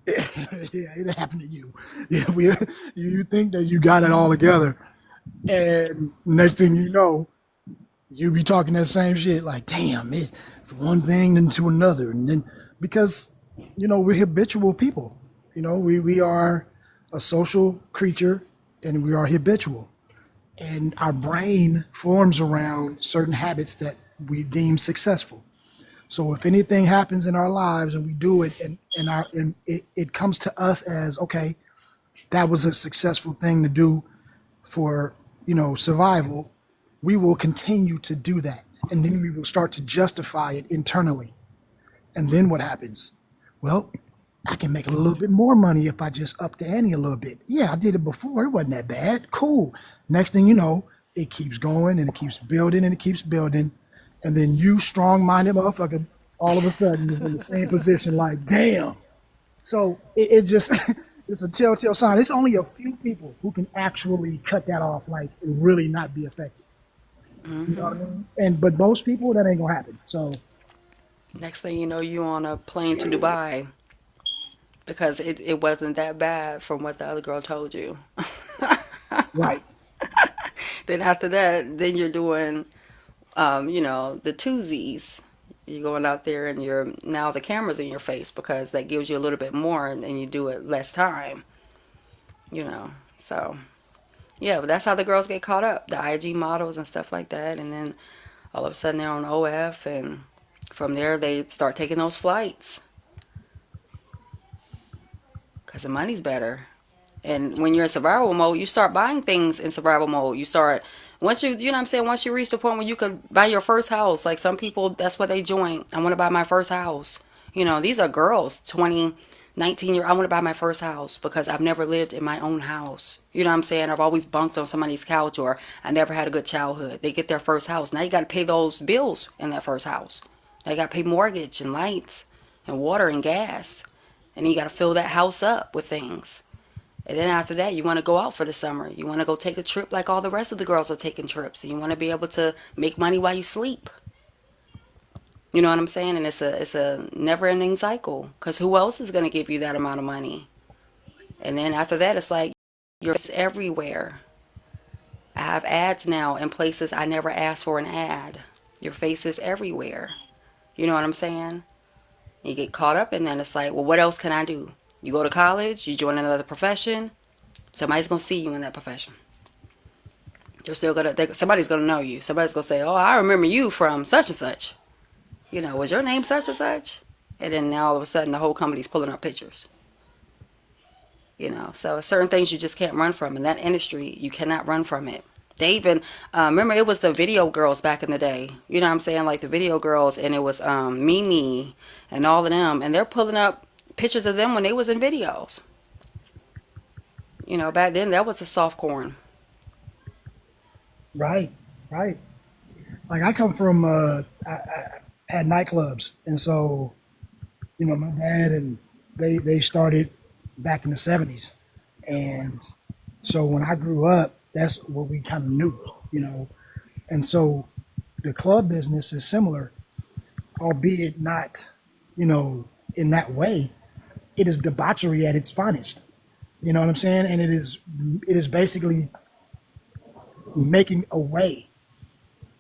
[SPEAKER 5] Yeah, it happened to you. Yeah, you think that you got it all together, and next thing you know, you be talking that same shit. Like, damn, it's one thing into another, and then because we're habitual people. We are a social creature, and we are habitual, and our brain forms around certain habits that we deem successful. So if anything happens in our lives and we do it and it comes to us as, okay, that was a successful thing to do for, survival, we will continue to do that. And then we will start to justify it internally. And then what happens? Well, I can make a little bit more money if I just up the ante a little bit. Yeah, I did it before. It wasn't that bad. Cool. Next thing you know, it keeps going and it keeps building and it keeps building. And then you strong-minded motherfucker all of a sudden is in the same position like, damn. So it just, it's a telltale sign. It's only a few people who can actually cut that off, like, and really not be affected. You know what I mean? But most people, that ain't gonna happen. So
[SPEAKER 4] Next thing you know, you on a plane to Dubai because it wasn't that bad from what the other girl told you.
[SPEAKER 5] right.
[SPEAKER 4] Then after that, then you're doing, the twosies. You're going out there and now the camera's in your face because that gives you a little bit more and then you do it less time, So, yeah, but that's how the girls get caught up, the IG models and stuff like that. And then all of a sudden they're on OF and from there they start taking those flights because the money's better. And when you're in survival mode, you start buying things in survival mode. Once you know what I'm saying, once you reach the point where you could buy your first house, like some people, that's what they join. I want to buy my first house. These are girls, 20, 19 I want to buy my first house because I've never lived in my own house. You know what I'm saying? I've always bunked on somebody's couch or I never had a good childhood. They get their first house. Now you got to pay those bills in that first house. Now you got to pay mortgage and lights and water and gas. And then you got to fill that house up with things. And then after that, you want to go out for the summer. You want to go take a trip like all the rest of the girls are taking trips. And you want to be able to make money while you sleep. You know what I'm saying? And it's a never-ending cycle. Because who else is going to give you that amount of money? And then after that, it's like you're everywhere. I have ads now in places I never asked for an ad. Your face is everywhere. You know what I'm saying? You get caught up and then it's like, well, what else can I do? You go to college, you join another profession, somebody's going to see you in that profession. Somebody's going to know you. Somebody's going to say, oh, I remember you from such and such. Was your name such and such? And then now all of a sudden the whole company's pulling up pictures. So certain things you just can't run from. In that industry, you cannot run from it. They even, remember it was the video girls back in the day. You know what I'm saying? Like the video girls, and it was Mimi and all of them. And they're pulling up pictures of them when they was in videos. Back then that was a soft corn.
[SPEAKER 5] Right. Like I come from, I had nightclubs. And so, my dad and they started back in the 70s. And so when I grew up, That's what we kind of knew, you know. And so the club business is similar, albeit not, you know, in that way. It is debauchery at its finest. You know what I'm saying? And it is basically making a way.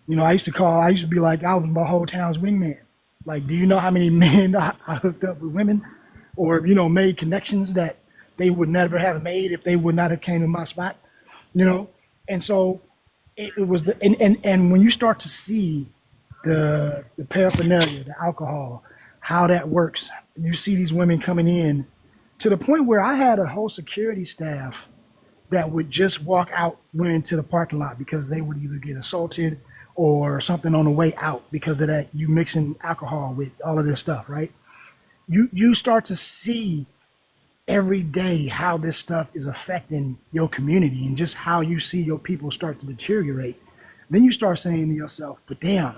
[SPEAKER 5] You know, I used to be like, I was my whole town's wingman. Like, do you know how many men I hooked up with women or, you know, made connections that they would never have made if they would not have came to my spot, you know? And so it was and when you start to see the paraphernalia, the alcohol, how that works, you see these women coming in to the point where I had a whole security staff that would just walk out women to the parking lot because they would either get assaulted or something on the way out because of that, you mixing alcohol with all of this stuff, right? You start to see every day how this stuff is affecting your community and just how you see your people start to deteriorate. Then you start saying to yourself, but damn,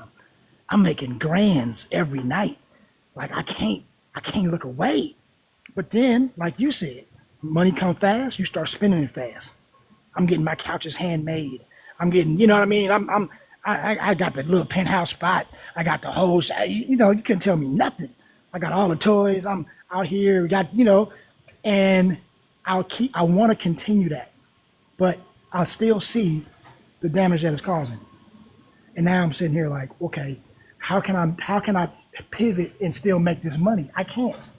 [SPEAKER 5] I'm making grands every night. Like I can't look away. But then, like you said, money come fast, you start spending it fast. I'm getting my couches handmade. I'm getting, you know what I mean? I got the little penthouse spot. I got the whole, you know, you couldn't tell me nothing. I got all the toys. I'm out here. We got, you know, and I want to continue that, but I still see the damage that it's causing. And now I'm sitting here like, okay, how can I pivot and still make this money? I can't,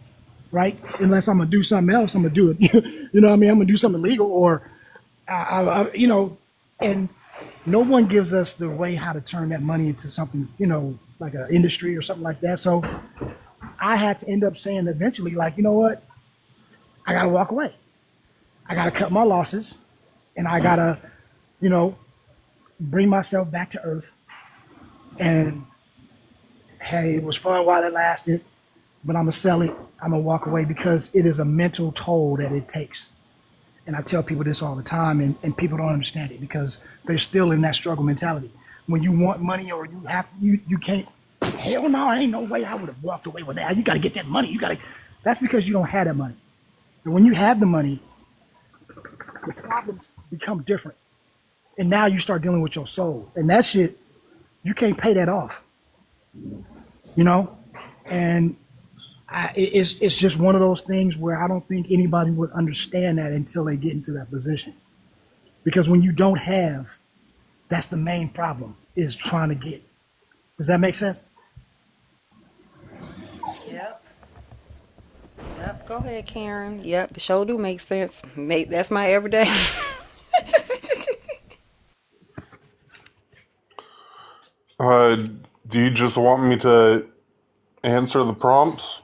[SPEAKER 5] right? Unless I'm gonna do something else, I'm gonna do it. You know what I mean? I'm gonna do something illegal or, you know, and no one gives us the way how to turn that money into something, you know, like an industry or something like that. So I had to end up saying eventually, like, you know what? I gotta walk away. I gotta cut my losses, and I gotta, you know, bring myself back to earth. And hey, it was fun while it lasted, but I'm gonna sell it. I'm gonna walk away because it is a mental toll that it takes. And I tell people this all the time, and people don't understand it because they're still in that struggle mentality. When you want money or you can't. Hell no, ain't no way I would have walked away with that. You gotta get that money. That's because you don't have that money. And when you have the money, the problems become different. And now you start dealing with your soul. And that shit, you can't pay that off. You know? And it's just one of those things where I don't think anybody would understand that until they get into that position. Because when you don't have, that's the main problem, is trying to get. Does that make sense?
[SPEAKER 4] Yep. Yep. Go ahead, Karen. Yep. The show do make sense. That's my everyday.
[SPEAKER 11] Do you just want me to answer the prompts?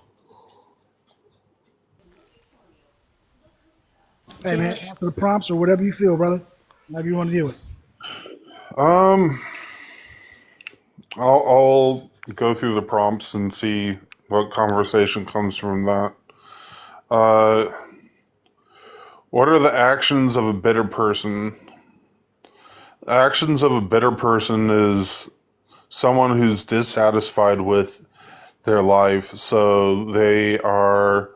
[SPEAKER 5] Hey man, after the prompts or whatever you feel, brother. Whatever you want to deal with.
[SPEAKER 11] I'll go through the prompts and see what conversation comes from that. What are the actions of a bitter person? The actions of a bitter person is someone who's dissatisfied with their life, so they are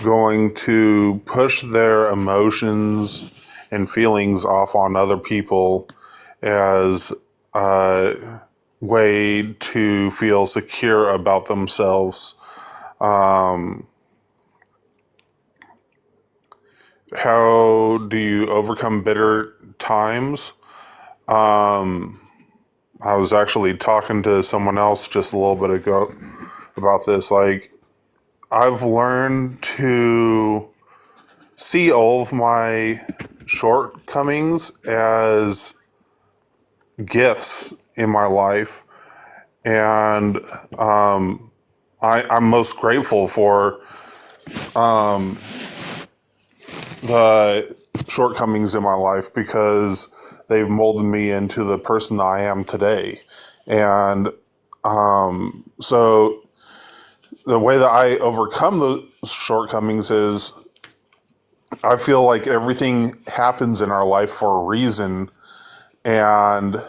[SPEAKER 11] going to push their emotions and feelings off on other people as a way to feel secure about themselves. How do you overcome bitter times? I was actually talking to someone else just a little bit ago about this. Like, I've learned to see all of my shortcomings as gifts in my life. And I'm most grateful for the shortcomings in my life because they've molded me into the person I am today. And so the way that I overcome those shortcomings is I feel like everything happens in our life for a reason. And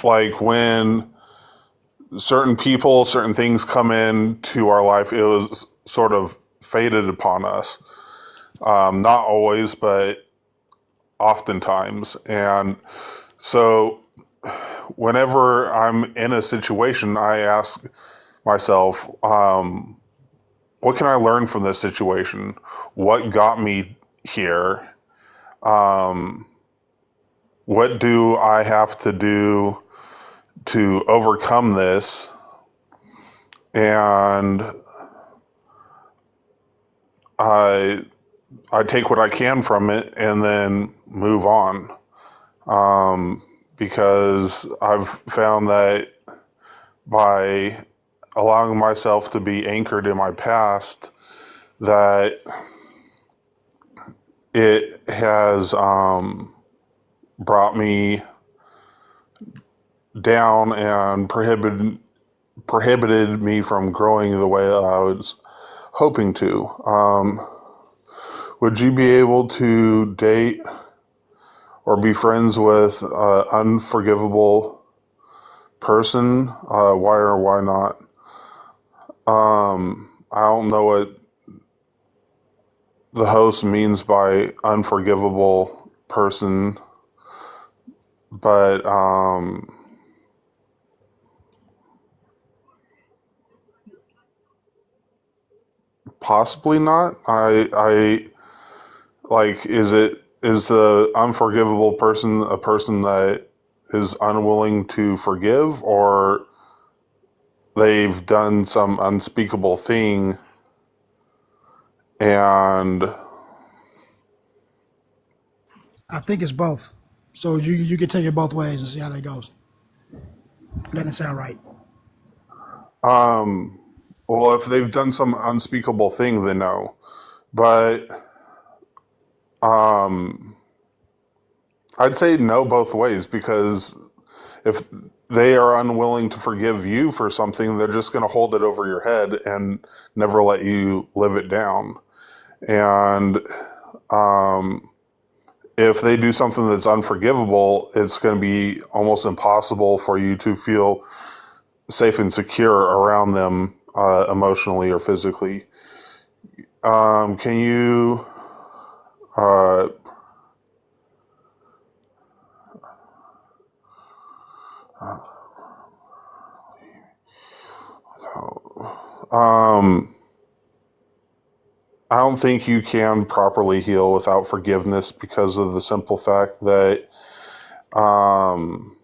[SPEAKER 11] like when certain people, certain things come into our life, it was sort of fated upon us. Not always, but oftentimes. And so whenever I'm in a situation, I ask myself, what can I learn from this situation? What got me here? Um, what do I have to do to overcome this? And I take what I can from it and then move on. Because I've found that by allowing myself to be anchored in my past, that it has brought me down and prohibited me from growing the way I was hoping to. Would you be able to date or be friends with an unforgivable person? Why or why not? I don't know what the host means by unforgivable person, but possibly not. I like, is the unforgivable person a person that is unwilling to forgive, or they've done some unspeakable thing and
[SPEAKER 5] I think it's both. So you can take it both ways and see how that goes. Doesn't sound right.
[SPEAKER 11] well, if they've done some unspeakable thing, then no. But I'd say no both ways, because if they are unwilling to forgive you for something, they're just going to hold it over your head and never let you live it down. And if they do something that's unforgivable, it's going to be almost impossible for you to feel safe and secure around them, emotionally or physically. Can you uh, um, I don't think you can properly heal without forgiveness, because of the simple fact that um,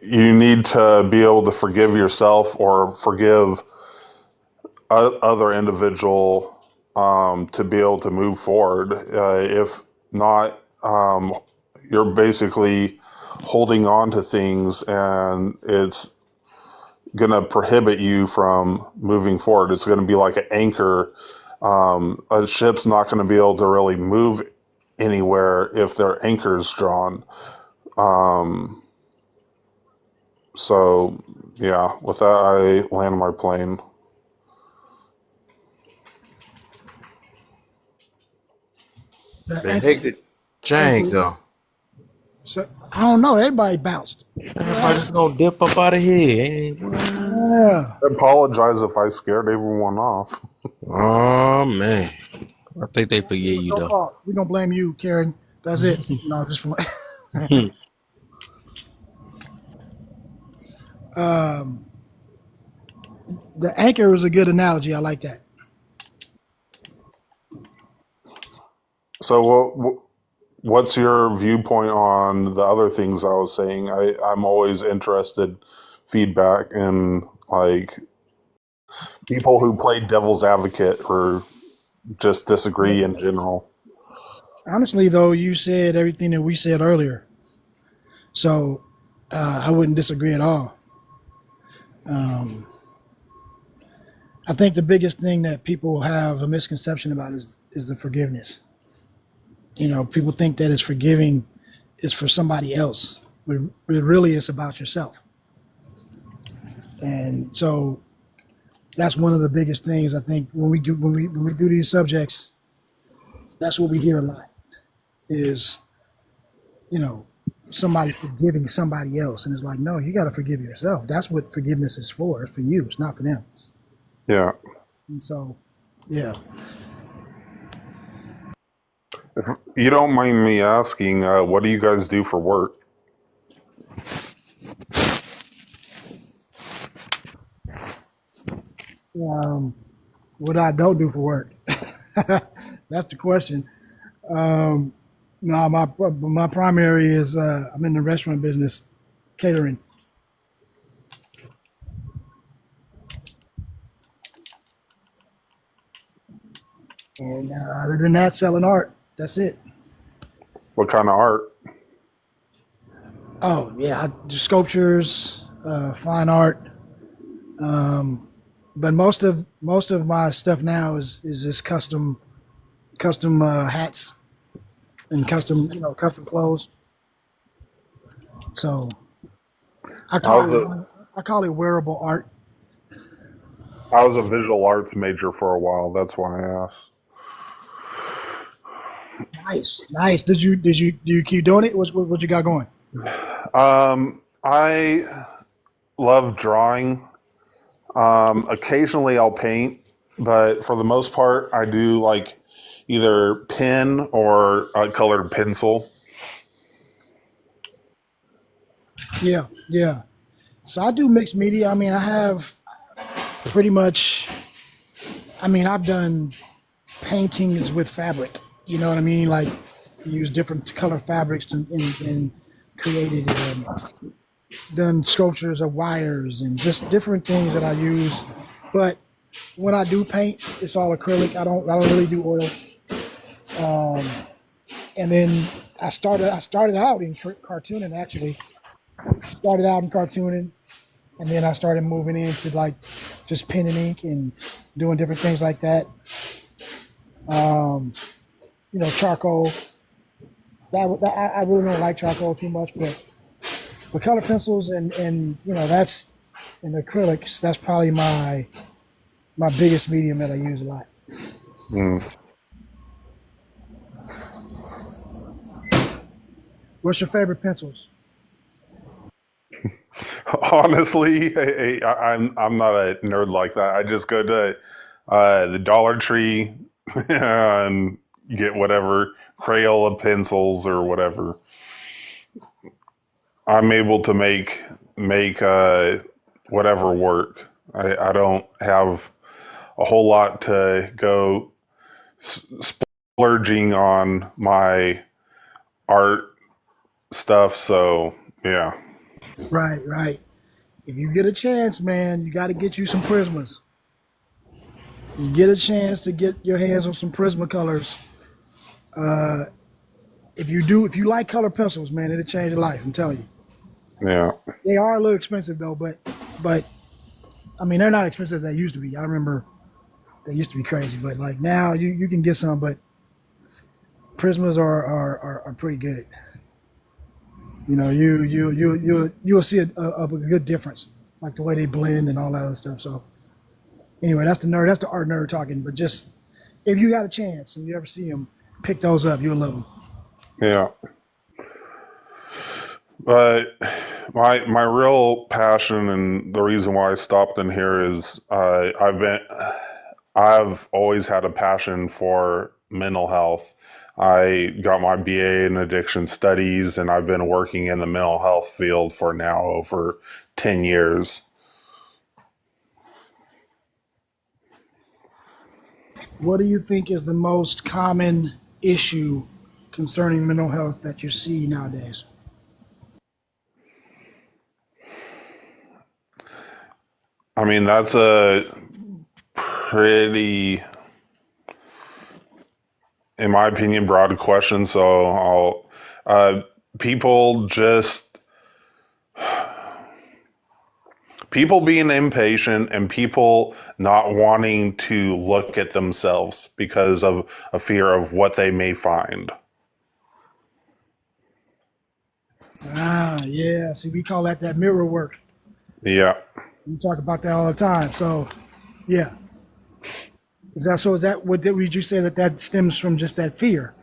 [SPEAKER 11] you need to be able to forgive yourself or forgive other individual, to be able to move forward. If not, you're basically holding on to things, and it's going to prohibit you from moving forward. It's going to be like an anchor. A ship's not going to be able to really move anywhere if their anchor's drawn. So, yeah, with that, I land my plane.
[SPEAKER 5] The
[SPEAKER 10] The
[SPEAKER 5] anchor,
[SPEAKER 10] heck did Jane
[SPEAKER 5] anchor.
[SPEAKER 10] go?
[SPEAKER 5] So I don't know. Everybody bounced. What
[SPEAKER 10] Everybody
[SPEAKER 5] happened?
[SPEAKER 10] just gonna dip up out of here. Ain't what?
[SPEAKER 5] Yeah.
[SPEAKER 11] I apologize if I scared everyone off.
[SPEAKER 10] Oh man. I think they forget
[SPEAKER 5] It was
[SPEAKER 10] you
[SPEAKER 5] your
[SPEAKER 10] though.
[SPEAKER 5] fault. We're gonna blame you, Karen. That's it. No, just the anchor was a good analogy. I like that.
[SPEAKER 11] So, what's your viewpoint on the other things I was saying? I'm always interested feedback and, like, people who play devil's advocate or just disagree in general.
[SPEAKER 5] Honestly, though, you said everything that we said earlier, so I wouldn't disagree at all. I think the biggest thing that people have a misconception about is the forgiveness. You know, people think that it's forgiving is for somebody else, but really it's about yourself. And so that's one of the biggest things I think when we do these subjects. That's what we hear a lot is, you know, somebody forgiving somebody else, and it's like, no, you got to forgive yourself. That's what forgiveness is for. It's for you. It's not for them.
[SPEAKER 11] Yeah.
[SPEAKER 5] And so Yeah.
[SPEAKER 11] If you don't mind me asking, what do you guys do for work?
[SPEAKER 5] What I don't do for work. That's the question. No, my primary is I'm in the restaurant business, catering, and other than that, selling art. That's it.
[SPEAKER 11] What kind of art?
[SPEAKER 5] Oh yeah, I do sculptures, fine art. But most of my stuff now is just custom hats and custom clothes. So I
[SPEAKER 11] I
[SPEAKER 5] call
[SPEAKER 11] was a
[SPEAKER 5] it I call it wearable art.
[SPEAKER 11] I was a visual arts major for a while. That's why I asked.
[SPEAKER 5] Nice, nice. Do you keep doing it? What you got going?
[SPEAKER 11] I love drawing. Occasionally I'll paint, but for the most part, I do like either pen or colored pencil.
[SPEAKER 5] Yeah, yeah. So I do mixed media. I mean, I have pretty much. I mean, I've done paintings with fabric. You know what I mean? Like use different color fabrics and created done sculptures of wires and just different things that I use. But when I do paint, it's all acrylic. I don't really do oil. And then I started out in cartooning actually. Started out in cartooning, and then I started moving into like just pen and ink and doing different things like that. Charcoal. I really don't like charcoal too much, but color pencils and that's and acrylics. That's probably my biggest medium that I use a lot.
[SPEAKER 11] Mm.
[SPEAKER 5] What's your favorite pencils?
[SPEAKER 11] Honestly, I'm not a nerd like that. I just go to the Dollar Tree and get whatever Crayola pencils or whatever. I'm able to make whatever work. I don't have a whole lot to go splurging on my art stuff. So yeah.
[SPEAKER 5] Right, right. If you get a chance, man, you got to get you some Prismas. You get a chance to get your hands on some Prismacolors. If you like color pencils, man, it'll change your life. I'm telling you.
[SPEAKER 11] Yeah.
[SPEAKER 5] They are a little expensive though, but I mean they're not expensive as they used to be. I remember they used to be crazy, but like now you can get some, but Prismas are pretty good. You know, you'll see a good difference, like the way they blend and all that other stuff. So anyway, that's the art nerd talking. But just if you got a chance and you ever see them, pick those up. You'll love them.
[SPEAKER 11] Yeah. But my real passion and the reason why I stopped in here is I've always had a passion for mental health. I got my BA in addiction studies, and I've been working in the mental health field for now over 10 years.
[SPEAKER 5] What do you think is the most common issue concerning mental health that you see nowadays?
[SPEAKER 11] I mean, that's a pretty, in my opinion, broad question. So people just, people being impatient and people not wanting to look at themselves because of a fear of what they may find.
[SPEAKER 5] Ah, yeah. See, we call that mirror work.
[SPEAKER 11] Yeah.
[SPEAKER 5] We talk about that all the time. So, yeah. Is that what would you say that stems from just that fear?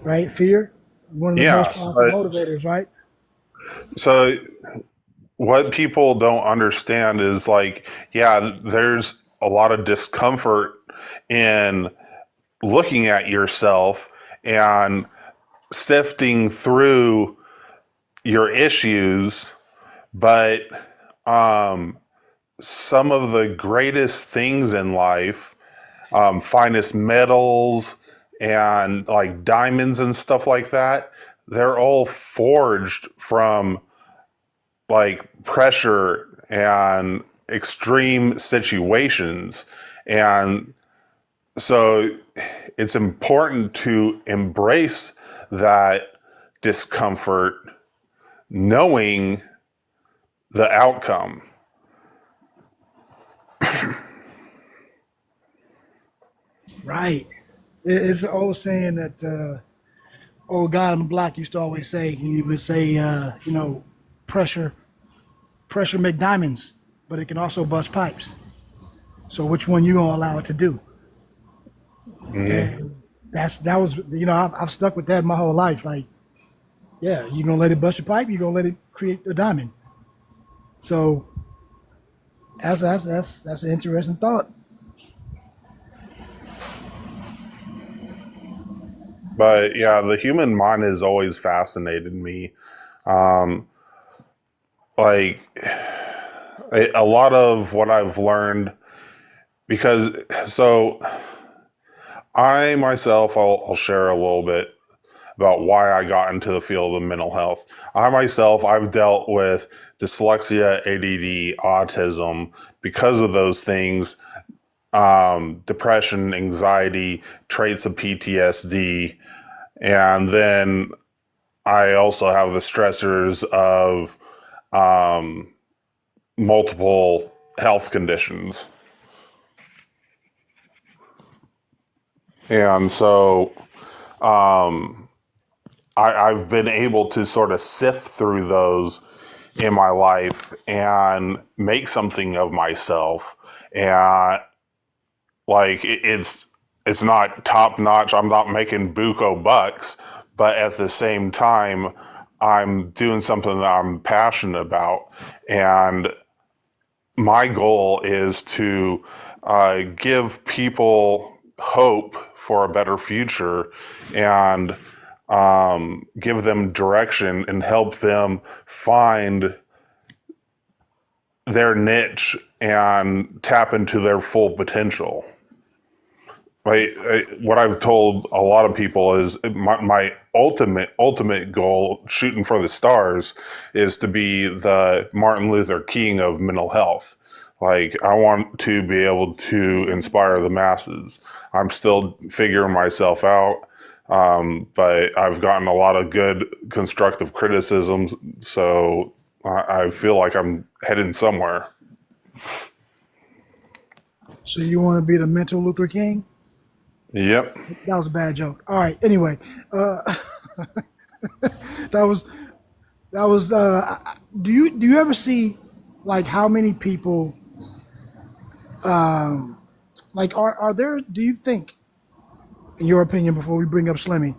[SPEAKER 5] Right? Fear? One of the most
[SPEAKER 11] Yeah.
[SPEAKER 5] powerful motivators, right?
[SPEAKER 11] So what people don't understand is like, yeah, there's a lot of discomfort in looking at yourself and sifting through your issues, but some of the greatest things in life, finest metals and like diamonds and stuff like that, they're all forged from like pressure and extreme situations. And so it's important to embrace that discomfort, knowing the outcome.
[SPEAKER 5] Right. It's the old saying that old guy on the block used to always say. He would say, pressure make diamonds, but it can also bust pipes. So which one you gonna allow it to do? And that was I've stuck with that my whole life. Like, yeah, you gonna let it bust your pipe? You gonna let it create a diamond? So that's an interesting thought.
[SPEAKER 11] But yeah, the human mind has always fascinated me. Like a lot of what I've learned, because so I myself, I'll share a little bit about why I got into the field of mental health. I've dealt with dyslexia, ADD, autism. Because of those things, depression, anxiety, traits of PTSD, and then I also have the stressors of multiple health conditions. And so I've been able to sort of sift through those in my life and make something of myself. And like it's not top notch. I'm not making buco bucks, but at the same time, I'm doing something that I'm passionate about. And my goal is to give people hope for a better future and give them direction and help them find their niche and tap into their full potential. What I've told a lot of people is my ultimate goal, shooting for the stars, is to be the Martin Luther King of mental health. Like, I want to be able to inspire the masses. I'm still figuring myself out, but I've gotten a lot of good constructive criticisms, so I feel like I'm heading somewhere.
[SPEAKER 5] So you want to be the mental Luther King?
[SPEAKER 11] Yep.
[SPEAKER 5] That was a bad joke. All right. Anyway, that was. Do you ever see like how many people? Like are there? Do you think, in your opinion, before we bring up Slimmy,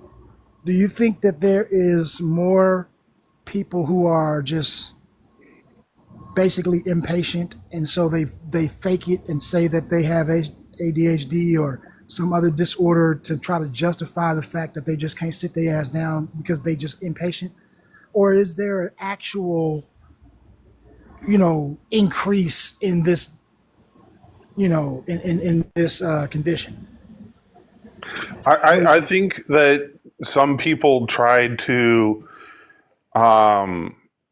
[SPEAKER 5] do you think that there is more people who are just basically impatient, and so they fake it and say that they have ADHD or some other disorder to try to justify the fact that they just can't sit their ass down because they just impatient? Or is there an actual, increase in this, in this condition?
[SPEAKER 11] I think that some people tried to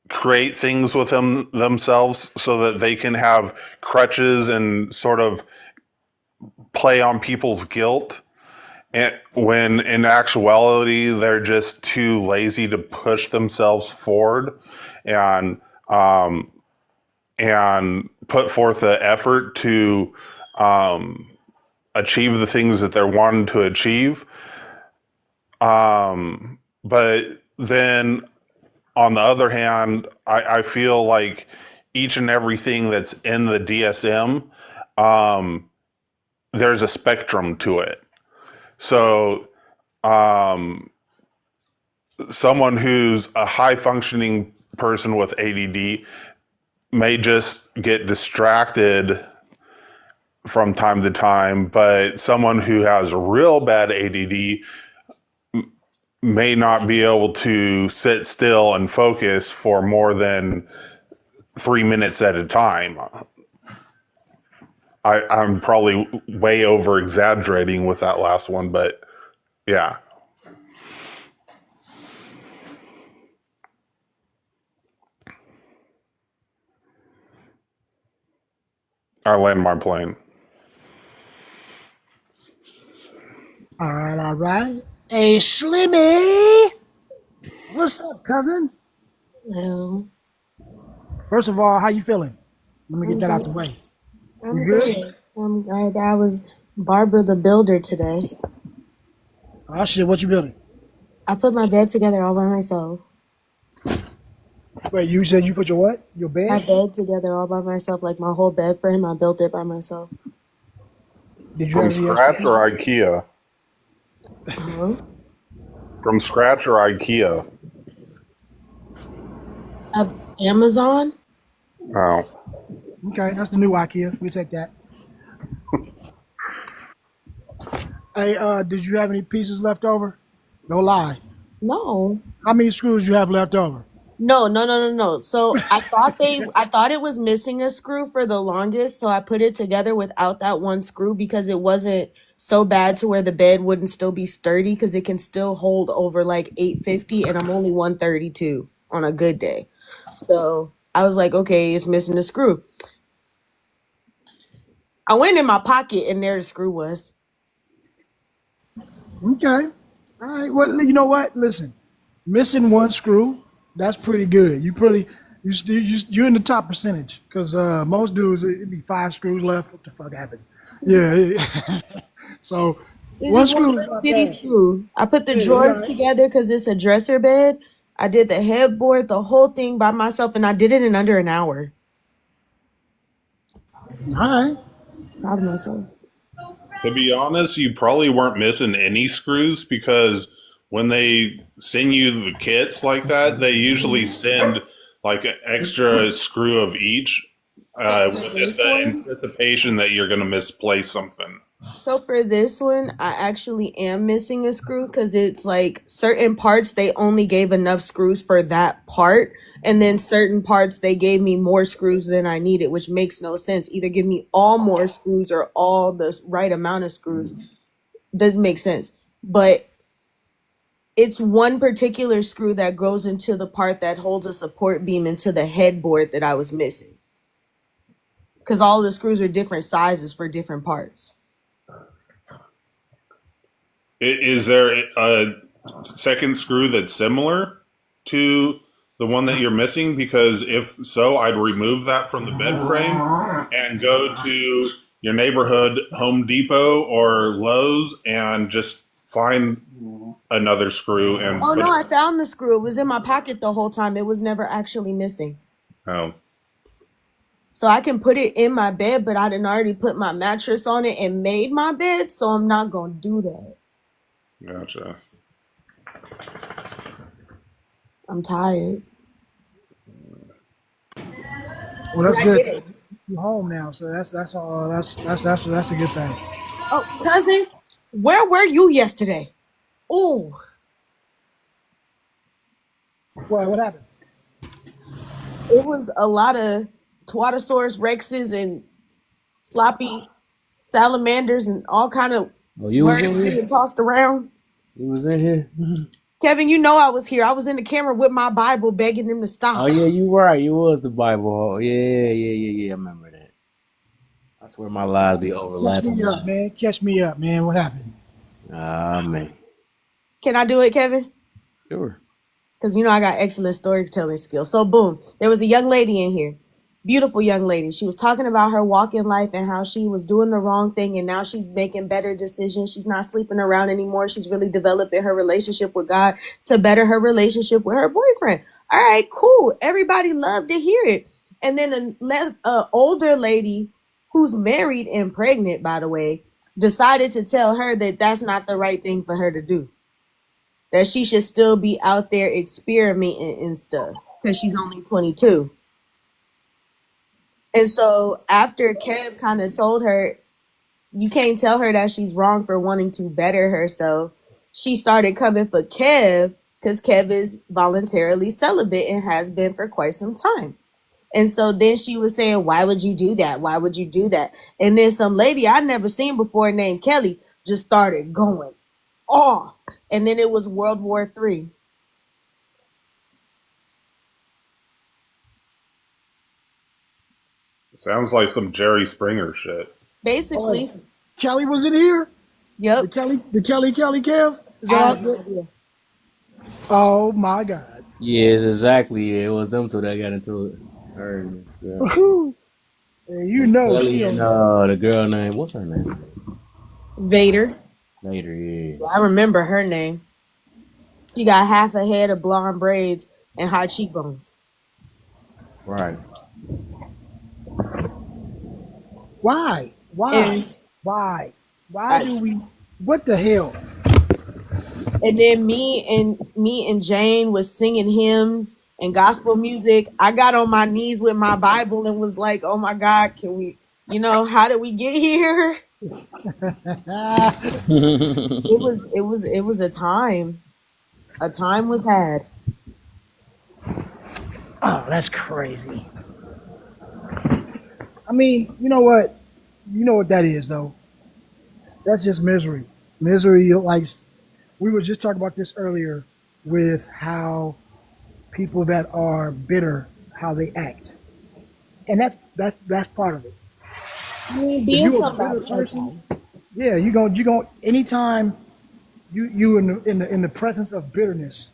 [SPEAKER 11] create things with themselves so that they can have crutches and sort of play on people's guilt, and when in actuality they're just too lazy to push themselves forward and put forth the effort to achieve the things that they're wanting to achieve. But then on the other hand, I feel like each and everything that's in the DSM, there's a spectrum to it. So someone who's a high functioning person with ADD may just get distracted from time to time, but someone who has real bad ADD may not be able to sit still and focus for more than 3 minutes at a time. I'm probably way over exaggerating with that last one, but yeah. I land my plane.
[SPEAKER 5] All right, all right. Hey, Slimmy. What's up, cousin?
[SPEAKER 12] Hello.
[SPEAKER 5] First of all, how you feeling? Let me get
[SPEAKER 12] I'm
[SPEAKER 5] that out the
[SPEAKER 12] good.
[SPEAKER 5] way. You
[SPEAKER 12] I'm
[SPEAKER 5] good?
[SPEAKER 12] good. I'm good. I was Barbara the Builder today.
[SPEAKER 5] Oh shit, what you building?
[SPEAKER 12] I put my bed together all by myself.
[SPEAKER 5] Wait, you said you put your what? Your
[SPEAKER 12] My
[SPEAKER 5] bed?
[SPEAKER 12] bed together all by myself, like my whole bed frame. I built it by myself.
[SPEAKER 5] Did you
[SPEAKER 11] From
[SPEAKER 5] have any extra
[SPEAKER 11] scratch or
[SPEAKER 5] pieces?
[SPEAKER 11] IKEA?
[SPEAKER 12] Huh?
[SPEAKER 11] From scratch or IKEA?
[SPEAKER 12] Amazon?
[SPEAKER 11] Oh.
[SPEAKER 5] Okay, that's the new IKEA. We take that. Hey, did you have any pieces left over? Don't lie.
[SPEAKER 12] No.
[SPEAKER 5] How many screws you have left over?
[SPEAKER 12] No. So I thought it was missing a screw for the longest, so I put it together without that one screw because it wasn't so bad to where the bed wouldn't still be sturdy because it can still hold over like 850 and I'm only 132 on a good day. So I was like, okay, it's missing a screw. I went in my pocket and there the screw was.
[SPEAKER 5] Okay. All right. Well, you know what? Listen, missing one screw, that's pretty good. You're in the top percentage because most dudes it'd be 5 screws left. What the fuck happened? Yeah. So
[SPEAKER 12] It's
[SPEAKER 5] one
[SPEAKER 12] just one
[SPEAKER 5] screw is
[SPEAKER 12] little
[SPEAKER 5] not
[SPEAKER 12] bitty
[SPEAKER 5] bad.
[SPEAKER 12] screw. I put the
[SPEAKER 5] Yeah, you all
[SPEAKER 12] drawers
[SPEAKER 5] right.
[SPEAKER 12] together because it's a dresser bed. I did the headboard, the whole thing by myself, and I did it in under an hour.
[SPEAKER 5] All right.
[SPEAKER 12] Proud of myself.
[SPEAKER 11] To be honest, you probably weren't missing any screws because when they send you the kits like that, they usually send like an extra screw of each
[SPEAKER 12] So
[SPEAKER 11] with
[SPEAKER 12] this
[SPEAKER 11] the
[SPEAKER 12] one.
[SPEAKER 11] anticipation that you're going to misplace something.
[SPEAKER 12] So for this one, I actually am missing a screw because it's like certain parts they only gave enough screws for that part, and then certain parts they gave me more screws than I needed, which makes no sense. Either give me all more screws or all the right amount of screws. Doesn't make sense. But it's one particular screw that goes into the part that holds a support beam into the headboard that I was missing. Because all the screws are different sizes for different parts.
[SPEAKER 11] Is there a second screw that's similar to the one that you're missing? Because if so, I'd remove that from the bed frame and go to your neighborhood Home Depot or Lowe's and just find another screw and
[SPEAKER 12] Oh
[SPEAKER 11] put
[SPEAKER 12] no,
[SPEAKER 11] it.
[SPEAKER 12] I found the screw. It was in my pocket the whole time. It was never actually missing.
[SPEAKER 11] Oh,
[SPEAKER 12] So I can put it in my bed, but I didn't already put my mattress on it and made my bed, so I'm not gonna do that.
[SPEAKER 11] gotcha.
[SPEAKER 12] I'm tired.
[SPEAKER 5] Well,
[SPEAKER 12] But
[SPEAKER 5] that's
[SPEAKER 12] I did
[SPEAKER 5] good.
[SPEAKER 12] it.
[SPEAKER 5] You're home now, so that's all. That's a good thing.
[SPEAKER 12] Oh, cousin, where were you yesterday? Oh,
[SPEAKER 5] What happened?
[SPEAKER 12] it was a lot of Twatosaurus rexes and sloppy salamanders and all kind of
[SPEAKER 10] Oh, you was in
[SPEAKER 12] words
[SPEAKER 10] here?
[SPEAKER 12] being tossed around.
[SPEAKER 10] You was in here?
[SPEAKER 12] Kevin, you know I was here. I was in the camera with my Bible begging them to
[SPEAKER 10] Oh
[SPEAKER 12] stop.
[SPEAKER 10] yeah, you right. You was the Bible. Yeah. I remember that. I swear my lies be
[SPEAKER 5] Catch
[SPEAKER 10] overlapping.
[SPEAKER 5] me up, man. Catch me up, man. What happened?
[SPEAKER 10] Ah man.
[SPEAKER 12] Can I do it, Kevin?
[SPEAKER 10] Sure.
[SPEAKER 12] Because you know I got excellent storytelling skills. So boom, there was a young lady in here, beautiful young lady. She was talking about her walk in life and how she was doing the wrong thing and now she's making better decisions. She's not sleeping around anymore. She's really developing her relationship with God to better her relationship with her boyfriend. All right, cool. Everybody loved to hear it. And then a older lady who's married and pregnant, by the way, decided to tell her that that's not the right thing for her to do, that she should still be out there experimenting and stuff because she's only 22. And so after Kev kind of told her You can't tell her that she's wrong for wanting to better herself. She started coming for Kev because Kev is voluntarily celibate and has been for quite some time. And so then she was saying, why would you do that? Why would you do that? And then some lady I'd never seen before named Kelly just started going off. And then it was World War III.
[SPEAKER 11] Sounds like some Jerry Springer shit.
[SPEAKER 12] Basically.
[SPEAKER 5] Kelly was in here?
[SPEAKER 12] Yep.
[SPEAKER 5] The Kelly Kev? Is that
[SPEAKER 12] Yeah.
[SPEAKER 5] Oh my God.
[SPEAKER 10] Yes, exactly. Yeah, it was them two that got into it. Her and this girl.
[SPEAKER 5] Whew. And you know
[SPEAKER 10] Kelly
[SPEAKER 5] she
[SPEAKER 10] and the girl name, what's her name?
[SPEAKER 12] Vader.
[SPEAKER 10] Later, yeah.
[SPEAKER 12] I remember her name. She got half a head of blonde braids and high cheekbones.
[SPEAKER 10] Right.
[SPEAKER 5] Why? Why do we, what the hell?
[SPEAKER 12] And then me and Jane was singing hymns and gospel music. I got on my knees with my Bible and was like, oh my God, can we, how did we get here? It was a time. A time was had.
[SPEAKER 5] Oh, that's crazy. I mean, you know what? You know what that is, though. That's just misery. Misery, like we were just talking about this earlier with how people that are bitter, how they act. And that's part of it.
[SPEAKER 12] I mean,
[SPEAKER 5] If
[SPEAKER 12] being
[SPEAKER 5] you a
[SPEAKER 12] somebody's
[SPEAKER 5] bitter person, yeah, you go anytime you in the presence of bitterness,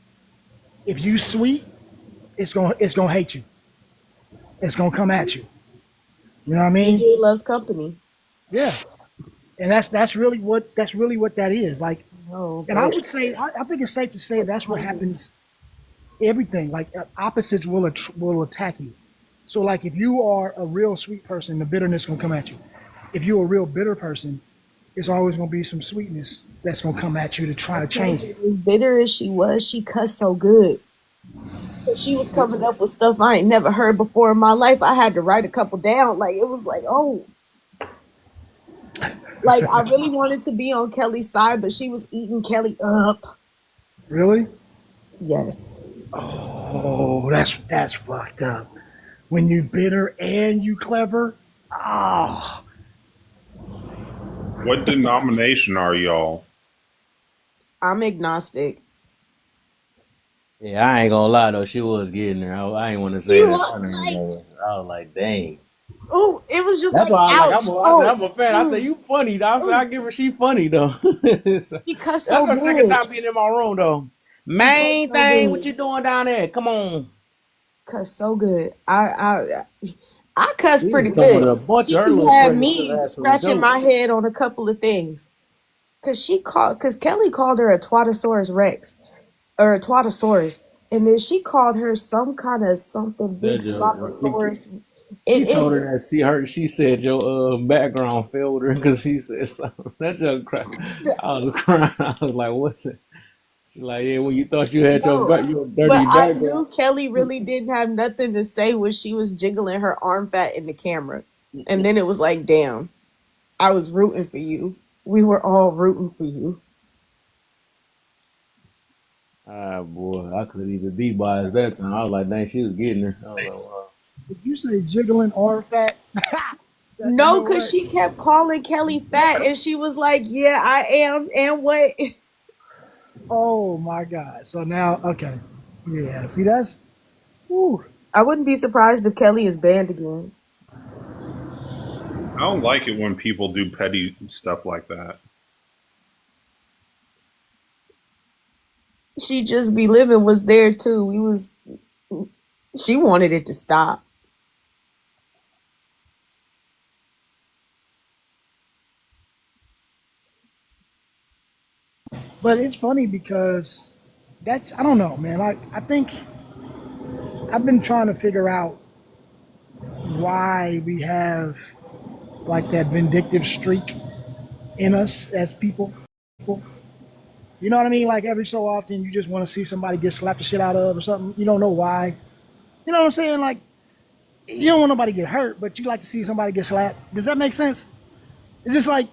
[SPEAKER 5] if you sweet, it's gonna hate you. It's gonna come at you. You know what I mean?
[SPEAKER 12] Misery loves company.
[SPEAKER 5] Yeah. And that's really what that is. Like, and I would say I think it's safe to say that's what happens. Everything, like opposites will attack you. So like if you are a real sweet person, the bitterness gonna come at you. If you're a real bitter person, it's always gonna be some sweetness that's gonna come at you to try to change it.
[SPEAKER 12] As bitter as she was, she cussed so good. She was coming up with stuff I ain't never heard before in my life. I had to write a couple down. Like it was like, oh. Like I really wanted to be on Kelly's side, but she was eating Kelly up.
[SPEAKER 5] Really?
[SPEAKER 12] Yes.
[SPEAKER 5] Oh, that's fucked up. When you bitter and you clever, oh.
[SPEAKER 11] What denomination are y'all?
[SPEAKER 12] I'm agnostic.
[SPEAKER 10] Yeah, I ain't gonna lie though, she was getting there. I ain't want to say
[SPEAKER 12] You
[SPEAKER 10] that.
[SPEAKER 12] look
[SPEAKER 10] I was like, dang.
[SPEAKER 12] Oh, it was just
[SPEAKER 10] That's
[SPEAKER 12] like,
[SPEAKER 10] why I
[SPEAKER 12] ouch.
[SPEAKER 10] was like, I'm a fan. I say you funny. I say I give her she funny though. So,
[SPEAKER 12] She cussed
[SPEAKER 10] that's
[SPEAKER 12] so
[SPEAKER 10] her second
[SPEAKER 12] good.
[SPEAKER 10] time being in my room though. Main thing, what you doing down there? Come on.
[SPEAKER 12] Cuss so good. I cuss
[SPEAKER 10] We
[SPEAKER 12] pretty
[SPEAKER 10] was coming with a
[SPEAKER 12] good.
[SPEAKER 10] bunch
[SPEAKER 12] She
[SPEAKER 10] of her little
[SPEAKER 12] had
[SPEAKER 10] friends that
[SPEAKER 12] me
[SPEAKER 10] had some
[SPEAKER 12] scratching
[SPEAKER 10] jokes.
[SPEAKER 12] my head on a couple of things. Cause Kelly called her a twatosaurus rex or a twatosaurus. And then she called her some kind of something big sloposaurus.
[SPEAKER 10] She told her that she said your background failed her because she said something. That just cried. I was crying. I was like, what's it? She's like, yeah, when you thought you had your dirty
[SPEAKER 12] But I
[SPEAKER 10] background.
[SPEAKER 12] knew Kelly really didn't have nothing to say when she was jiggling her arm fat in the camera. And then it was like, damn, I was rooting for you. We were all rooting for you.
[SPEAKER 10] Ah, boy, I couldn't even be biased that time. I was like, dang, she was getting her. I was like, wow.
[SPEAKER 5] If you say jiggling or fat,
[SPEAKER 12] no, because she kept calling Kelly fat, and she was like, yeah, I am. And what?
[SPEAKER 5] Oh my God. So now, okay. Yeah, see that's whew.
[SPEAKER 12] I wouldn't be surprised if Kelly is banned again.
[SPEAKER 11] I don't like it when people do petty stuff like that.
[SPEAKER 12] She Just Be Living was there too. She wanted it to stop.
[SPEAKER 5] But it's funny because I don't know, man. I think I've been trying to figure out why we have like that vindictive streak in us as people. You know what I mean? Like every so often you just want to see somebody get slapped the shit out of or something. You don't know why. You know what I'm saying? Like you don't want nobody to get hurt, but you like to see somebody get slapped. Does that make sense? It's just like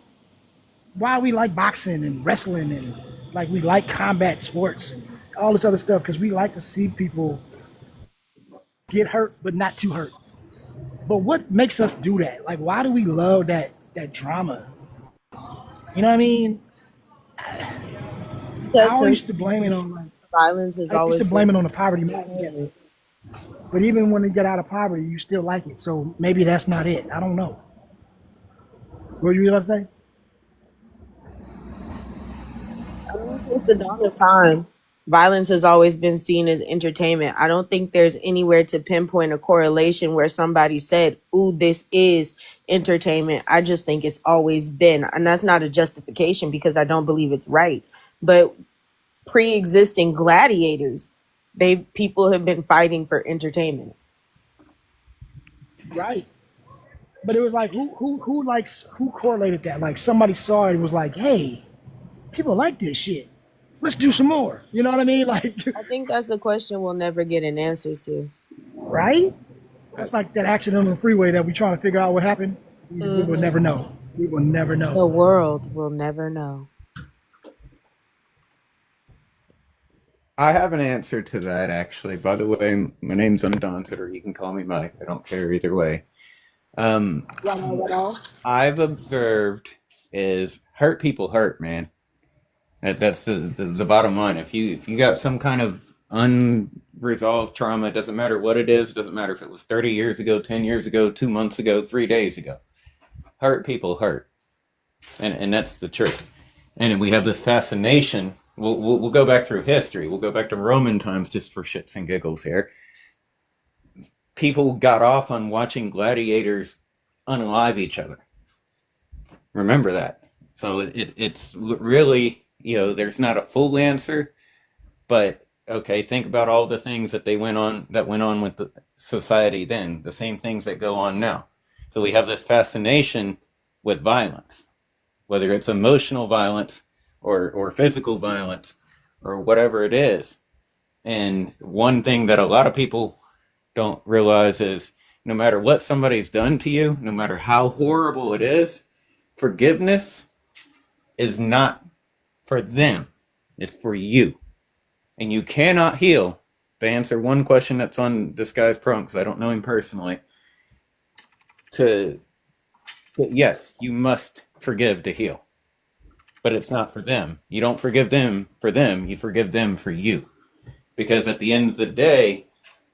[SPEAKER 5] why we like boxing and wrestling and like we like combat sports and all this other stuff because we like to see people get hurt but not too hurt. But what makes us do that? Like, why do we love that drama? You know what I mean? I
[SPEAKER 12] Because
[SPEAKER 5] always
[SPEAKER 12] since
[SPEAKER 5] used to blame it on like
[SPEAKER 12] violence has
[SPEAKER 5] I used
[SPEAKER 12] always
[SPEAKER 5] to
[SPEAKER 12] been
[SPEAKER 5] blame it on the poverty mindset. But even when they get out of poverty, you still like it. So maybe that's not it. I don't know. What were you about to say?
[SPEAKER 12] since the dawn of time, violence has always been seen as entertainment. I don't think there's anywhere to pinpoint a correlation where somebody said, "Ooh, this is entertainment." I just think it's always been, and that's not a justification because I don't believe it's right. But pre-existing gladiators, people have been fighting for entertainment.
[SPEAKER 5] Right. But it was like who correlated that? Like somebody saw it and was like, hey, people like this shit. Let's do some more. You know what I mean? Like
[SPEAKER 12] I think that's a question we'll never get an answer to.
[SPEAKER 5] right? That's like that accident on the freeway that we trying to figure out what happened. We will never know. We will never know.
[SPEAKER 12] The world will never know.
[SPEAKER 13] I have an answer to that, actually. By the way, my name's Undaunted, or you can call me Mike. I don't care either way. I've observed is hurt people hurt, man. That's the bottom line. If you got some kind of unresolved trauma, it doesn't matter what it is. It doesn't matter if it was 30 years ago, 10 years ago, 2 months ago, 3 days ago. Hurt people hurt, and that's the truth. And we have this fascination. We'll go back through history. We'll go back to Roman times just for shits and giggles here. People got off on watching gladiators unalive each other. Remember that. So it's really, there's not a full answer, but okay, think about all the things that went on with the society then, the same things that go on now. So we have this fascination with violence, whether it's emotional violence or physical violence or whatever it is. And one thing that a lot of people don't realize is no matter what somebody's done to you, no matter how horrible it is, forgiveness is not for them. It's for you. And you cannot heal. To answer one question that's on this guy's prompt, because I don't know him personally, yes, you must forgive to heal. But it's not for them. You don't forgive them for them. You forgive them for you. Because at the end of the day,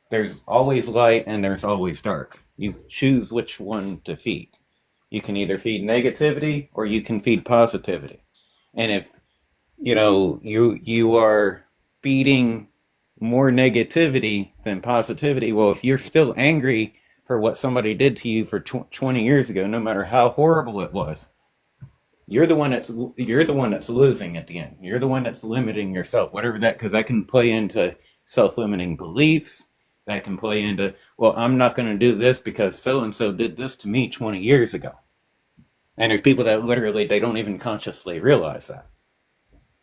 [SPEAKER 13] there's always light and there's always dark. You choose which one to feed. You can either feed negativity or you can feed positivity. And if you are feeding more negativity than positivity, well, if you're still angry for what somebody did to you for 20 years ago, no matter how horrible it was, you're the one that's losing at the end. You're the one that's limiting yourself, whatever that, because that can play into self-limiting beliefs. That can play into, well, I'm not going to do this because so-and-so did this to me 20 years ago. And there's people that literally, they don't even consciously realize that.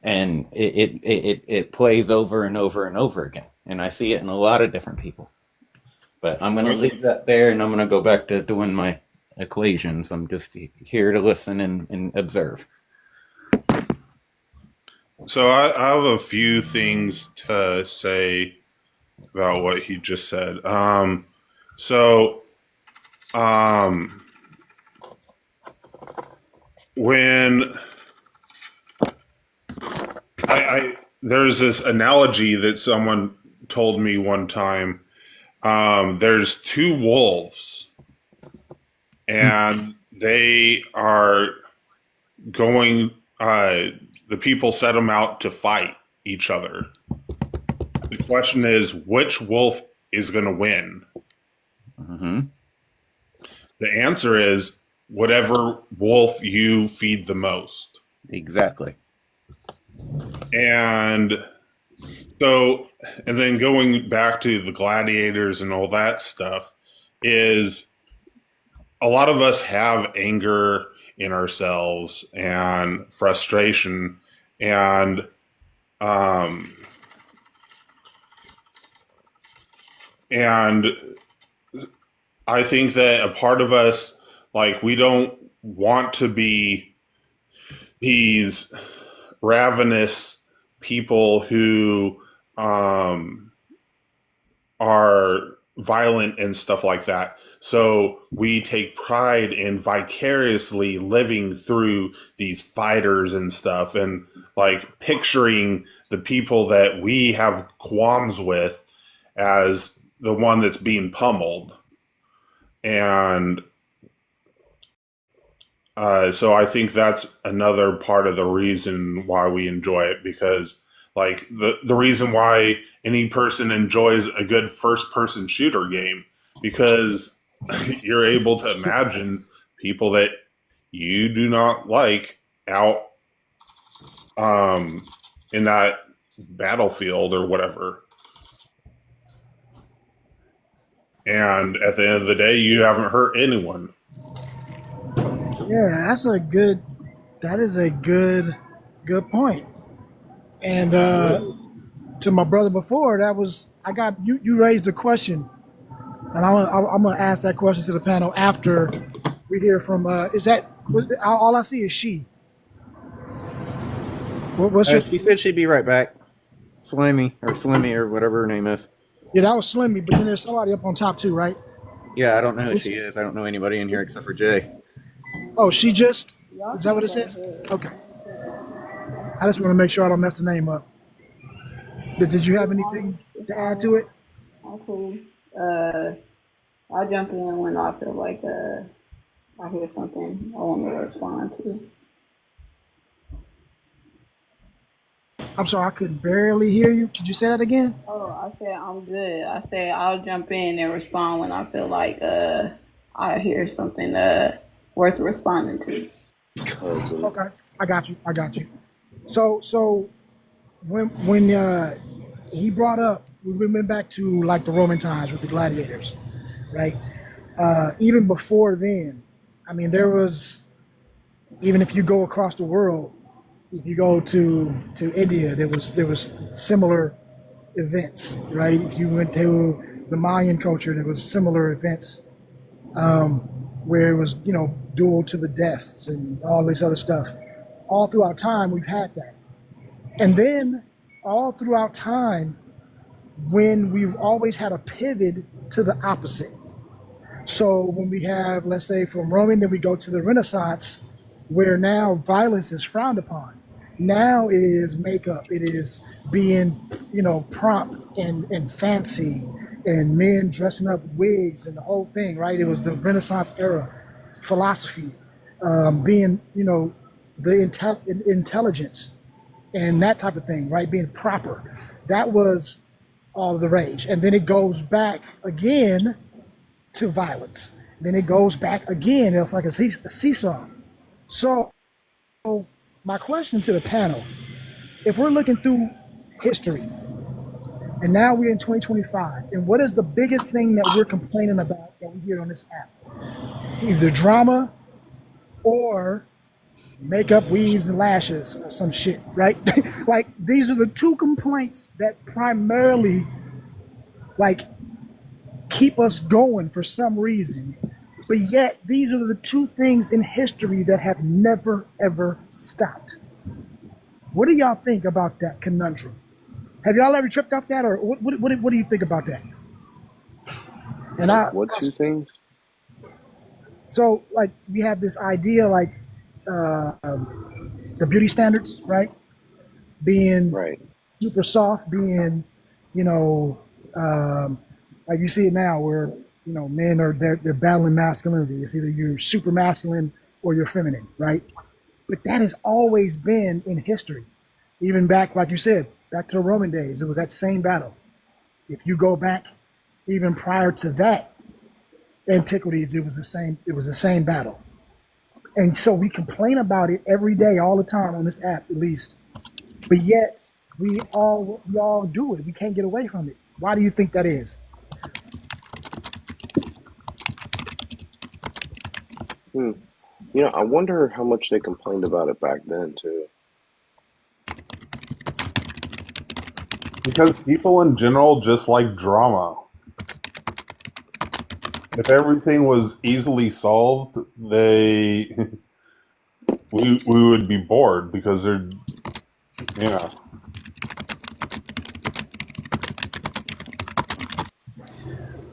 [SPEAKER 13] And it plays over and over and over again. And I see it in a lot of different people. But I'm going to leave that there, and I'm going to go back to doing my equations. I'm just here to listen and observe.
[SPEAKER 11] So I have a few things to say about what he just said. When there's this analogy that someone told me one time. There's two wolves, and they are going. The people set them out to fight each other. The question is, which wolf is going to win?
[SPEAKER 13] Mm-hmm.
[SPEAKER 11] The answer is whatever wolf you feed the most.
[SPEAKER 13] Exactly.
[SPEAKER 11] And so, and then going back to the gladiators and all that stuff, is a lot of us have anger in ourselves and frustration, and I think that a part of us, like, we don't want to be these ravenous people who are violent and stuff like that. So we take pride in vicariously living through these fighters and stuff, and like picturing the people that we have qualms with as the one that's being pummeled. And so I think that's another part of the reason why we enjoy it, because like the reason why any person enjoys a good first person shooter game, because you're able to imagine people that you do not like out in that battlefield or whatever. And at the end of the day, you haven't hurt anyone.
[SPEAKER 5] Yeah, that is a good point. And to my brother before, you raised a question, and I'm gonna ask that question to the panel after we hear from. All I see is she? What's your?
[SPEAKER 13] She said she'd be right back. Slimmy or whatever her name is.
[SPEAKER 5] Yeah, that was Slimmy, but then there's somebody up on top too, right?
[SPEAKER 13] Yeah, I don't know who she is. I don't know anybody in here except for Jay.
[SPEAKER 5] Oh, is that what it says? Okay. I just want to make sure I don't mess the name up. Did you have anything to add to it?
[SPEAKER 14] I'm cool. I'll jump in when I feel like I hear something I want to respond to.
[SPEAKER 5] I'm sorry, I couldn't barely hear you. Could you say that again?
[SPEAKER 14] Oh, I said I'm good. I said I'll jump in and respond when I feel like I hear something worth responding to.
[SPEAKER 5] Okay, I got you. So when he brought up, we went back to like the Roman times with the gladiators, right? Even before then, I mean, there was, even if you go across the world, if you go to India, there was similar events, right? If you went to the Mayan culture, there was similar events where it was, duel to the deaths and all this other stuff. All throughout time, we've had that. And then all throughout time, when we've always had a pivot to the opposite. So when we have, let's say from Roman, then we go to the Renaissance, where now violence is frowned upon. Now it is makeup, it is being, prompt and fancy, and men dressing up wigs and the whole thing, right? It was the Renaissance era philosophy, being, the intelligence and that type of thing, right? Being proper. That was all of the rage. And then it goes back again to violence. Then it goes back again. It's like a seesaw. So my question to the panel, if we're looking through history, and now we're in 2025, and what is the biggest thing that we're complaining about that we hear on this app? Either drama or makeup, weaves, and lashes or some shit, right? Like, these are the two complaints that primarily, keep us going for some reason. But yet, these are the two things in history that have never, ever stopped. What do y'all think about that conundrum? Have y'all ever tripped off that, or what do you think about that? And
[SPEAKER 1] What two things?
[SPEAKER 5] So, we have this idea, the beauty standards, right? Being
[SPEAKER 1] Right.
[SPEAKER 5] super soft, being, like you see it now, where men they're battling masculinity. It's either you're super masculine or you're feminine, right? But that has always been in history, even back, like you said, back to the Roman days. It was that same battle. If you go back even prior to that, antiquities, it was the same. It was the same battle. And so we complain about it every day, all the time on this app, at least. But yet we all do it. We can't get away from it. Why do you think that is?
[SPEAKER 1] I wonder how much they complained about it back then too.
[SPEAKER 11] Because people in general just like drama. If everything was easily solved, they we would be bored because they're, yeah.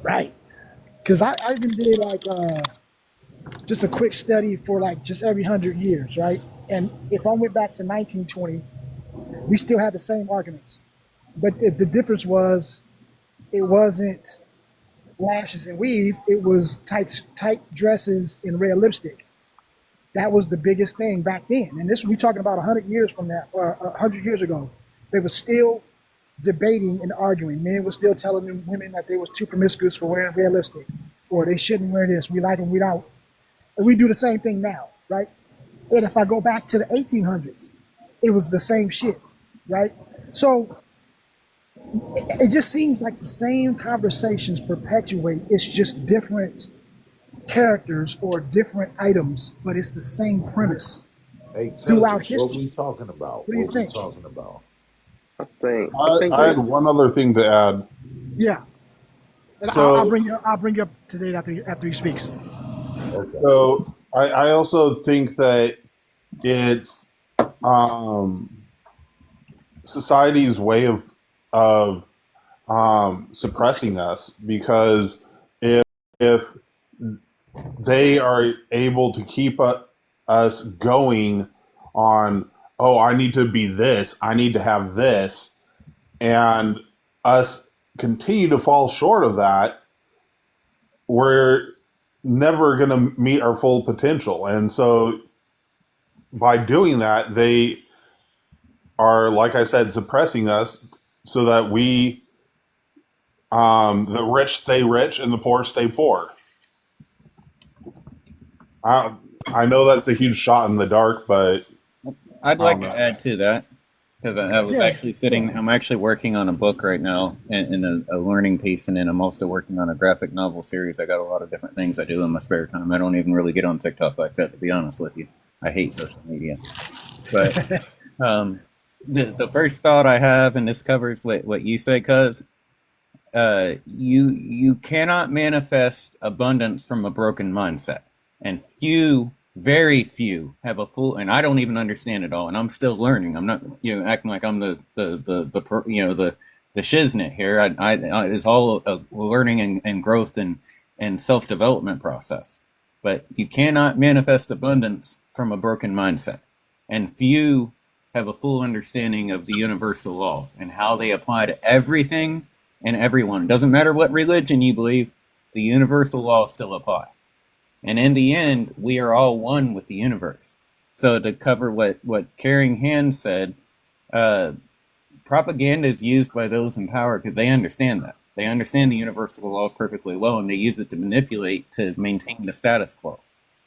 [SPEAKER 5] Right. Because I even did like just a quick study for like just every 100 years, right? And if I went back to 1920, we still had the same arguments. But the difference was it wasn't lashes and weave, it was tight dresses and red lipstick. That was the biggest thing back then. And this, we talking about 100 years from that, or 100 years ago. They were still debating and arguing. Men were still telling women that they was too promiscuous for wearing red lipstick, or they shouldn't wear this. We like them, we don't. And we do the same thing now, right? And if I go back to the 1800s, it was the same shit, right? So it just seems like the same conversations perpetuate. It's just different characters or different items, but it's the same premise
[SPEAKER 15] Hey,
[SPEAKER 5] throughout
[SPEAKER 15] cousin, what
[SPEAKER 5] history.
[SPEAKER 15] we talking about?
[SPEAKER 5] What do you
[SPEAKER 15] What we
[SPEAKER 5] think?
[SPEAKER 15] talking about?
[SPEAKER 11] I had one other thing to add.
[SPEAKER 5] Yeah, and I'll
[SPEAKER 11] So,
[SPEAKER 5] bring you up to date after he speaks.
[SPEAKER 15] Okay.
[SPEAKER 11] so I also think that it's society's way of suppressing us, because if they are able to keep us going on, oh, I need to be this, I need to have this, and us continue to fall short of that, we're never going to meet our full potential. And so by doing that, they are, like I said, suppressing us so that the rich stay rich and the poor stay poor. I, I know that's a huge shot in the dark, but
[SPEAKER 13] I'd
[SPEAKER 11] I
[SPEAKER 13] like
[SPEAKER 11] don't
[SPEAKER 13] to
[SPEAKER 11] know.
[SPEAKER 13] add to that because I was
[SPEAKER 5] Yeah,
[SPEAKER 13] actually sitting.
[SPEAKER 5] yeah.
[SPEAKER 13] I'm actually working on a book right now in a learning piece, and then I'm also working on a graphic novel series. I got a lot of different things I do in my spare time. I don't even really get on TikTok like that, to be honest with you. I hate social media. But the first thought I have, and this covers what you say, cuz you cannot manifest abundance from a broken mindset, and very few have a full. And I don't even understand it all, and I'm still learning. I'm not acting like I'm the shiznit here. It's all a learning and growth and self development process. But you cannot manifest abundance from a broken mindset, and few have a full understanding of the universal laws and how they apply to everything and everyone. It doesn't matter what religion you believe, the universal laws still apply. And in the end, we are all one with the universe. So to cover what Caring Hands said, propaganda is used by those in power because they understand that. They understand the universal laws perfectly well, and they use it to manipulate to maintain the status quo.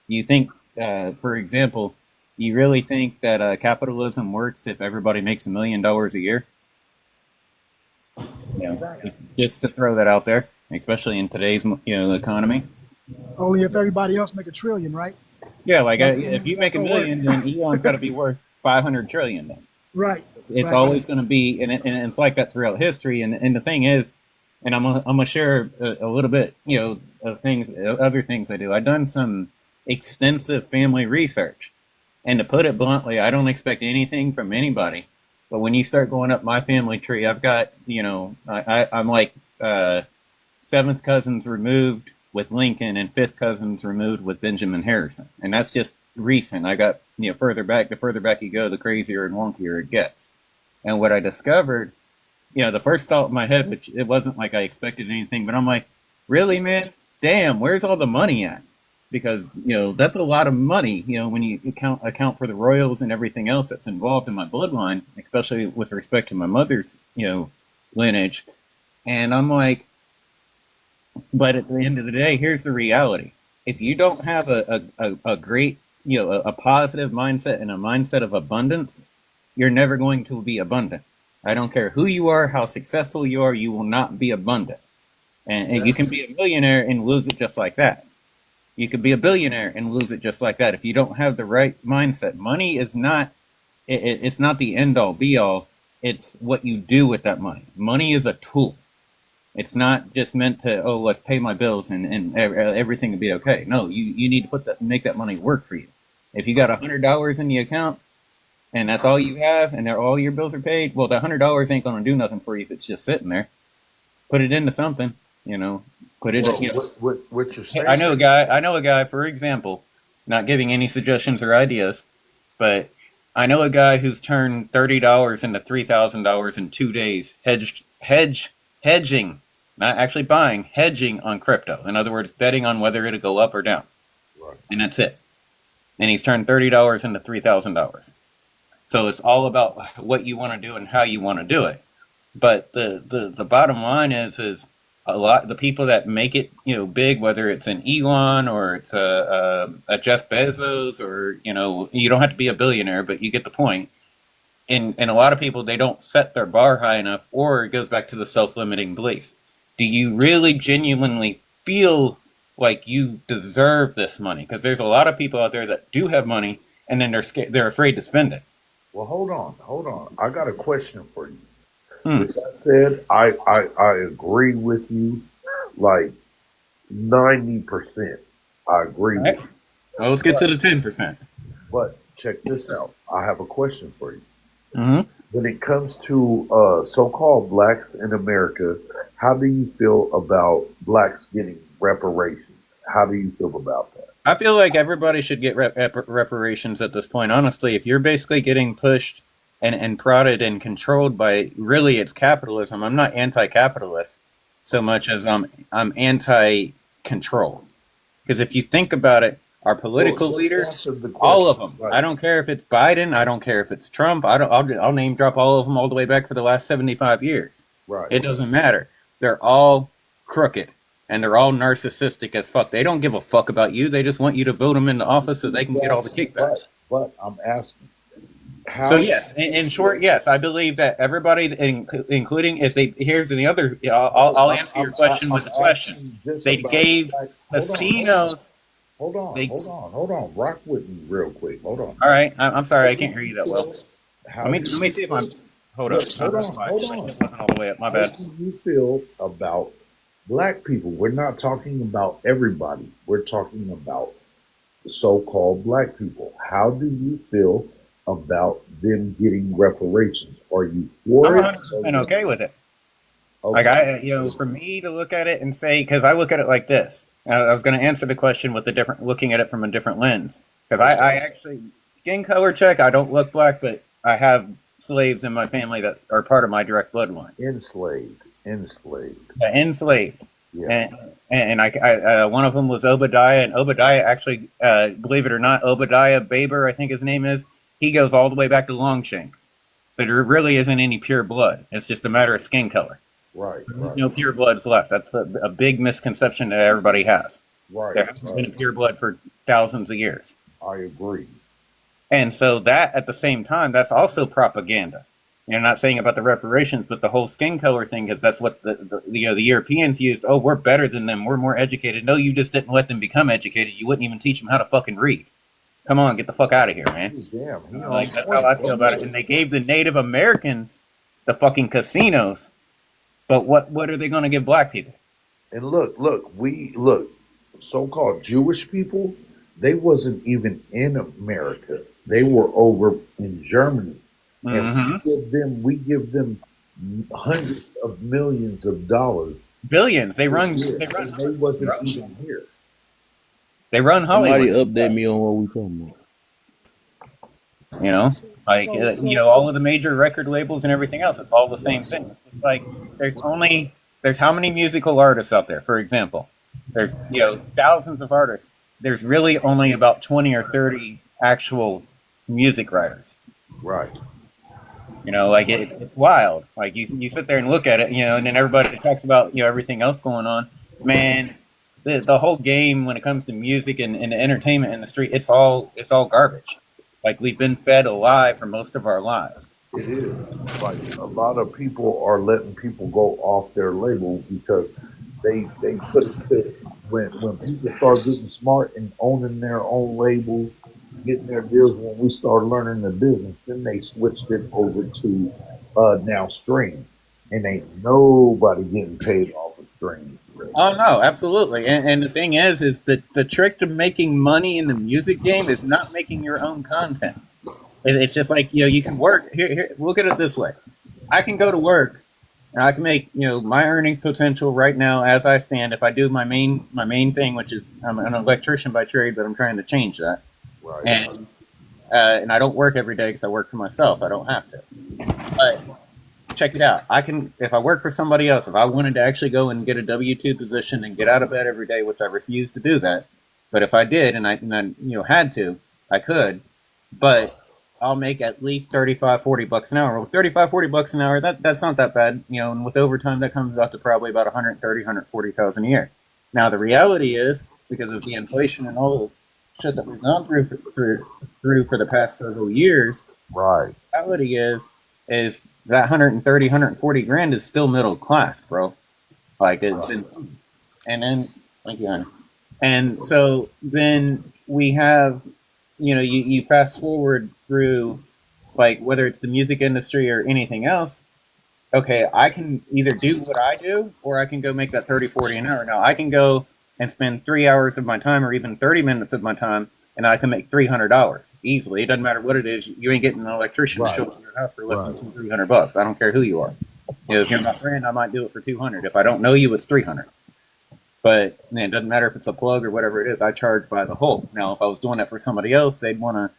[SPEAKER 13] You think, for example, you really think that capitalism works if everybody makes $1 million a year? Just to throw that out there, especially in today's economy.
[SPEAKER 5] Only if everybody else make a trillion, right?
[SPEAKER 13] Yeah, like
[SPEAKER 5] That's
[SPEAKER 13] if you
[SPEAKER 5] that's
[SPEAKER 13] make $1
[SPEAKER 5] gonna work.
[SPEAKER 13] million, then Elon's got to be worth 500 trillion. Then
[SPEAKER 5] Right,
[SPEAKER 13] it's
[SPEAKER 5] right.
[SPEAKER 13] always going to be, and it's like that throughout history. And the thing is, and I'm gonna share a little bit, of things, other things I do. I've done some extensive family research, and to put it bluntly, I don't expect anything from anybody. But when you start going up my family tree, I've got, I'm like seventh cousins removed with Lincoln and fifth cousins removed with Benjamin Harrison. And that's just recent. I got, the further back you go, the crazier and wonkier it gets. And what I discovered, the first thought in my head, which it wasn't like I expected anything, but I'm like, really, man? Damn, where's all the money at? Because, that's a lot of money, when you account for the royals and everything else that's involved in my bloodline, especially with respect to my mother's, lineage. And I'm like, but at the end of the day, here's the reality. If you don't have a great, a positive mindset and a mindset of abundance, you're never going to be abundant. I don't care who you are, how successful you are, you will not be abundant. And you can be a millionaire and lose it just like that. You could be a billionaire and lose it just like that if you don't have the right mindset. Money is not, it's not the end all be all. It's what you do with that money. Money is a tool. It's not just meant to, let's pay my bills and everything will be okay. No, you need to make that money work for you. If you got $100 in the account and that's all you have, and all your bills are paid, well, that $100 ain't gonna do nothing for you if it's just sitting there. Put it into something, you know. Put it.
[SPEAKER 6] Well,
[SPEAKER 13] You know,
[SPEAKER 6] what you're saying?
[SPEAKER 13] I know a guy. I know a guy. For example, not giving any suggestions or ideas, but I know a guy who's turned $30 into $3,000 in 2 days, hedging, not actually buying, hedging on crypto. In other words, betting on whether it'll go up or down,
[SPEAKER 6] Right.
[SPEAKER 13] and that's it. And he's turned $30 into $3,000. So it's all about what you want to do and how you want to do it. But the bottom line is a lot the people that make it, you know, big, whether it's an Elon or it's a Jeff Bezos, or, you know, you don't have to be a billionaire, but you get the point. And a lot of people, they don't set their bar high enough, or it goes back to the self-limiting beliefs. Do you really genuinely feel like you deserve this money? Because there's a lot of people out there that do have money, and then they're afraid to spend it.
[SPEAKER 6] Well, hold on. I got a question for you.
[SPEAKER 13] Hmm.
[SPEAKER 6] With that said, I agree with you, like 90%. I agree with you.
[SPEAKER 13] Well, let's get to the 10%.
[SPEAKER 6] But check this out. I have a question for you.
[SPEAKER 13] Mm-hmm.
[SPEAKER 6] When it comes to so-called blacks in America, how do you feel about blacks getting reparations? How do you feel about that?
[SPEAKER 13] I feel like everybody should get reparations at this point. Honestly, if you're basically getting pushed and prodded and controlled by, really, it's capitalism. I'm not anti-capitalist so much as I'm anti-control. Because if you think about it, our political leaders, all of them.
[SPEAKER 6] Right.
[SPEAKER 13] I don't care if it's Biden. I don't care if it's Trump. I'll name drop all of them all the way back for the last 75 years.
[SPEAKER 6] Right.
[SPEAKER 13] It doesn't matter. They're all crooked. And they're all narcissistic as fuck. They don't give a fuck about you. They just want you to vote them into office so they can get all the kickbacks.
[SPEAKER 6] But I'm asking. How
[SPEAKER 13] So yes, in short, yes, I believe that everybody, including if they, here's the other, I'll answer your question with a question. They gave casinos.
[SPEAKER 6] Hold on. Rock with me real quick. Hold on.
[SPEAKER 13] All right, I'm sorry, I can't hear you that well.
[SPEAKER 6] How
[SPEAKER 13] Let me see if I'm. Hold up.
[SPEAKER 6] Hold on.
[SPEAKER 13] It wasn't all the way up. My bad.
[SPEAKER 6] How do you feel about black people? We're not talking about everybody. We're talking about the so-called black people. How do you feel about them getting reparations? Are you for
[SPEAKER 13] I'm
[SPEAKER 6] it?
[SPEAKER 13] 100% okay with it.
[SPEAKER 6] Okay.
[SPEAKER 13] Like for me to look at it and say, because I look at it like this. I was going to answer the question with looking at it from a different lens. Because I actually, skin color check, I don't look black, but I have slaves in my family that are part of my direct bloodline.
[SPEAKER 6] Enslaved.
[SPEAKER 13] Enslaved.
[SPEAKER 6] Yeah.
[SPEAKER 13] And I one of them was Obadiah, and Obadiah actually, believe it or not, Obadiah Baber, I think his name is, he goes all the way back to Longshanks. So there really isn't any pure blood. It's just a matter of skin color.
[SPEAKER 6] Right.
[SPEAKER 13] There's no pure blood left. That's a big misconception that everybody has.
[SPEAKER 6] Right.
[SPEAKER 13] There hasn't been pure blood for thousands of years.
[SPEAKER 6] I agree.
[SPEAKER 13] And so that, at the same time, that's also propaganda. You're not saying about the reparations, but the whole skin color thing, because that's what the Europeans used. Oh, we're better than them. We're more educated. No, you just didn't let them become educated. You wouldn't even teach them how to fucking read. Come on, get the fuck out of here, man.
[SPEAKER 6] Damn.
[SPEAKER 13] Like, that's how I feel about it. And they gave the Native Americans the fucking casinos. But what are they going to give black people?
[SPEAKER 6] And look, so-called Jewish people, they wasn't even in America. They were over in Germany. And we give them hundreds of millions of dollars.
[SPEAKER 13] Billions. They run.
[SPEAKER 6] They wasn't even here.
[SPEAKER 13] They run Hollywood.
[SPEAKER 10] Somebody update me on what we talking about.
[SPEAKER 13] You know, like all of the major record labels and everything else. It's all the same thing. It's like there's how many musical artists out there? For example, there's thousands of artists. There's really only about 20 or 30 actual music writers.
[SPEAKER 6] Right.
[SPEAKER 13] Like it's wild. Like you sit there and look at it, and then everybody talks about everything else going on. Man, the whole game when it comes to music and the entertainment industry, it's all garbage. Like we've been fed a lie for most of our lives.
[SPEAKER 6] It is. Like a lot of people are letting people go off their label because they put it when people start getting smart and owning their own labels, getting their deals. When we start learning the business, then they switched it over to now stream, and ain't nobody getting paid off of stream.
[SPEAKER 13] Oh no, absolutely. And the thing is that the trick to making money in the music game is not making your own content. It's just like, you can work here. Look at it this way: I can go to work and I can make, my earning potential right now as I stand. If I do my main thing, which is I'm an electrician by trade, but I'm trying to change that.
[SPEAKER 6] Right.
[SPEAKER 13] And I don't work every day because I work for myself. I don't have to. But check it out. I can, if I work for somebody else, if I wanted to actually go and get a W-2 position and get out of bed every day, which I refuse to do that, but if I did and I had to, I could. But I'll make at least $35-40 an hour. With $35-40 an hour, that's not that bad. And with overtime, that comes out to probably about $130,000-140,000 a year. Now the reality is, because of the inflation and all the shit that we've gone through for the past several years,
[SPEAKER 6] Right.
[SPEAKER 13] the reality is that 140 grand is still middle class, bro. Like it's, and then thank you, honey. And so then we have, you fast forward through, like, whether it's the music industry or anything else. Okay, I can either do what I do, or I can go make that 30-40 an hour. Now I can go and spend 3 hours of my time, or even 30 minutes of my time, and I can make $300 easily. It doesn't matter what it is. You ain't getting an electrician to show up at your house for less than $300. I don't care who you are. If you're my friend, I might do it for $200. If I don't know you, it's $300. But it doesn't matter if it's a plug or whatever it is. I charge by the hole. Now, if I was doing that for somebody else, they'd want to,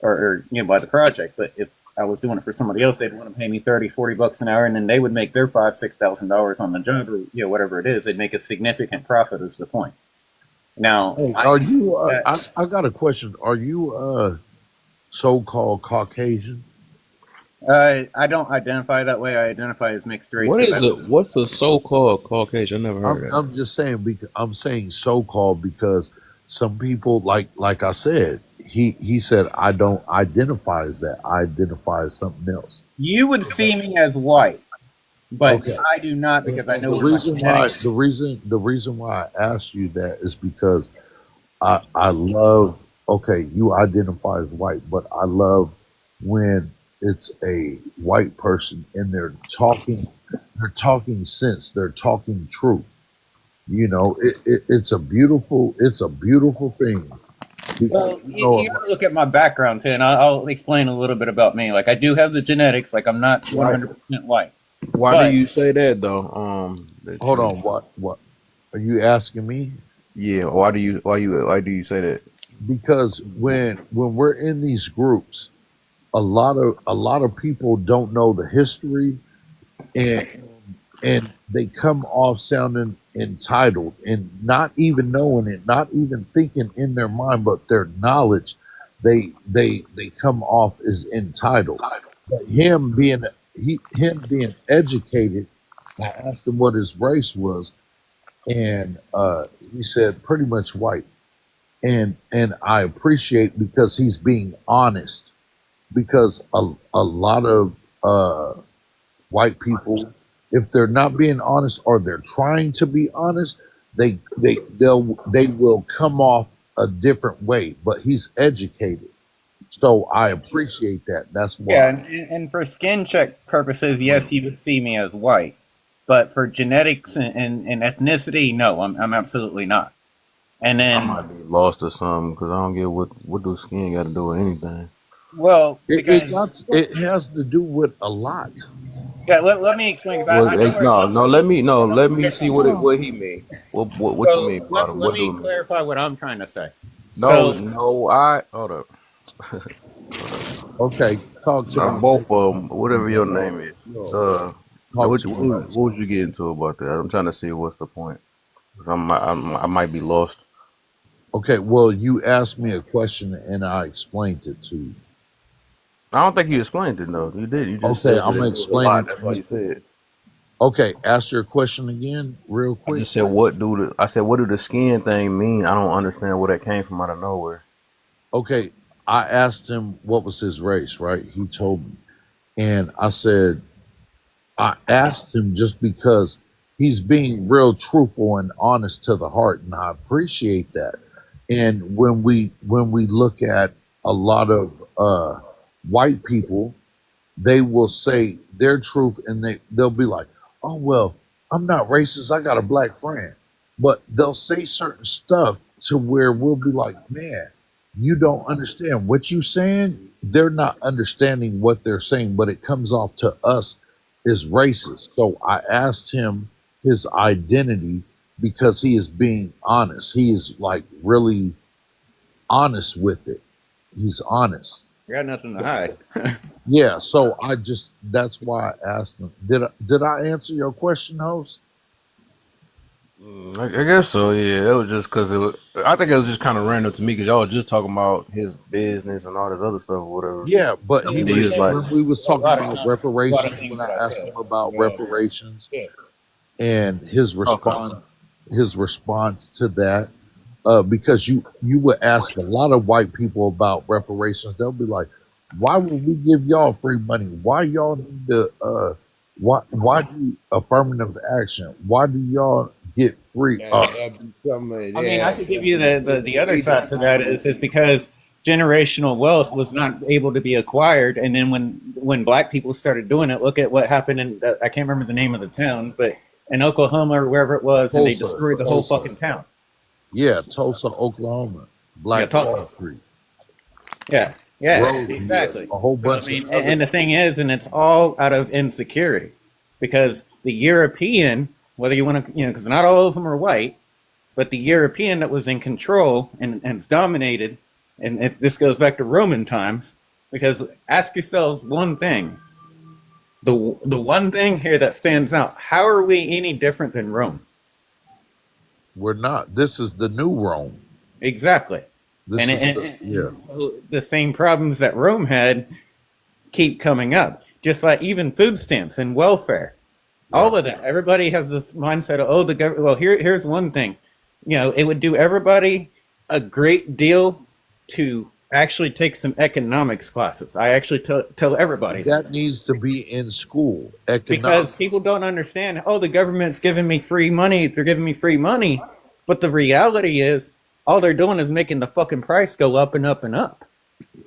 [SPEAKER 13] or by the project. But if I was doing it for somebody else, they'd want to pay me $30-40 an hour, and then they would make their $5,000-6,000 on the job, or whatever it is. They'd make a significant profit. Is the point. Now,
[SPEAKER 6] Hey, are you? I got a question. Are you so-called Caucasian?
[SPEAKER 13] I don't identify that way. I identify as mixed race.
[SPEAKER 1] What is it? What's a so-called Caucasian? I never heard of that.
[SPEAKER 6] I'm just saying. Because I'm saying so-called because some people, like I said, he said I don't identify as that. I identify as something else.
[SPEAKER 13] You would see me as white, but
[SPEAKER 6] Okay.
[SPEAKER 13] I do not, because I know
[SPEAKER 6] The reason why I asked you that is because I love. Okay, you identify as white, but I love when it's a white person and they're talking sense, they're talking truth. It's a beautiful thing.
[SPEAKER 13] Well, you gotta look at my background too, and I'll explain a little bit about me. Like, I do have the genetics. Like, I'm not 100% white.
[SPEAKER 1] Why do you say that though?
[SPEAKER 6] Hold on, what are you asking me?
[SPEAKER 1] Yeah, why do you say that?
[SPEAKER 6] Because when we're in these groups, a lot of people don't know the history, and they come off sounding entitled and not even knowing it, not even thinking in their mind, but their knowledge, they come off as entitled. But him being educated, I asked him what his race was, and he said pretty much white. And I appreciate, because he's being honest, because a lot of white people, if they're not being honest or they're trying to be honest, they will come off a different way. But he's educated, so I appreciate that. That's why.
[SPEAKER 13] Yeah, and for skin check purposes, yes, you would see me as white, but for genetics and ethnicity, no, I'm absolutely not. And
[SPEAKER 1] I
[SPEAKER 13] then,
[SPEAKER 1] might be lost or something because I don't get what do skin got to do with anything.
[SPEAKER 13] well,
[SPEAKER 6] It has to do with a lot.
[SPEAKER 13] yeah, let me explain.
[SPEAKER 1] Well,
[SPEAKER 13] I know
[SPEAKER 1] let me see what he mean. What you mean, bottom?
[SPEAKER 13] let
[SPEAKER 1] What
[SPEAKER 13] me
[SPEAKER 1] do you mean?
[SPEAKER 13] clarify what I'm trying to say.
[SPEAKER 1] No,
[SPEAKER 13] So,
[SPEAKER 1] hold up.
[SPEAKER 6] Okay, talk to me.
[SPEAKER 1] Both of them, whatever your name is.
[SPEAKER 6] Talk
[SPEAKER 1] What
[SPEAKER 6] to me.
[SPEAKER 1] would you get into about that? I'm trying to see what's the point. 'Cause I might be lost.
[SPEAKER 6] Okay, well, you asked me a question and I explained it to you.
[SPEAKER 1] I don't think you explained it though. You did. You just
[SPEAKER 6] Okay,
[SPEAKER 1] said
[SPEAKER 6] I'm
[SPEAKER 1] that
[SPEAKER 6] gonna
[SPEAKER 1] it was a
[SPEAKER 6] explain
[SPEAKER 1] lot.
[SPEAKER 6] it
[SPEAKER 1] That's
[SPEAKER 6] to
[SPEAKER 1] why
[SPEAKER 6] you.
[SPEAKER 1] you said.
[SPEAKER 6] Okay, ask your question again, real
[SPEAKER 1] I
[SPEAKER 6] quick.
[SPEAKER 1] just said what do the skin thing mean? I don't understand where that came from out of nowhere.
[SPEAKER 6] Okay, I asked him what was his race, right? He told me. And I asked him just because he's being real truthful and honest to the heart, and I appreciate that. And when we look at a lot of white people, they will say their truth, and they'll be like, "Oh well, I'm not racist. I got a black friend."
[SPEAKER 15] but they'll say certain stuff to where we'll be like, man, you don't understand what you saying. They're not understanding what they're saying, but it comes off to us as racist. So I asked him his identity because he is being honest. He is like really honest with it. He's honest.
[SPEAKER 13] You got nothing to hide.
[SPEAKER 15] Yeah, so that's why I asked him. Did I answer your question, host?
[SPEAKER 10] I guess so. Yeah, it was just because I think it was just kind of random to me because y'all was just talking about his business and all this other stuff or whatever.
[SPEAKER 15] Yeah, but
[SPEAKER 10] And he was like,
[SPEAKER 15] when we was
[SPEAKER 13] A
[SPEAKER 15] talking
[SPEAKER 13] lot of
[SPEAKER 15] about
[SPEAKER 13] things. A lot of
[SPEAKER 15] reparations, when
[SPEAKER 13] things
[SPEAKER 15] I
[SPEAKER 13] I
[SPEAKER 15] asked
[SPEAKER 13] said.
[SPEAKER 15] him about
[SPEAKER 13] Yeah.
[SPEAKER 15] reparations
[SPEAKER 13] Yeah.
[SPEAKER 15] and his
[SPEAKER 10] okay.
[SPEAKER 15] response to that, because you would ask a lot of white people about reparations, they'll be like, why would we give y'all free money? Why y'all need to why do affirmative action? Why do y'all get free?
[SPEAKER 13] I mean, I could give you the other side to that is because generational wealth was not able to be acquired, and then when black people started doing it, look at what happened in I can't remember the name of the town, but in Oklahoma or wherever it was, and they destroyed the whole fucking town.
[SPEAKER 15] Yeah, Tulsa, Oklahoma, Black Wall Street.
[SPEAKER 13] Yeah, exactly.
[SPEAKER 15] A whole
[SPEAKER 13] So,
[SPEAKER 15] bunch.
[SPEAKER 13] I mean, and the thing is, and it's all out of insecurity, because the European, whether you want to, because not all of them are white, but the European that was in control and it's dominated, and if this goes back to Roman times, because ask yourselves one thing, the one thing here that stands out, how are we any different than Rome?
[SPEAKER 15] We're not. This is the new Rome.
[SPEAKER 13] Exactly.
[SPEAKER 15] This
[SPEAKER 13] And
[SPEAKER 15] so
[SPEAKER 13] the same problems that Rome had keep coming up, just like even food stamps and welfare. All of that. Everybody has this mindset of, oh, the government. Well, here's one thing. It would do everybody a great deal to actually take some economics classes. I actually tell everybody
[SPEAKER 15] that needs to be in school.
[SPEAKER 13] because people don't understand. Oh, the government's giving me free money. They're giving me free money, but the reality is, all they're doing is making the fucking price go up and up and up.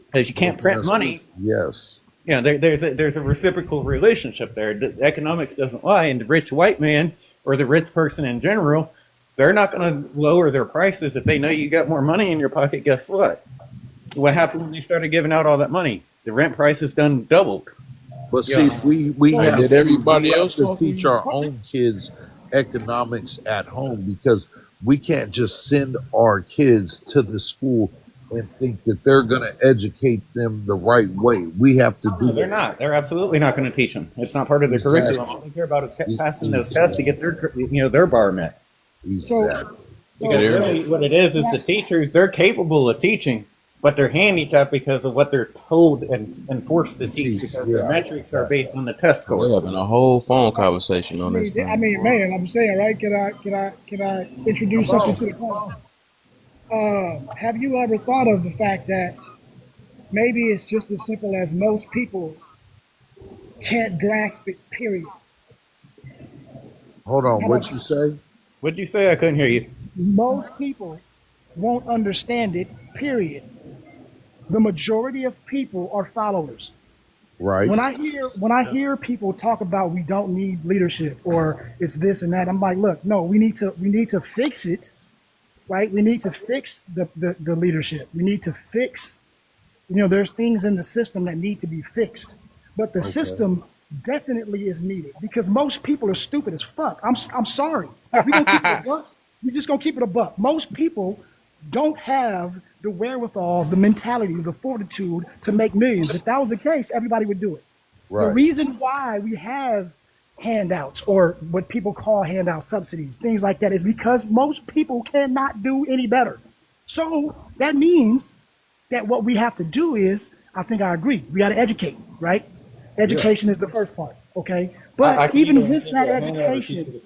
[SPEAKER 13] Because you can't print money.
[SPEAKER 15] Yes.
[SPEAKER 13] There's a reciprocal relationship there. The economics doesn't lie, and the rich white man or the rich person in general, they're not going to lower their prices if they know you got more money in your pocket. Guess what? What happened when they started giving out all that money? The rent prices done doubled.
[SPEAKER 15] But see, we have
[SPEAKER 10] did everybody else
[SPEAKER 15] to teach our own kids economics at home, because we can't just send our kids to the school and think that they're going to educate them the right way. We have to do
[SPEAKER 13] They're not. They're absolutely not going to teach them. It's not part of their curriculum. All they care about is passing those tests to get their bar met.
[SPEAKER 15] Exactly.
[SPEAKER 13] Really, what it is the teachers, they're capable of teaching, but they're handicapped because of what they're told and forced to teach, because their metrics are based on the test scores.
[SPEAKER 10] We're having a whole phone conversation on this thing.
[SPEAKER 16] I mean, man, I'm saying, right? Can I introduce something to the class? Have you ever thought of the fact that maybe it's just as simple as most people can't grasp it, period?
[SPEAKER 15] Hold on, what'd you say?
[SPEAKER 13] What'd you say? I couldn't hear you.
[SPEAKER 16] Most people won't understand it, period. The majority of people are followers.
[SPEAKER 15] Right.
[SPEAKER 16] When I hear people talk about we don't need leadership or it's this and that, I'm like, look, no, we need to fix it, right? We need to fix the leadership. We need to fix, there's things in the system that need to be fixed, but the system definitely is needed, because most people are stupid as fuck. I'm sorry. We're gonna keep it a buck. We're just gonna keep it a buck. Most people don't have the wherewithal, the mentality, the fortitude to make millions. If that was the case, everybody would do it.
[SPEAKER 15] Right.
[SPEAKER 16] The reason why we have handouts, or what people call handout subsidies, things like that, is because most people cannot do any better. So that means that what we have to do is, I think I agree, we got to educate, right? Education is the first part, okay? But even with that education,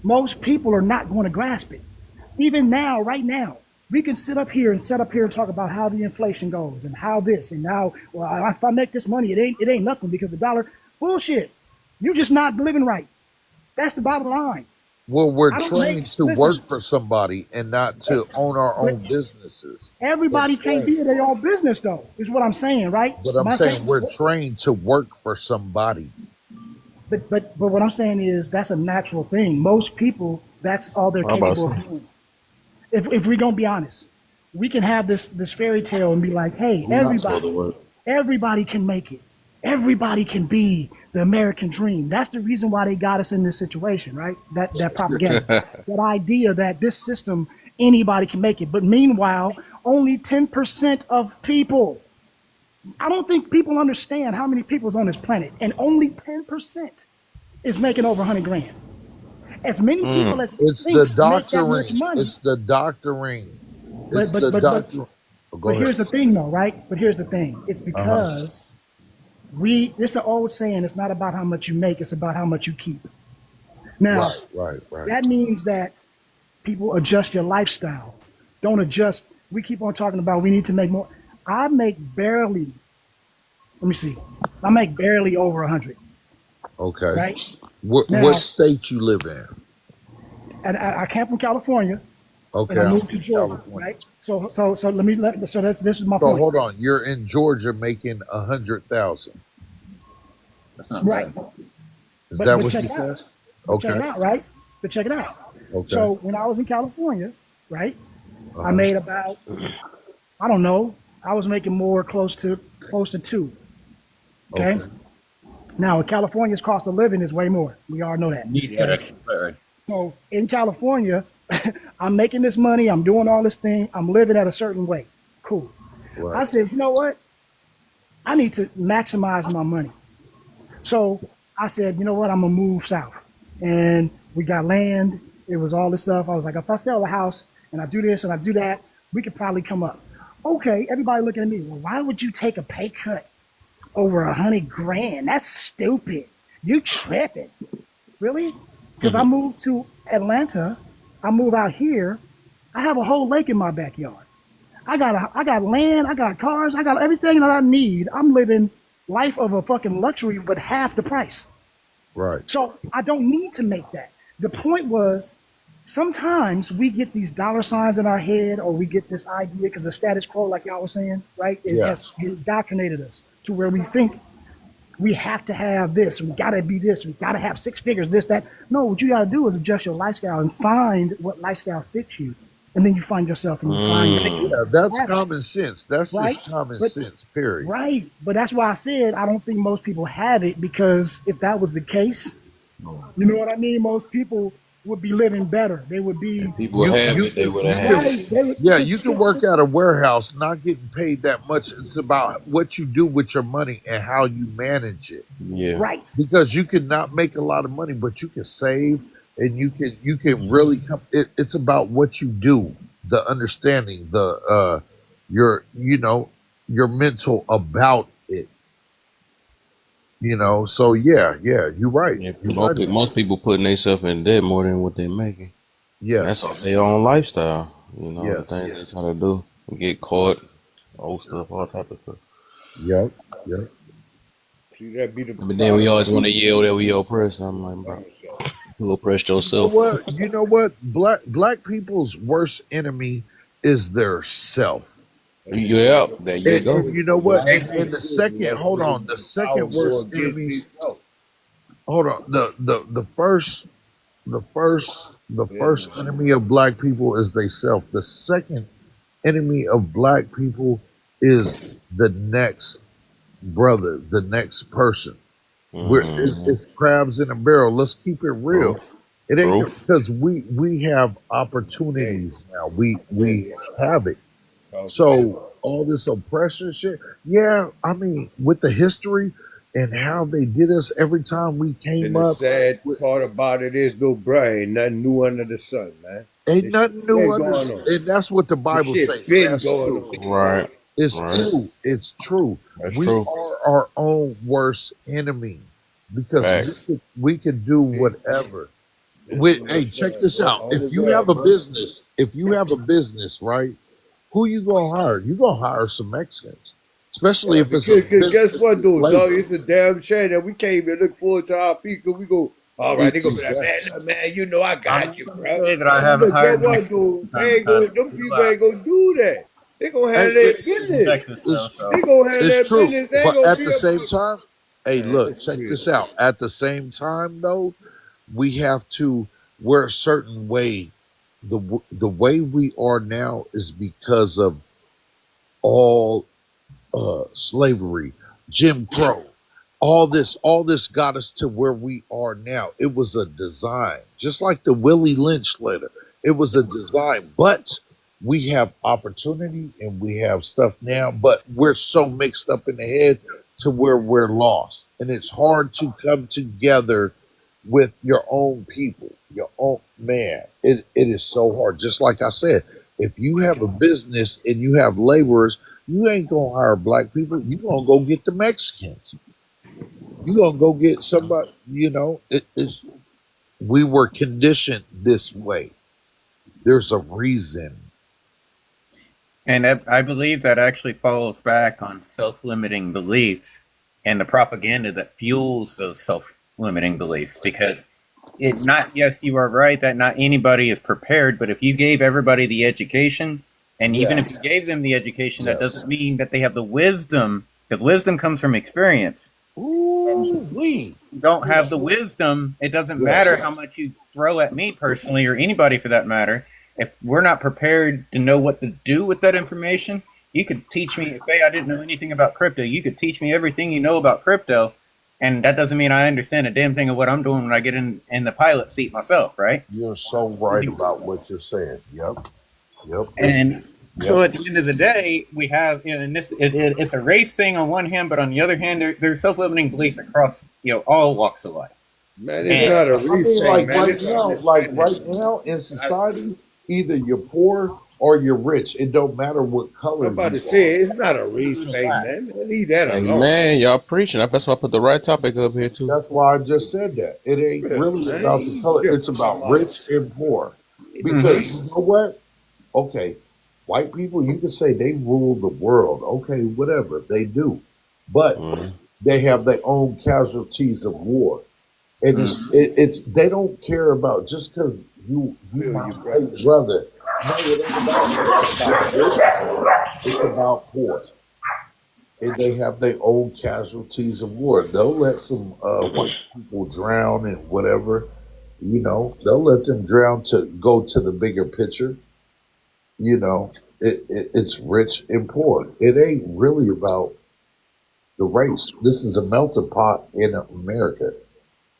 [SPEAKER 16] most people are not going to grasp it. Even now, right now, we can sit up here and talk about how the inflation goes and how this and now, well, if I make this money, it ain't nothing because the dollar. Bullshit. You just not living right. That's the bottom line.
[SPEAKER 15] Well, we're trained to work for somebody and not to own our own businesses.
[SPEAKER 16] Everybody can't be their own business, though, is what I'm saying, right?
[SPEAKER 15] But I'm saying we're trained to work for somebody.
[SPEAKER 16] But what I'm saying is that's a natural thing. Most people, that's all they're
[SPEAKER 1] How about
[SPEAKER 16] capable of
[SPEAKER 1] some?
[SPEAKER 16] doing. If we're gonna be honest, we can have this fairy tale and be like, hey,
[SPEAKER 1] I'm not supposed to work.
[SPEAKER 16] everybody can make it. Everybody can be the American dream. That's the reason why they got us in this situation, right? That propaganda, that idea that this system, anybody can make it. But meanwhile, only 10% of people. I don't think people understand how many people's on this planet, and only 10% is making over 100 grand. As many people as
[SPEAKER 15] It's
[SPEAKER 16] think
[SPEAKER 15] the
[SPEAKER 16] make that much
[SPEAKER 15] doctoring.
[SPEAKER 16] money.
[SPEAKER 15] It's the doctoring.
[SPEAKER 16] But
[SPEAKER 15] It's
[SPEAKER 16] but
[SPEAKER 15] the
[SPEAKER 16] but but
[SPEAKER 15] doctor. Oh, go
[SPEAKER 16] but
[SPEAKER 15] ahead.
[SPEAKER 16] here's the thing, though, right? But here's the thing. It's
[SPEAKER 15] Uh huh.
[SPEAKER 16] because this is an old saying. It's not about how much you make. It's about how much you keep. Now,
[SPEAKER 15] Right.
[SPEAKER 16] that means that people adjust your lifestyle. Don't adjust. We keep on talking about we need to make more. I make barely. Let me see. I make barely over 100.
[SPEAKER 15] Okay.
[SPEAKER 16] Right
[SPEAKER 15] What
[SPEAKER 16] now,
[SPEAKER 15] state you live in?
[SPEAKER 16] and I came from California
[SPEAKER 15] Okay,
[SPEAKER 16] and I
[SPEAKER 15] I'm
[SPEAKER 16] moved to
[SPEAKER 15] from
[SPEAKER 16] Georgia.
[SPEAKER 15] California.
[SPEAKER 16] Right. So this is my
[SPEAKER 15] So
[SPEAKER 16] point.
[SPEAKER 15] hold on. You're in Georgia making 100,000.
[SPEAKER 13] That's not
[SPEAKER 16] Right.
[SPEAKER 13] bad.
[SPEAKER 15] Is
[SPEAKER 16] But
[SPEAKER 15] that
[SPEAKER 16] but
[SPEAKER 15] what
[SPEAKER 16] check
[SPEAKER 15] you
[SPEAKER 16] it out.
[SPEAKER 15] said?
[SPEAKER 16] But check it
[SPEAKER 15] Okay.
[SPEAKER 16] out, right? But check it out.
[SPEAKER 15] Okay.
[SPEAKER 16] So when I was in California, right,
[SPEAKER 15] Uh
[SPEAKER 16] I
[SPEAKER 15] huh.
[SPEAKER 16] made about, I don't know, I was making more close to two. Okay.
[SPEAKER 15] Okay.
[SPEAKER 16] Now California's cost of living is way more. We all know that.
[SPEAKER 13] Need that
[SPEAKER 16] Okay.
[SPEAKER 13] extra clarity.
[SPEAKER 16] So in California, I'm making this money, I'm doing all this thing, I'm living at a certain way. Cool. I
[SPEAKER 15] Right.
[SPEAKER 16] said, you know what? I need to maximize my money. So I said, you know what? I'm gonna move south, and we got land. It was all this stuff. I was like, if I sell the house and I do this and I do that, we could probably come up. Okay, everybody looking at me. Well, why would you take a pay cut over 100 grand? That's stupid. You tripping? Really? Because I moved to Atlanta. I moved out here. I have a whole lake in my backyard. I got land. I got cars. I got everything that I need. I'm living life of a fucking luxury, but half the price.
[SPEAKER 15] Right.
[SPEAKER 16] So I don't need to make that. The point was, sometimes we get these dollar signs in our head, or we get this idea because the status quo, like y'all was saying, right? It
[SPEAKER 15] Yeah.
[SPEAKER 16] has indoctrinated us to where we think we have to have this, we gotta be this, we gotta have six figures, this, that. No, what you gotta do is adjust your lifestyle and find what lifestyle fits you. And then you find yourself and you find
[SPEAKER 15] Yeah, that's
[SPEAKER 16] your
[SPEAKER 15] common sense. That's
[SPEAKER 16] right?
[SPEAKER 15] just common
[SPEAKER 16] But
[SPEAKER 15] sense, period.
[SPEAKER 16] right, but that's why I said I don't think most people have it, because if that was the case, you know what I mean? Most people would be living better. They would be
[SPEAKER 1] People
[SPEAKER 15] You
[SPEAKER 1] have
[SPEAKER 15] you
[SPEAKER 1] it, they would have
[SPEAKER 15] you
[SPEAKER 1] had
[SPEAKER 15] can
[SPEAKER 1] it.
[SPEAKER 16] right. They would,
[SPEAKER 15] yeah,
[SPEAKER 16] it's,
[SPEAKER 15] you can
[SPEAKER 16] it's,
[SPEAKER 15] work at a warehouse not getting paid that much. It's about what you do with your money and how you manage it.
[SPEAKER 1] Yeah.
[SPEAKER 16] right.
[SPEAKER 15] Because you can not make a lot of money, but you can save and you can really come. It's about what you do, the understanding, the your your mental about it. So yeah, you're right.
[SPEAKER 1] Yeah,
[SPEAKER 15] You're right about
[SPEAKER 1] most people putting themselves in debt more than what they making. That's all
[SPEAKER 15] yes,
[SPEAKER 1] their own lifestyle. The
[SPEAKER 15] yes,
[SPEAKER 1] things they try to do. Get caught, old stuff, all type of stuff.
[SPEAKER 15] yep, yep.
[SPEAKER 17] See, that be the
[SPEAKER 1] But then we always
[SPEAKER 17] problem.
[SPEAKER 1] want to yell that we oppressed. I'm like, bro, you oppressed
[SPEAKER 15] You know
[SPEAKER 1] yourself.
[SPEAKER 15] what? You know what? Black people's worst enemy is their self.
[SPEAKER 1] Yeah, there you
[SPEAKER 15] And
[SPEAKER 1] go.
[SPEAKER 15] you know
[SPEAKER 17] When
[SPEAKER 15] what?
[SPEAKER 17] they
[SPEAKER 15] And
[SPEAKER 17] feel
[SPEAKER 15] the
[SPEAKER 17] good,
[SPEAKER 15] second, hold on, the
[SPEAKER 17] power
[SPEAKER 15] second
[SPEAKER 17] go
[SPEAKER 15] worst
[SPEAKER 17] against
[SPEAKER 15] enemy.
[SPEAKER 17] themselves.
[SPEAKER 15] Hold on, the
[SPEAKER 17] Yeah,
[SPEAKER 15] first enemy of black people is they self. The second enemy of black people is the next brother, the next person.
[SPEAKER 1] Mm-hmm.
[SPEAKER 15] It's crabs in a barrel. Let's keep it real.
[SPEAKER 1] True.
[SPEAKER 15] It ain't
[SPEAKER 1] True.
[SPEAKER 15] because we have
[SPEAKER 17] hey,
[SPEAKER 15] opportunities now. We
[SPEAKER 17] hey,
[SPEAKER 15] have it.
[SPEAKER 17] okay.
[SPEAKER 15] So all this oppression shit, yeah. I mean, with the history and how they did us every time we came
[SPEAKER 17] And the
[SPEAKER 15] up,
[SPEAKER 17] sad
[SPEAKER 15] with,
[SPEAKER 17] part about it is, though, Brian, nothing new under the sun, man.
[SPEAKER 15] ain't
[SPEAKER 17] This
[SPEAKER 15] nothing
[SPEAKER 17] shit
[SPEAKER 15] new
[SPEAKER 17] been
[SPEAKER 15] under,
[SPEAKER 17] going on.
[SPEAKER 15] and that's what the
[SPEAKER 17] This
[SPEAKER 15] Bible
[SPEAKER 17] shit
[SPEAKER 15] says.
[SPEAKER 17] been
[SPEAKER 15] That's
[SPEAKER 17] going
[SPEAKER 15] true.
[SPEAKER 17] on.
[SPEAKER 1] Right.
[SPEAKER 15] It's
[SPEAKER 1] Right.
[SPEAKER 15] true. It's true.
[SPEAKER 1] That's
[SPEAKER 15] We
[SPEAKER 1] true.
[SPEAKER 15] are our own worst enemy because
[SPEAKER 1] Facts.
[SPEAKER 15] we can do
[SPEAKER 17] This,
[SPEAKER 15] whatever.
[SPEAKER 17] this
[SPEAKER 15] With
[SPEAKER 17] is
[SPEAKER 15] hey,
[SPEAKER 17] what's
[SPEAKER 15] check
[SPEAKER 17] sad,
[SPEAKER 15] this
[SPEAKER 17] bro.
[SPEAKER 15] out. If
[SPEAKER 17] Only
[SPEAKER 15] you
[SPEAKER 17] way,
[SPEAKER 15] have a
[SPEAKER 17] bro.
[SPEAKER 15] business, right? Who you gonna hire? You gonna hire some Mexicans, especially
[SPEAKER 17] Yeah,
[SPEAKER 15] if it's a
[SPEAKER 17] because guess
[SPEAKER 15] business
[SPEAKER 17] what, though, dog?
[SPEAKER 15] labor.
[SPEAKER 17] It's a damn shame that we can't even look forward to our people. We go, all right, they gonna be like,
[SPEAKER 15] Exactly.
[SPEAKER 17] man, you know I
[SPEAKER 13] I'm
[SPEAKER 17] got
[SPEAKER 13] not
[SPEAKER 17] you,
[SPEAKER 13] gonna
[SPEAKER 17] bro.
[SPEAKER 13] say that I
[SPEAKER 17] Man,
[SPEAKER 13] haven't
[SPEAKER 17] look, guess
[SPEAKER 13] hired
[SPEAKER 17] what,
[SPEAKER 13] Mexicans
[SPEAKER 17] dude?
[SPEAKER 13] from time
[SPEAKER 17] They
[SPEAKER 13] to
[SPEAKER 17] ain't gonna,
[SPEAKER 13] time.
[SPEAKER 17] them
[SPEAKER 13] Chill
[SPEAKER 17] people
[SPEAKER 13] out.
[SPEAKER 17] ain't gonna do that. They gonna
[SPEAKER 15] Hey,
[SPEAKER 17] handle their
[SPEAKER 13] In
[SPEAKER 17] business.
[SPEAKER 13] Texas, though,
[SPEAKER 15] it's
[SPEAKER 13] so
[SPEAKER 17] They gonna handle
[SPEAKER 15] it's
[SPEAKER 17] their
[SPEAKER 15] true,
[SPEAKER 17] business. They ain't
[SPEAKER 15] but
[SPEAKER 17] gonna
[SPEAKER 15] at
[SPEAKER 17] be
[SPEAKER 15] the same
[SPEAKER 17] up.
[SPEAKER 15] time, Hey, look,
[SPEAKER 17] That's
[SPEAKER 15] check
[SPEAKER 17] real.
[SPEAKER 15] this out. At the same time, though, we have to. We're a certain way. The way we are now is because of all slavery, Jim Crow, all this got us to where we are now. It was a design, just like the Willie Lynch letter. It was a design, but we have opportunity and we have stuff now, but we're so mixed up in the head to where we're lost. And it's hard to come together with your own people, your own man. It is so hard. Just like I said, if you have a business and you have laborers, you ain't gonna hire black people. You gonna go get the Mexicans. You gonna go get somebody. We were conditioned this way. There's a reason.
[SPEAKER 13] And I believe that actually falls back on self-limiting beliefs and the propaganda that fuels those self-limiting beliefs. Because yes, you are right that not anybody is prepared, but if you gave everybody the education, and even if you gave them the education, that doesn't mean that they have the wisdom, because wisdom comes from experience.
[SPEAKER 15] Ooh, we.
[SPEAKER 13] You don't have the wisdom, it doesn't matter how much you throw at me personally, or anybody for that matter. If we're not prepared to know what to do with that information, you could teach me, say I didn't know anything about crypto, you could teach me everything you know about crypto, and that doesn't mean I understand a damn thing of what I'm doing when I get in the pilot seat myself, right?
[SPEAKER 15] You're so right about what you're saying. Yep.
[SPEAKER 13] And so
[SPEAKER 15] Yep.
[SPEAKER 13] at the end of the day, we have, and it's a race thing on one hand, but on the other hand, there's self-limiting beliefs across, all walks of life.
[SPEAKER 17] Man, it's not a
[SPEAKER 15] I
[SPEAKER 17] race
[SPEAKER 15] mean,
[SPEAKER 17] thing,
[SPEAKER 15] like
[SPEAKER 17] man.
[SPEAKER 15] right
[SPEAKER 17] It's
[SPEAKER 15] now,
[SPEAKER 17] understanding.
[SPEAKER 15] in society, either you're poor or you're rich. It don't matter what color
[SPEAKER 17] I'm about
[SPEAKER 15] you
[SPEAKER 17] to say,
[SPEAKER 15] are.
[SPEAKER 17] it's not a race thing, man. Leave that
[SPEAKER 1] Hey
[SPEAKER 17] alone.
[SPEAKER 1] man, y'all preaching. That's why I put the right topic up here too.
[SPEAKER 15] That's why I just said that. It ain't
[SPEAKER 17] Yeah,
[SPEAKER 15] really
[SPEAKER 17] man.
[SPEAKER 15] about the color.
[SPEAKER 17] Yeah.
[SPEAKER 15] It's about rich and poor. Because you know what? Okay, white people, you can say they rule the world. Okay, whatever they do, but
[SPEAKER 1] Mhm.
[SPEAKER 15] they have their own casualties of war, and it's they don't care about just because you
[SPEAKER 17] Feel
[SPEAKER 15] my
[SPEAKER 17] you,
[SPEAKER 15] white
[SPEAKER 17] brother.
[SPEAKER 15] brother. No, it ain't about that. It's about rich. It's about poor. And they have their own casualties of war. They'll let some white people drown and whatever, they'll let them drown to go to the bigger picture. It's rich and poor. It ain't really about the race. This is a melting pot in America.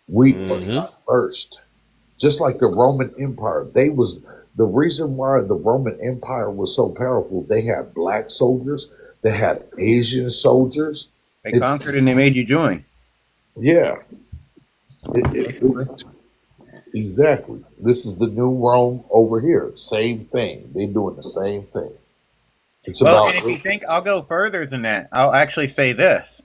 [SPEAKER 15] We are
[SPEAKER 1] Mhm.
[SPEAKER 15] not first. Just like the Roman Empire, the reason why the Roman Empire was so powerful. They had black soldiers, they had Asian soldiers.
[SPEAKER 13] They
[SPEAKER 15] It's
[SPEAKER 13] conquered and they made you join.
[SPEAKER 15] yeah,
[SPEAKER 13] Basically.
[SPEAKER 15] exactly. This is the new Rome over here. Same thing. They're doing the same thing. It's
[SPEAKER 13] Well,
[SPEAKER 15] about
[SPEAKER 13] and if you think I'll go further than that, I'll actually say this,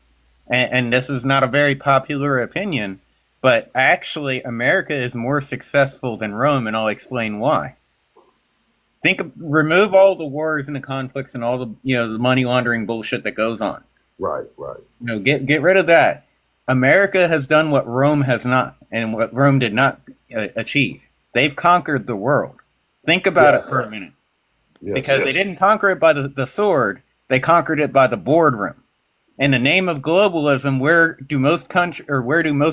[SPEAKER 13] and this is not a very popular opinion, but actually America is more successful than Rome, and I'll explain why. Remove all the wars and the conflicts and all the the money laundering bullshit that goes on.
[SPEAKER 15] right.
[SPEAKER 13] Get rid of that. America has done what Rome has not, and what Rome did not achieve. They've conquered the world. Think about it for a minute. Because they didn't conquer it by the sword, they conquered it by the boardroom. In the name of globalism, where do most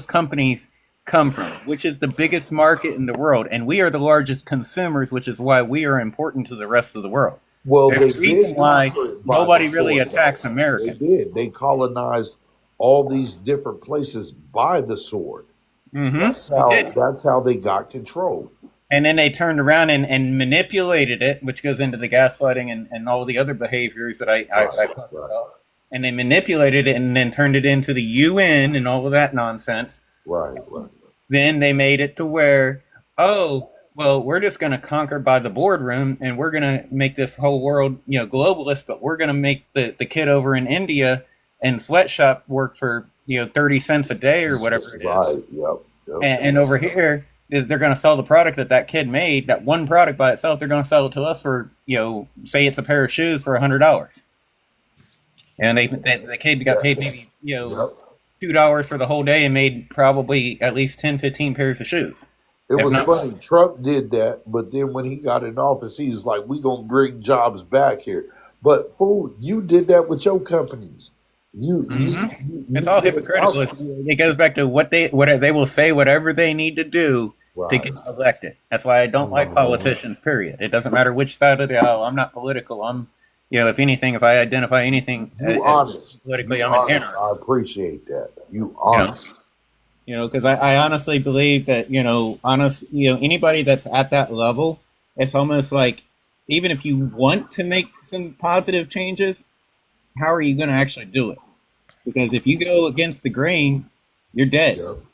[SPEAKER 13] companies come from? Which is the biggest market in the world, and we are the largest consumers, which is why we are important to the rest of the world.
[SPEAKER 15] Well, they
[SPEAKER 13] There's a
[SPEAKER 15] did
[SPEAKER 13] reason why
[SPEAKER 15] conquer it by
[SPEAKER 13] nobody
[SPEAKER 15] the
[SPEAKER 13] really
[SPEAKER 15] sword.
[SPEAKER 13] attacks
[SPEAKER 15] They
[SPEAKER 13] Americans.
[SPEAKER 15] did. They colonized all these different places by the sword. That's how they got control.
[SPEAKER 13] And then they turned around and manipulated it, which goes into the gaslighting and all the other behaviors that I talked about. And they manipulated it and then turned it into the UN and all of that nonsense.
[SPEAKER 15] Right.
[SPEAKER 13] Then they made it to where, we're just going to conquer by the boardroom and we're going to make this whole world, globalist, but we're going to make the kid over in India and sweatshop work for, 30 cents a day or whatever it is.
[SPEAKER 15] Right. Yep.
[SPEAKER 13] And over here, they're going to sell the product that kid made, that one product by itself. They're going to sell it to us for, say it's a pair of shoes for $100. And the kid got paid maybe, $2 for the whole day and made probably at least 10, 15 pairs of shoes.
[SPEAKER 15] It was funny. Trump did that, but then when he got in office, he was like, "We gonna bring jobs back here." But fool, you did that with your companies. You
[SPEAKER 13] It's all
[SPEAKER 15] put it out
[SPEAKER 13] hypocritical. It goes back to what they will say whatever they need to do to
[SPEAKER 15] right.
[SPEAKER 13] get elected. That's why I don't like politicians. Period. It doesn't matter which side of the aisle. I'm not political. If anything, if I identify anything
[SPEAKER 15] You
[SPEAKER 13] as
[SPEAKER 15] honest.
[SPEAKER 13] politically,
[SPEAKER 15] You
[SPEAKER 13] I'm an
[SPEAKER 15] honest.
[SPEAKER 13] anarchist.
[SPEAKER 15] I appreciate that. You honest.
[SPEAKER 13] Because I honestly believe that anybody that's at that level, it's almost like even if you want to make some positive changes, how are you going to actually do it? Because if you go against the grain, you're dead.
[SPEAKER 15] Yep.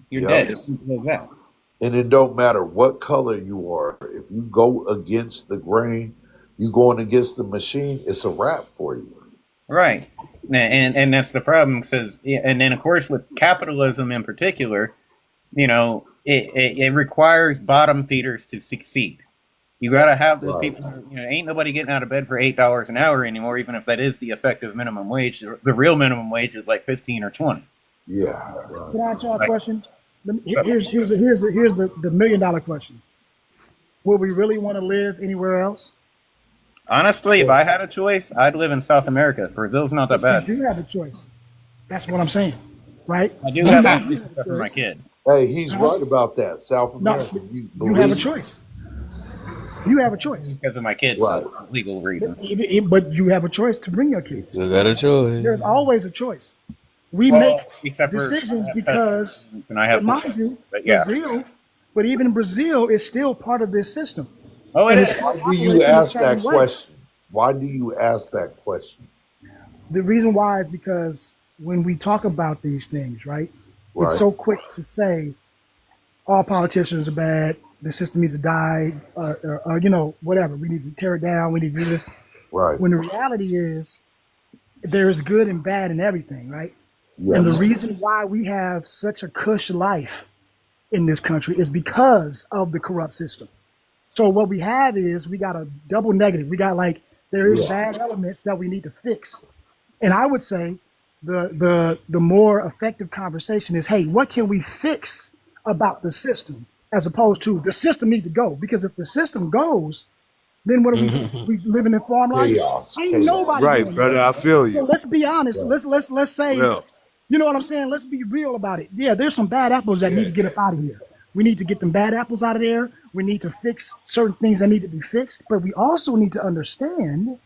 [SPEAKER 13] You're
[SPEAKER 15] Yep.
[SPEAKER 13] dead. It's simple as that.
[SPEAKER 15] And it don't matter what color you are. If you go against the grain, you going against the machine, it's a wrap for you.
[SPEAKER 13] Right. And that's the problem. And then, of course, with capitalism in particular, it requires bottom feeders to succeed. You got to have those
[SPEAKER 15] Right.
[SPEAKER 13] people. Ain't nobody getting out of bed for $8 an hour anymore, even if that is the effective minimum wage. The real minimum wage is like 15 or 20.
[SPEAKER 15] Yeah.
[SPEAKER 16] Can I ask y'all a
[SPEAKER 13] Like,
[SPEAKER 16] question? Here's the $1 million question. Would we really want to live anywhere else?
[SPEAKER 13] honestly, if I had a choice, I'd live in South America. Brazil's not that
[SPEAKER 16] But
[SPEAKER 13] bad.
[SPEAKER 16] you do have a choice. That's what I'm saying, right?
[SPEAKER 13] I do
[SPEAKER 16] You
[SPEAKER 13] have
[SPEAKER 16] know
[SPEAKER 13] a
[SPEAKER 16] you have a
[SPEAKER 13] choice for my
[SPEAKER 16] choice.
[SPEAKER 13] kids.
[SPEAKER 15] Hey, he's
[SPEAKER 16] Huh?
[SPEAKER 15] right about that. South
[SPEAKER 16] No,
[SPEAKER 15] America.
[SPEAKER 16] you have a
[SPEAKER 15] believe-
[SPEAKER 16] choice. You have a choice.
[SPEAKER 13] Because of my kids,
[SPEAKER 15] Right.
[SPEAKER 13] for legal reasons.
[SPEAKER 16] But you have a choice to bring your kids.
[SPEAKER 1] You got a choice.
[SPEAKER 16] There's always a choice. We
[SPEAKER 13] Well,
[SPEAKER 16] make
[SPEAKER 13] except for
[SPEAKER 16] decisions
[SPEAKER 13] I have
[SPEAKER 16] because,
[SPEAKER 13] pets, and I have
[SPEAKER 16] but mind you,
[SPEAKER 13] but yeah.
[SPEAKER 16] but even Brazil is still part of this system.
[SPEAKER 13] Oh, it
[SPEAKER 16] And
[SPEAKER 13] is.
[SPEAKER 16] it's
[SPEAKER 15] Why
[SPEAKER 16] still
[SPEAKER 15] do you
[SPEAKER 16] operating the
[SPEAKER 15] ask
[SPEAKER 16] same
[SPEAKER 15] that
[SPEAKER 16] way.
[SPEAKER 15] question? Why do you ask that question?
[SPEAKER 16] The reason why is because when we talk about these things, right,
[SPEAKER 15] Right.
[SPEAKER 16] it's so quick to say all politicians are bad, the system needs to die, or whatever. We need to tear it down. We need to do this.
[SPEAKER 15] Right.
[SPEAKER 16] When the reality is there's good and bad in everything, right? And the
[SPEAKER 15] Yes.
[SPEAKER 16] reason why we have such a cush life in this country is because of the corrupt system. So what we have is we got a double negative. We got there is
[SPEAKER 15] Yeah.
[SPEAKER 16] bad elements that we need to fix. And I would say the more effective conversation is, hey, what can we fix about the system, as opposed to the system need to go? Because if the system goes, then what are we living in farm life?
[SPEAKER 15] Chaos.
[SPEAKER 16] Ain't
[SPEAKER 15] Chaos.
[SPEAKER 16] nobody
[SPEAKER 17] Right,
[SPEAKER 16] doing
[SPEAKER 17] brother.
[SPEAKER 16] that.
[SPEAKER 17] I feel
[SPEAKER 16] So
[SPEAKER 17] you.
[SPEAKER 16] let's be honest.
[SPEAKER 15] Right.
[SPEAKER 16] Let's say,
[SPEAKER 17] Well,
[SPEAKER 16] you know what I'm saying? Let's be real about it. Yeah, there's some bad apples that need to get up out of here. We need to get them bad apples out of there. We need to fix certain things that need to be fixed. But we also need to understand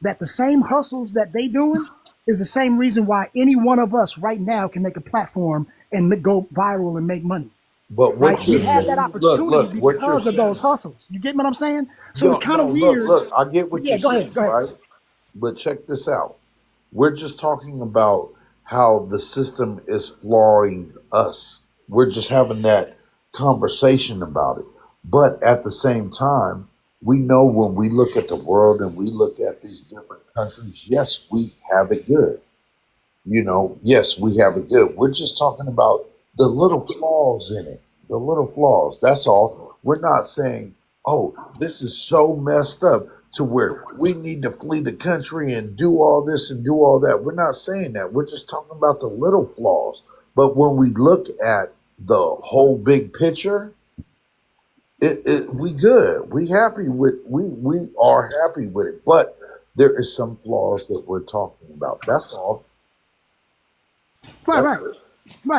[SPEAKER 16] that the same hustles that they doing is the same reason why any one of us right now can make a platform and go viral and make money.
[SPEAKER 15] But
[SPEAKER 16] Right?
[SPEAKER 15] what
[SPEAKER 16] We
[SPEAKER 15] you're
[SPEAKER 16] have that
[SPEAKER 15] saying,
[SPEAKER 16] opportunity
[SPEAKER 15] look, what you're
[SPEAKER 16] because of those
[SPEAKER 15] saying.
[SPEAKER 16] hustles. You get what I'm saying? So it's kind of
[SPEAKER 15] Look,
[SPEAKER 16] weird.
[SPEAKER 15] look, I get what
[SPEAKER 16] Yeah,
[SPEAKER 15] you're
[SPEAKER 16] go
[SPEAKER 15] saying,
[SPEAKER 16] ahead. Go ahead.
[SPEAKER 15] right? But check this out. We're just talking about how the system is flawing us. We're just having that conversation about it. But at the same time, we know when we look at the world and we look at these different countries, yes, we have it good. Yes, we have it good. We're just talking about the little flaws in it, the little flaws. That's all. We're not saying, oh, this is so messed up to where we need to flee the country and do all this and do all that. We're not saying that. We're just talking about the little flaws. But when we look at the whole big picture, we good. We are happy with it. But there is some flaws that we're talking about. That's all.
[SPEAKER 16] Right,
[SPEAKER 15] That's
[SPEAKER 16] right.
[SPEAKER 15] it.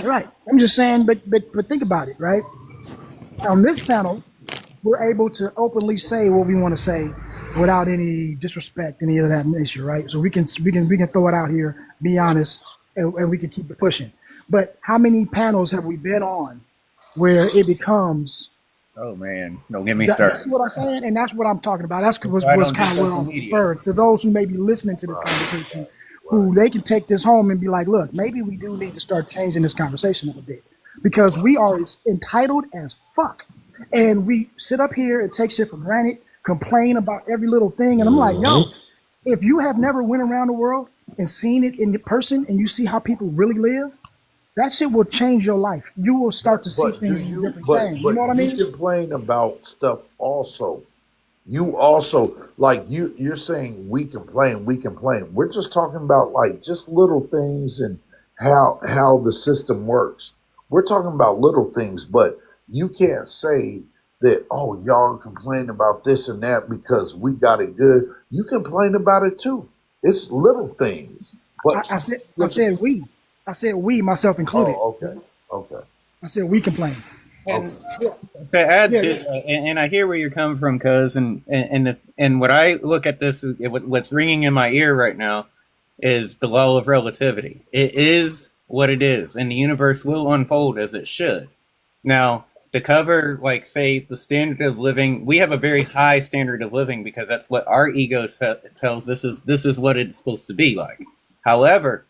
[SPEAKER 16] Right. I'm just saying, but think about it, right? On this panel, we're able to openly say what we want to say without any disrespect, any of that nature, right? So we can throw it out here, be honest, and we can keep it pushing. But how many panels have we been on where it becomes
[SPEAKER 13] Oh man, don't get me
[SPEAKER 16] that's
[SPEAKER 13] started.
[SPEAKER 16] what I'm saying, and that's what I'm talking about. That's
[SPEAKER 13] That's why I
[SPEAKER 16] what's
[SPEAKER 13] don't do
[SPEAKER 16] kind of what
[SPEAKER 13] social
[SPEAKER 16] I'm
[SPEAKER 13] media.
[SPEAKER 16] referring to those who may be listening to this conversation, who they can take this home and be like, look, maybe we do need to start changing this conversation a little bit because we are as entitled as fuck, and we sit up here and take shit for granted, complain about every little thing, and I'm like, yo, if you have never went around the world and seen it in person and you see how people really live, that shit will change your life. You will start to see
[SPEAKER 15] But do
[SPEAKER 16] things in a
[SPEAKER 15] you?
[SPEAKER 16] different
[SPEAKER 15] But
[SPEAKER 16] thing. You know what I
[SPEAKER 15] you
[SPEAKER 16] mean?
[SPEAKER 15] complain about stuff also. You also like you're saying we complain, we complain. We're just talking about like just little things and how the system works. We're talking about little things, but you can't say that oh y'all complain about this and that because we got it good. You complain about it too. It's little things. But
[SPEAKER 16] I said we. I said we, myself included.
[SPEAKER 15] oh, okay, okay,
[SPEAKER 16] I said we complain.
[SPEAKER 13] And
[SPEAKER 15] okay.
[SPEAKER 13] to add
[SPEAKER 16] Yeah,
[SPEAKER 13] to, and I hear where you're coming from, cuz, and what I look at this is what's ringing in my ear right now is the law of relativity. It is what it is, and the universe will unfold as it should. Now, to cover, like, say, the standard of living, we have a very high standard of living because that's what our ego tells this is what it's supposed to be like. However,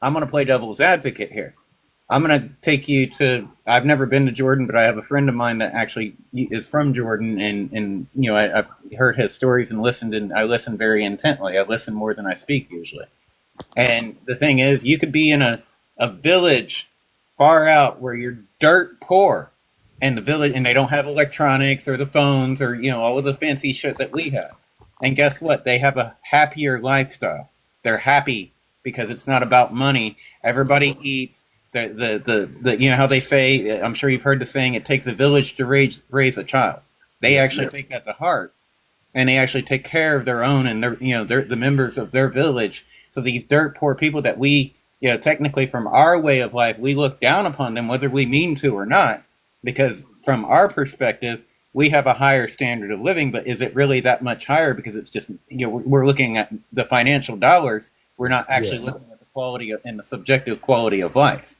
[SPEAKER 13] I'm going to play devil's advocate here. I'm going to take you to, I've never been to Jordan, but I have a friend of mine that actually is from Jordan, and you know, I've heard his stories and listened, and I listen very intently. I listen more than I speak usually. And the thing is, you could be in a village far out where you're dirt poor, and the village, and they don't have electronics or the phones or, you know, all of the fancy shit that we have. And guess what? They have a happier lifestyle. They're happy because it's not about money. Everybody eats. The you know how they say, I'm sure you've heard the saying, it takes a village to raise a child. They actually take that to heart, and they actually take care of their own, and they're the members of their village. So these dirt poor people that we, you know, technically from our way of life, we look down upon them whether we mean to or not, because from our perspective, we have a higher standard of living. But is it really that much higher? Because it's just, you know, we're looking at the financial dollars. We're not actually looking at the quality and the subjective quality of life.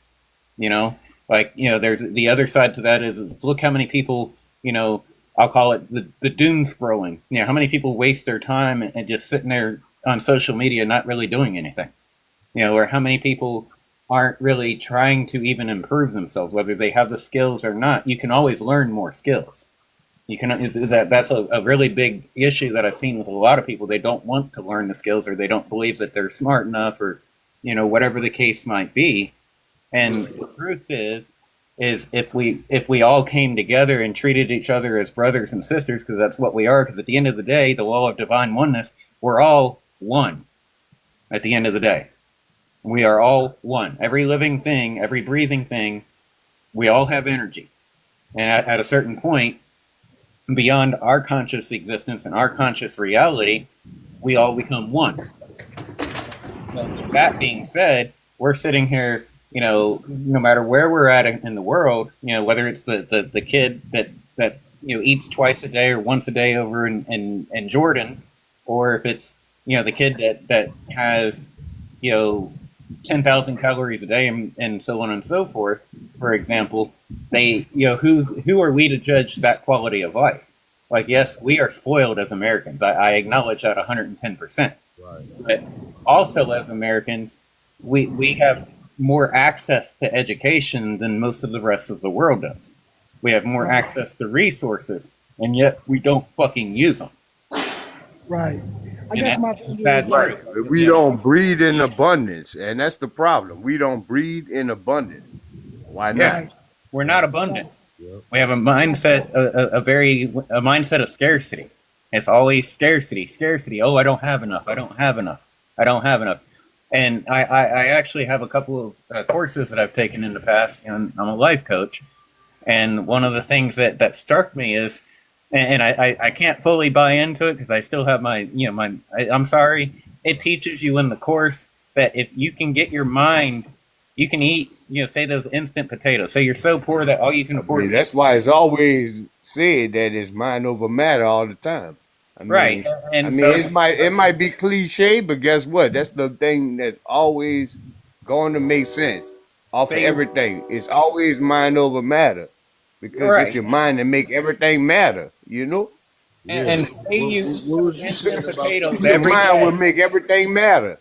[SPEAKER 13] You know, like, you know, there's the other side to that is look how many people, you know, I'll call it the doom scrolling. You know, how many people waste their time and just sitting there on social media not really doing anything. You know, or how many people aren't really trying to even improve themselves, whether they have the skills or not. You can always learn more skills. You can that's a really big issue that I've seen with a lot of people. They don't want to learn the skills, or they don't believe that they're smart enough, or, you know, whatever the case might be. And the truth is if we all came together and treated each other as brothers and sisters, because that's what we are, because at the end of the day, the law of divine oneness, we're all one. At the end of the day, we are all one. Every living thing, every breathing thing, we all have energy. And at a certain point, beyond our conscious existence and our conscious reality, we all become one. So that being said, we're sitting here, you know, no matter where we're at in the world, you know, whether it's the kid that you know eats twice a day or once a day over in Jordan, or if it's, you know, the kid that has, you know, 10,000 calories a day and so on and so forth, for example, they, you know, who are we to judge that quality of life? Like, yes, we are spoiled as Americans. I acknowledge that 110%. Right. But also as Americans, we have more access to education than most of the rest of the world does. We have more access to resources, and yet we don't fucking use them.
[SPEAKER 16] Right. I guess my thing is,
[SPEAKER 17] Right. We don't breed in abundance, and that's the problem. We don't breed in abundance. Why not?
[SPEAKER 13] Yeah, we're not abundant. We have a mindset, a mindset of scarcity. It's always scarcity. Oh, I don't have enough. I don't have enough. And I actually have a couple of courses that I've taken in the past, and I'm a life coach. And one of the things that struck me is, and I can't fully buy into it because I still have I'm sorry, it teaches you in the course that if you can get your mind, you can eat, you know, say those instant potatoes. Say you're so poor that all you can afford.
[SPEAKER 17] I mean, that's why it's always said that it's mind over matter all the time. I mean,
[SPEAKER 13] right. And
[SPEAKER 17] so, it might be cliche, but guess what? That's the thing that's always going to make sense off of everything. It's always mind over matter, because it's your mind that make everything matter, you know?
[SPEAKER 13] And say you eat instant potatoes
[SPEAKER 17] Your
[SPEAKER 13] every
[SPEAKER 17] mind
[SPEAKER 13] day,
[SPEAKER 17] will make everything matter.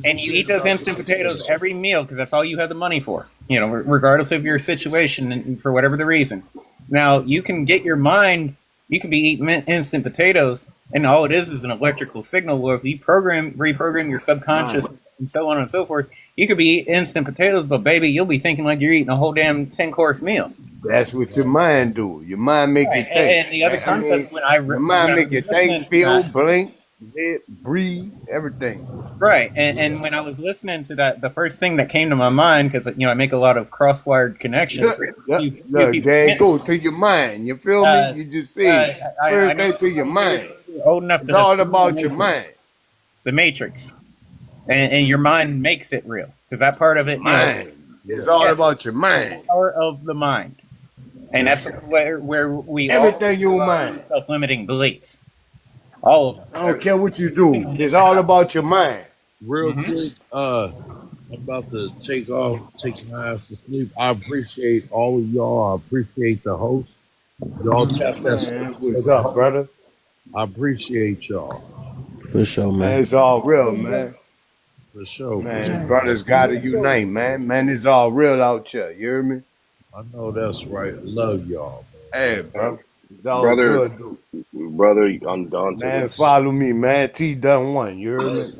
[SPEAKER 13] and you eat those instant potatoes every meal because that's all you have the money for, you know, regardless of your situation and for whatever the reason. Now, you can get your mind, you can be eating instant potatoes, and all it is an electrical signal. Where if you reprogram your subconscious and so on and so forth, you could be eating instant potatoes, but baby, you'll be thinking like you're eating a whole damn 10-course meal.
[SPEAKER 17] That's what your mind do. Your mind make you think.
[SPEAKER 13] And the other concept,
[SPEAKER 17] your mind make you think, feel, blink, live, breathe, everything.
[SPEAKER 13] Right, and when I was listening to that, the first thing that came to my mind, because, you know, I make a lot of cross-wired connections.
[SPEAKER 17] Look, there go to your mind. You feel me? You just see first thing to your mind.
[SPEAKER 13] Old enough
[SPEAKER 17] it's all about your mind.
[SPEAKER 13] The Matrix. and your mind makes it real because that part of it,
[SPEAKER 17] Mind. It's all about your mind.
[SPEAKER 13] Power of the mind, and that's where we
[SPEAKER 17] Everything your mind.
[SPEAKER 13] Self-limiting beliefs. All of us.
[SPEAKER 17] I don't care what you do. It's all about your mind.
[SPEAKER 15] Real quick, I'm about to take off, take my ass to sleep. I appreciate all of y'all. I appreciate the host. Y'all tap that.
[SPEAKER 17] Man, what's up, brother?
[SPEAKER 15] I appreciate y'all.
[SPEAKER 1] For sure, man.
[SPEAKER 17] It's all real, man.
[SPEAKER 15] For sure.
[SPEAKER 17] Man, brothers gotta unite, man. Man, it's all real out here. You hear me?
[SPEAKER 15] I know that's right. Love y'all.
[SPEAKER 17] Hey, bro. It's all
[SPEAKER 18] Brother,
[SPEAKER 17] good, dude.
[SPEAKER 18] brother, on to
[SPEAKER 17] Man,
[SPEAKER 18] this.
[SPEAKER 17] follow me, man. T done one. You hear me?
[SPEAKER 18] It's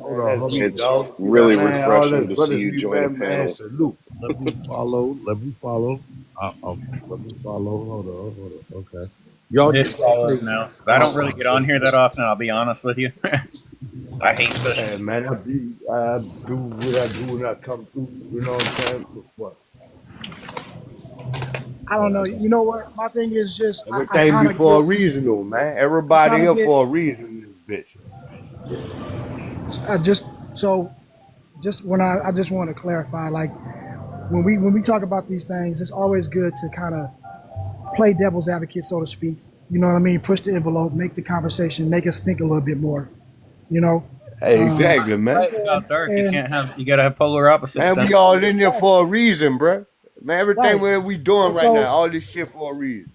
[SPEAKER 18] really refreshing to see you join the panel.
[SPEAKER 17] Man, salute.
[SPEAKER 15] Let me follow. Let me follow. Let me follow. Hold on. Okay. Y'all
[SPEAKER 13] Just follow us now. I don't really get on here that often. I'll be honest with you. I hate pushing.
[SPEAKER 17] Hey, man, I do what I do when I come through. You know what I'm saying? What?
[SPEAKER 16] I don't know. You know what? My thing is just
[SPEAKER 17] Everything be for a reason, though, man. Everybody here for a reason, in this bitch.
[SPEAKER 16] I just want to clarify, like when we talk about these things, it's always good to kind of play devil's advocate, so to speak. You know what I mean? Push the envelope, make the conversation, make us think a little bit more. You know?
[SPEAKER 17] Hey, exactly, man.
[SPEAKER 13] Without dark, you gotta have polar opposites.
[SPEAKER 17] Man, we all in there for a reason, bro. Man, everything where we doing right now, all this shit for a reason.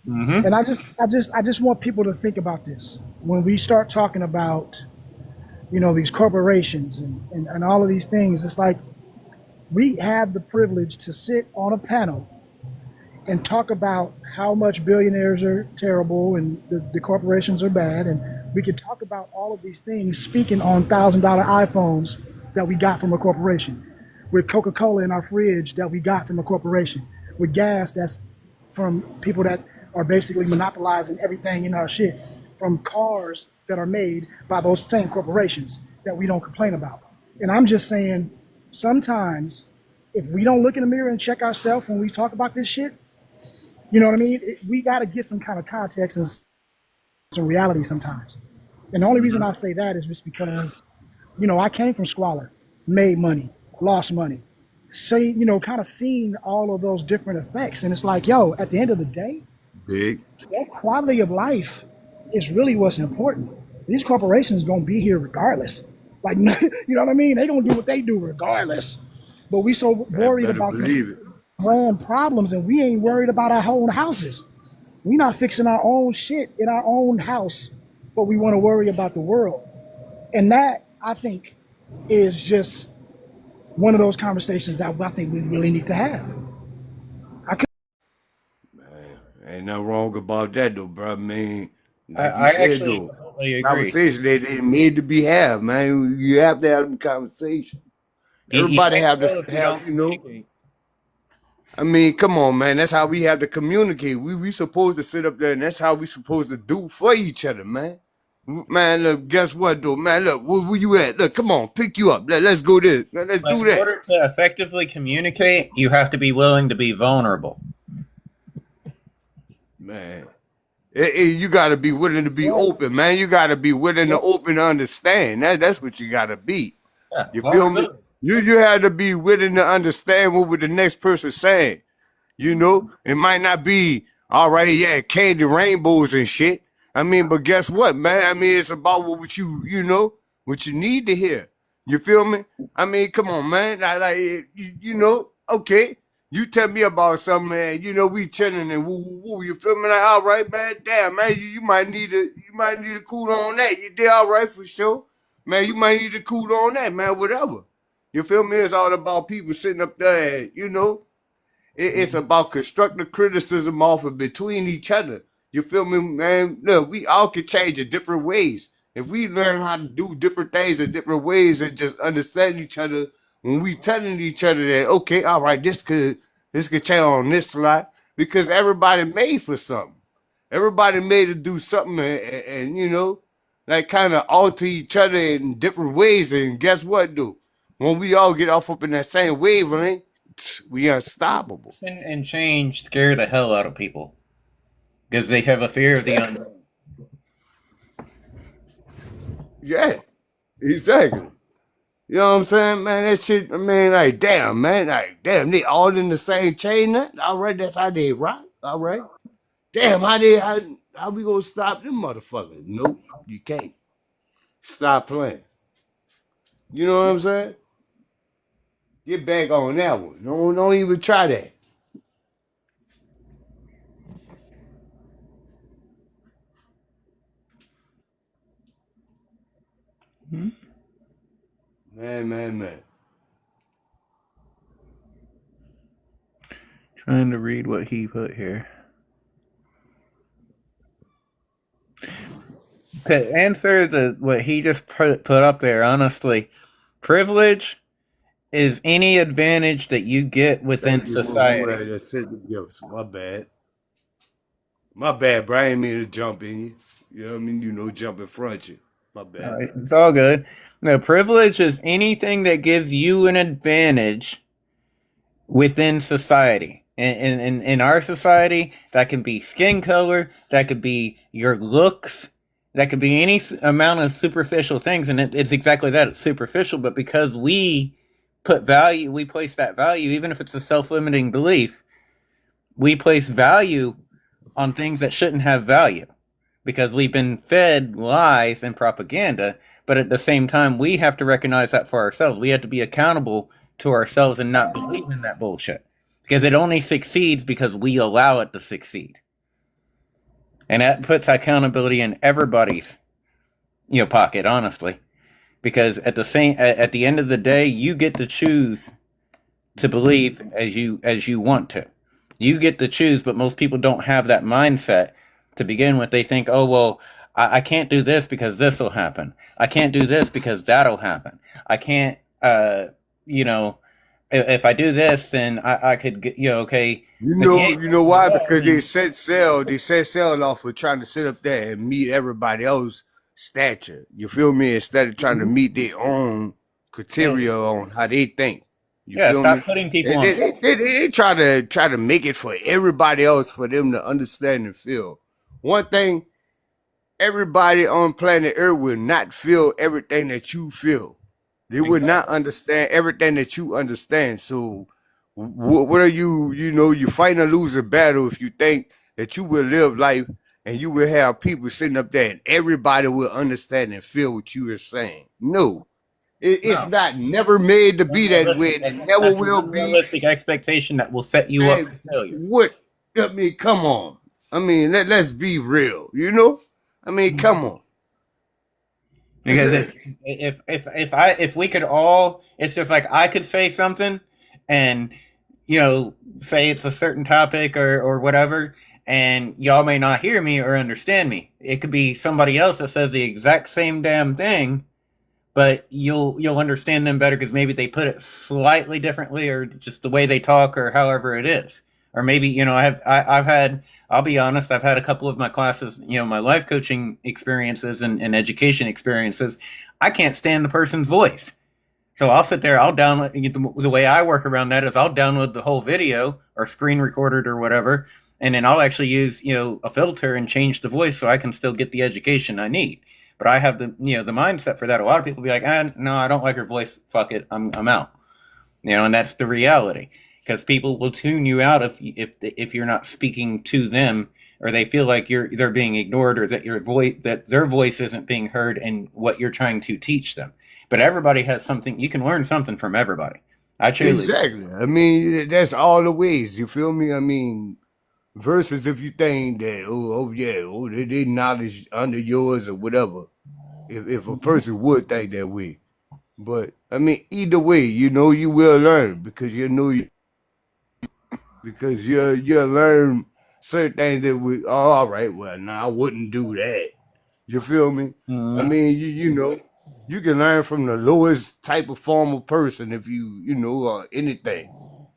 [SPEAKER 16] Mm-hmm. And I just want people to think about this when we start talking about, these corporations and all of these things. It's like we have the privilege to sit on a panel and talk about how much billionaires are terrible and the corporations are bad, and we can talk about all of these things speaking on $1,000 iPhones that we got from a corporation, with Coca-Cola in our fridge that we got from a corporation, with gas that's from people that are basically monopolizing everything in our shit, from cars that are made by those same corporations that we don't complain about. And I'm just saying, sometimes if we don't look in the mirror and check ourselves when we talk about this shit, you know what I mean? We got to get some kind of context and some reality sometimes. And the only reason I say that is just because, I came from squalor, made money, lost money. So, kind of seen all of those different effects. And it's like, at the end of the day, that quality of life is really what's important. These corporations going to be here regardless. Like, you know what I mean? They going to do what they do regardless. But we so worried about grand problems, and we ain't worried about our own houses. We not fixing our own shit in our own house, but we want to worry about the world. And that, I think, is just one of those conversations that I think we really need to have.
[SPEAKER 17] Ain't nothing wrong about that, though, bro. I mean, like
[SPEAKER 13] I
[SPEAKER 17] you said,
[SPEAKER 13] actually
[SPEAKER 17] though,
[SPEAKER 13] totally agree.
[SPEAKER 17] conversation they made to be had, man. You have to have the conversation. Everybody have to I mean, come on, man. That's how we have to communicate. We supposed to sit up there, and that's how we supposed to do for each other, man. Man, look, guess what, though, man? Look, where you at? Look, come on, pick you up. Let's go this. Let's do that.
[SPEAKER 13] In order to effectively communicate, you have to be willing to be vulnerable.
[SPEAKER 17] Man, you got to be willing to be open, man. You got to be willing to open to understand. That's what you got to be.
[SPEAKER 13] Yeah,
[SPEAKER 17] you feel me? You have to be willing to understand what the next person saying. It might not be, all right, yeah, candy rainbows and shit. I mean, but guess what, man? I mean, it's about what what you need to hear. You feel me? I mean, come on, man. Okay. You tell me about something, man. We chilling and woo. You feel me? Like, all right, man. Damn, man. You might need to cool on that. You did all right for sure, man. You might need to cool on that, man. Whatever. You feel me? It's all about people sitting up there. It's about constructive criticism off of between each other. You feel me, man? Look, we all can change in different ways. If we learn how to do different things in different ways and just understand each other. When we telling each other that, okay, all right, this could change on this slide, because everybody made for something. Everybody made to do something and like kind of alter each other in different ways. And guess what, dude? When we all get off up in that same wavelength, we unstoppable.
[SPEAKER 13] And change scare the hell out of people because they have a fear of the unknown.
[SPEAKER 17] Yeah, exactly. You know what I'm saying, man? That shit, I mean, like, damn, man. Like, damn, they all in the same chain now? All right, that's how they rock. All right. Damn, how we gonna stop them motherfuckers? Nope, you can't. Stop playing. You know what I'm saying? Get back on that one. Don't even try that. Man.
[SPEAKER 13] Trying to read what he put here. To answer what he just put up there, honestly, privilege is any advantage that you get within society.
[SPEAKER 17] My bad. My bad, bro. I ain't mean to jump in you. You know what I mean? You know, jump in front of you. My bad.
[SPEAKER 13] It's all good. No, privilege is anything that gives you an advantage within society. In our society, that can be skin color, that could be your looks, that could be any amount of superficial things, and it's exactly that. It's superficial, but because we place that value, even if it's a self-limiting belief, we place value on things that shouldn't have value because we've been fed lies and propaganda. But at the same time, we have to recognize that for ourselves. We have to be accountable to ourselves and not believe in that bullshit, because it only succeeds because we allow it to succeed. And that puts accountability in everybody's, pocket, honestly, because at the end of the day, you get to choose to believe as you want to. You get to choose, but most people don't have that mindset to begin with. They think, oh, well, I can't do this because this will happen. I can't do this because that'll happen. I can't, if I do this, then I could get, okay.
[SPEAKER 17] You know why? Because they set sail off of trying to sit up there and meet everybody else's stature. You feel me? Instead of trying to meet their own criteria on how they think.
[SPEAKER 13] Stop putting people on.
[SPEAKER 17] They try to make it for everybody else for them to understand and feel. One thing, everybody on planet Earth will not feel everything that you feel. They would not understand everything that you understand. So what are you fighting a losing battle if you think that you will live life and you will have people sitting up there and everybody will understand and feel what you are saying. No. It's not never made to be that way. It never will be.
[SPEAKER 13] Realistic expectation that will set you up for failure.
[SPEAKER 17] What? I mean, come on. I mean, let's be real. I mean, come on.
[SPEAKER 13] Because if we could all, it's just like I could say something, and say it's a certain topic or whatever, and y'all may not hear me or understand me. It could be somebody else that says the exact same damn thing, but you'll understand them better because maybe they put it slightly differently, or just the way they talk, or however it is. Or maybe I'll be honest, I've had a couple of my classes, my life coaching experiences and education experiences. I can't stand the person's voice, so I'll sit there. I'll download. The way I work around that is I'll download the whole video or screen record it or whatever, and then I'll actually use a filter and change the voice so I can still get the education I need. But I have the the mindset for that. A lot of people be like, no, I don't like her voice. Fuck it, I'm out. And that's the reality, because people will tune you out if you're not speaking to them, or they feel like they're being ignored, or that their voice isn't being heard in what you're trying to teach them. But everybody has something. You can learn something from everybody.
[SPEAKER 17] Exactly. I mean, that's all the ways. You feel me? I mean, versus if you think that they knowledge under yours or whatever. If a person would think that way, but I mean, either way, you will learn because because you learn certain things that all right. Well, no, I wouldn't do that. You feel me? Mm-hmm. I mean, you can learn from the lowest type of form of person if you anything.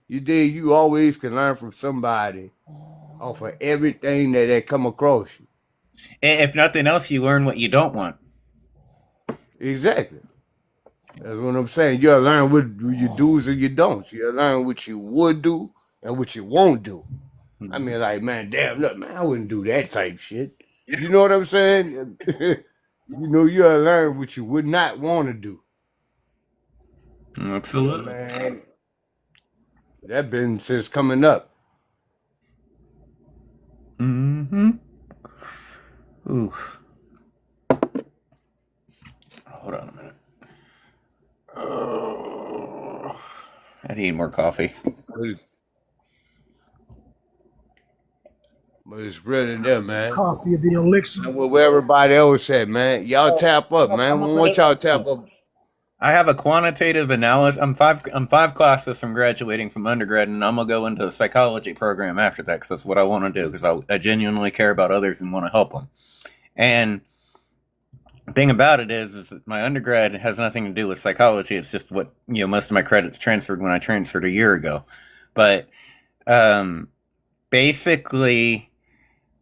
[SPEAKER 17] You always can learn from somebody off of everything that come across you.
[SPEAKER 13] If nothing else, you learn what you don't want.
[SPEAKER 17] Exactly. That's what I'm saying. You'll learn what you do's and you don't. You'll learn what you would do and what you won't do. Mm-hmm. I mean, like, man, damn, look, man, I wouldn't do that type shit. You know what I'm saying? You'll learn what you would not want to do.
[SPEAKER 13] Absolutely.
[SPEAKER 17] Man, that business is coming up.
[SPEAKER 13] Mm-hmm. Oof. Hold on a minute. I need more coffee.
[SPEAKER 17] But it's really there, man.
[SPEAKER 16] Coffee, the elixir.
[SPEAKER 17] And what everybody else said, man. Y'all tap up, man. We want y'all to tap up.
[SPEAKER 13] I have a quantitative analysis. I'm five classes from graduating from undergrad, and I'm gonna go into a psychology program after that because that's what I want to do because I genuinely care about others and want to help them. And the thing about it is that my undergrad has nothing to do with psychology. It's just what most of my credits transferred when I transferred a year ago. But basically,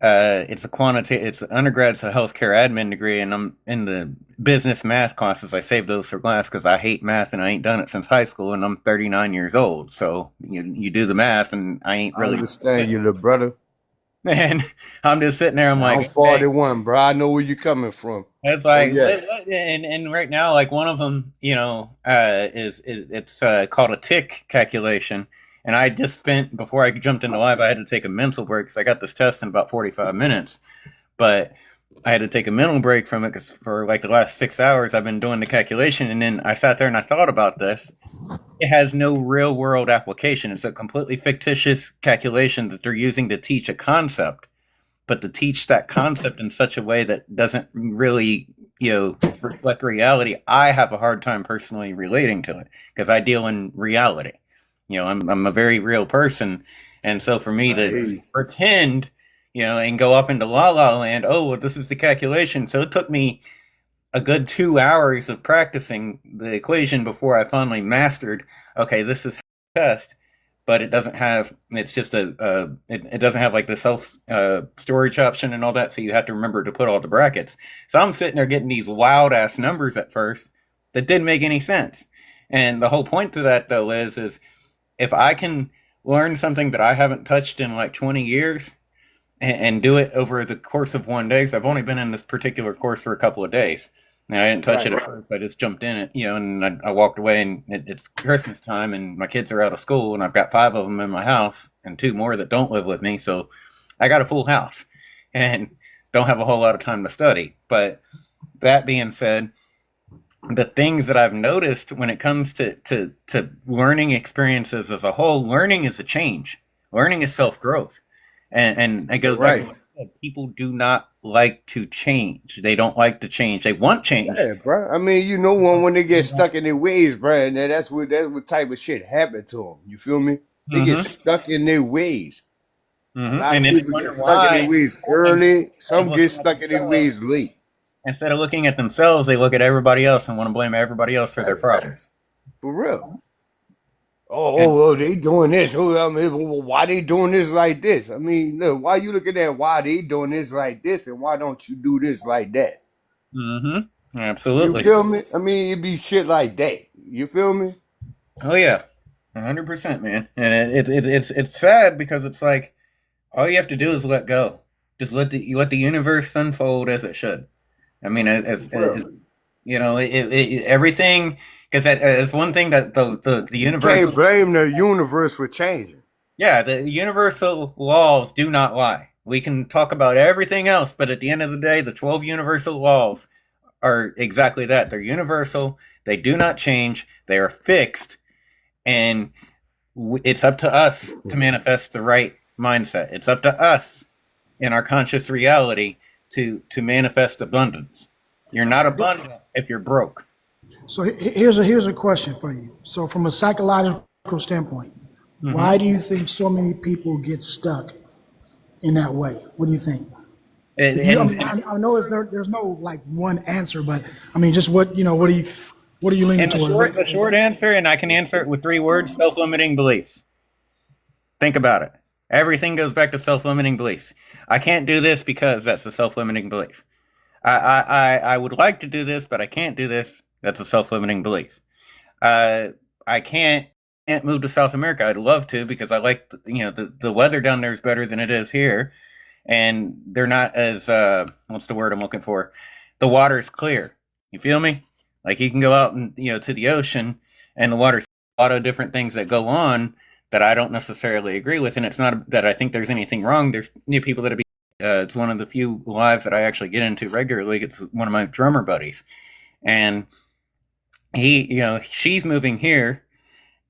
[SPEAKER 13] it's undergrad's a healthcare admin degree, and I'm in the business math classes. I saved those for last because I hate math and I ain't done it since high school, and I'm 39 years old. So you do the math, and I ain't really.
[SPEAKER 17] I understand you, little brother.
[SPEAKER 13] And I'm just sitting there. I'm like,
[SPEAKER 17] I'm 41, bro. I know where you're coming from.
[SPEAKER 13] It's like, and right now, like one of them, it's called a tick calculation. And I just spent, before I jumped into live, I had to take a mental break because I got this test in about 45 minutes. But I had to take a mental break from it because for like the last 6 hours, I've been doing the calculation. And then I sat there and I thought about this. It has no real world application. It's a completely fictitious calculation that they're using to teach a concept. But to teach that concept in such a way that doesn't really, reflect reality, I have a hard time personally relating to it because I deal in reality. I'm a very real person, and so for me to pretend, and go up into La La Land, oh, well, this is the calculation. So it took me a good 2 hours of practicing the equation before I finally mastered. Okay, this is the test, but it doesn't have. It's just it doesn't have like the self storage option and all that. So you have to remember to put all the brackets. So I'm sitting there getting these wild ass numbers at first that didn't make any sense. And the whole point to that though is if I can learn something that I haven't touched in like 20 years and do it over the course of one day, because I've only been in this particular course for a couple of days. And I didn't touch it at first. I just jumped in it, and I walked away, and it's Christmas time, and my kids are out of school, and I've got 5 of them in my house and 2 more that don't live with me. So I got a full house and don't have a whole lot of time to study. But that being said, the things that I've noticed when it comes to learning experiences as a whole, learning is a change. Learning is self-growth. And it goes back to what I said, people do not like to change. They don't like to change. They want change.
[SPEAKER 17] Yeah, bro. I mean, when they get stuck in their ways, bro, and that's what type of shit happened to them. You feel me? They get stuck in their ways. A lot of people get stuck in their ways early. Some get stuck in their ways late.
[SPEAKER 13] Instead of looking at themselves, they look at everybody else and want to blame everybody else for their problems.
[SPEAKER 17] For real. Oh, they doing this. I mean, why they doing this like this? I mean, look, why you looking at why they doing this like this and why don't you do this like that?
[SPEAKER 13] Mm-hmm. Absolutely.
[SPEAKER 17] You feel me? I mean, it be shit like that. You feel me?
[SPEAKER 13] Oh yeah, 100%, man. And it's sad because it's like all you have to do is let go. Just let the universe unfold as it should. I mean, everything, because it's one thing that the universe.
[SPEAKER 17] You can't blame the universe for changing.
[SPEAKER 13] Yeah, the universal laws do not lie. We can talk about everything else, but at the end of the day, the 12 universal laws are exactly that. They're universal. They do not change. They are fixed, and it's up to us to manifest the right mindset. It's up to us in our conscious reality to manifest abundance. You're not abundant if you're broke.
[SPEAKER 16] So here's a question for you. So from a psychological standpoint, why do you think so many people get stuck in that way? What do you think? I know there's no like one answer, but I mean, just what are you leaning toward?
[SPEAKER 13] The short answer, and I can answer it with 3 words: self-limiting beliefs. Think about it. Everything goes back to self-limiting beliefs. I can't do this because that's a self-limiting belief. I would like to do this, but I can't do this. That's a self-limiting belief. I can't move to South America. I'd love to because I like the weather down there is better than it is here, and they're not as what's the word I'm looking for? The water's clear. You feel me? Like you can go out and to the ocean and the water's a lot of different things that go on that I don't necessarily agree with. And it's not that I think there's anything wrong. There's people that it's one of the few lives that I actually get into regularly. It's one of my drummer buddies, and she's moving here,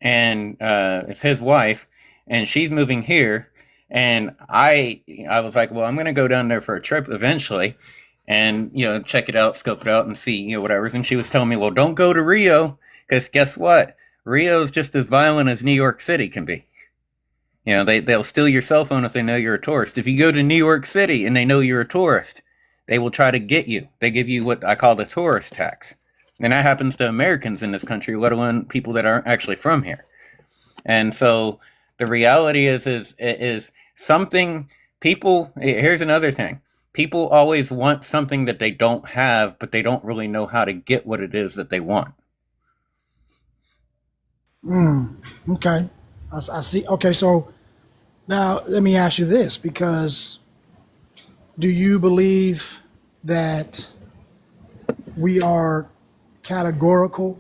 [SPEAKER 13] and it's his wife, and she's moving here, and I was like, well, I'm going to go down there for a trip eventually, and check it out, scope it out, and see whatever. And she was telling me, well, don't go to Rio, because guess what? Rio's just as violent as New York City can be. They'll steal your cell phone if they know you're a tourist. If you go to New York City and they know you're a tourist, they will try to get you. They give you what I call the tourist tax. And that happens to Americans in this country, let alone people that aren't actually from here. And so the reality is something people, here's another thing. People always want something that they don't have, but they don't really know how to get what it is that they want.
[SPEAKER 5] Okay. I see. Okay, so now let me ask you this, because do you believe that we are categorical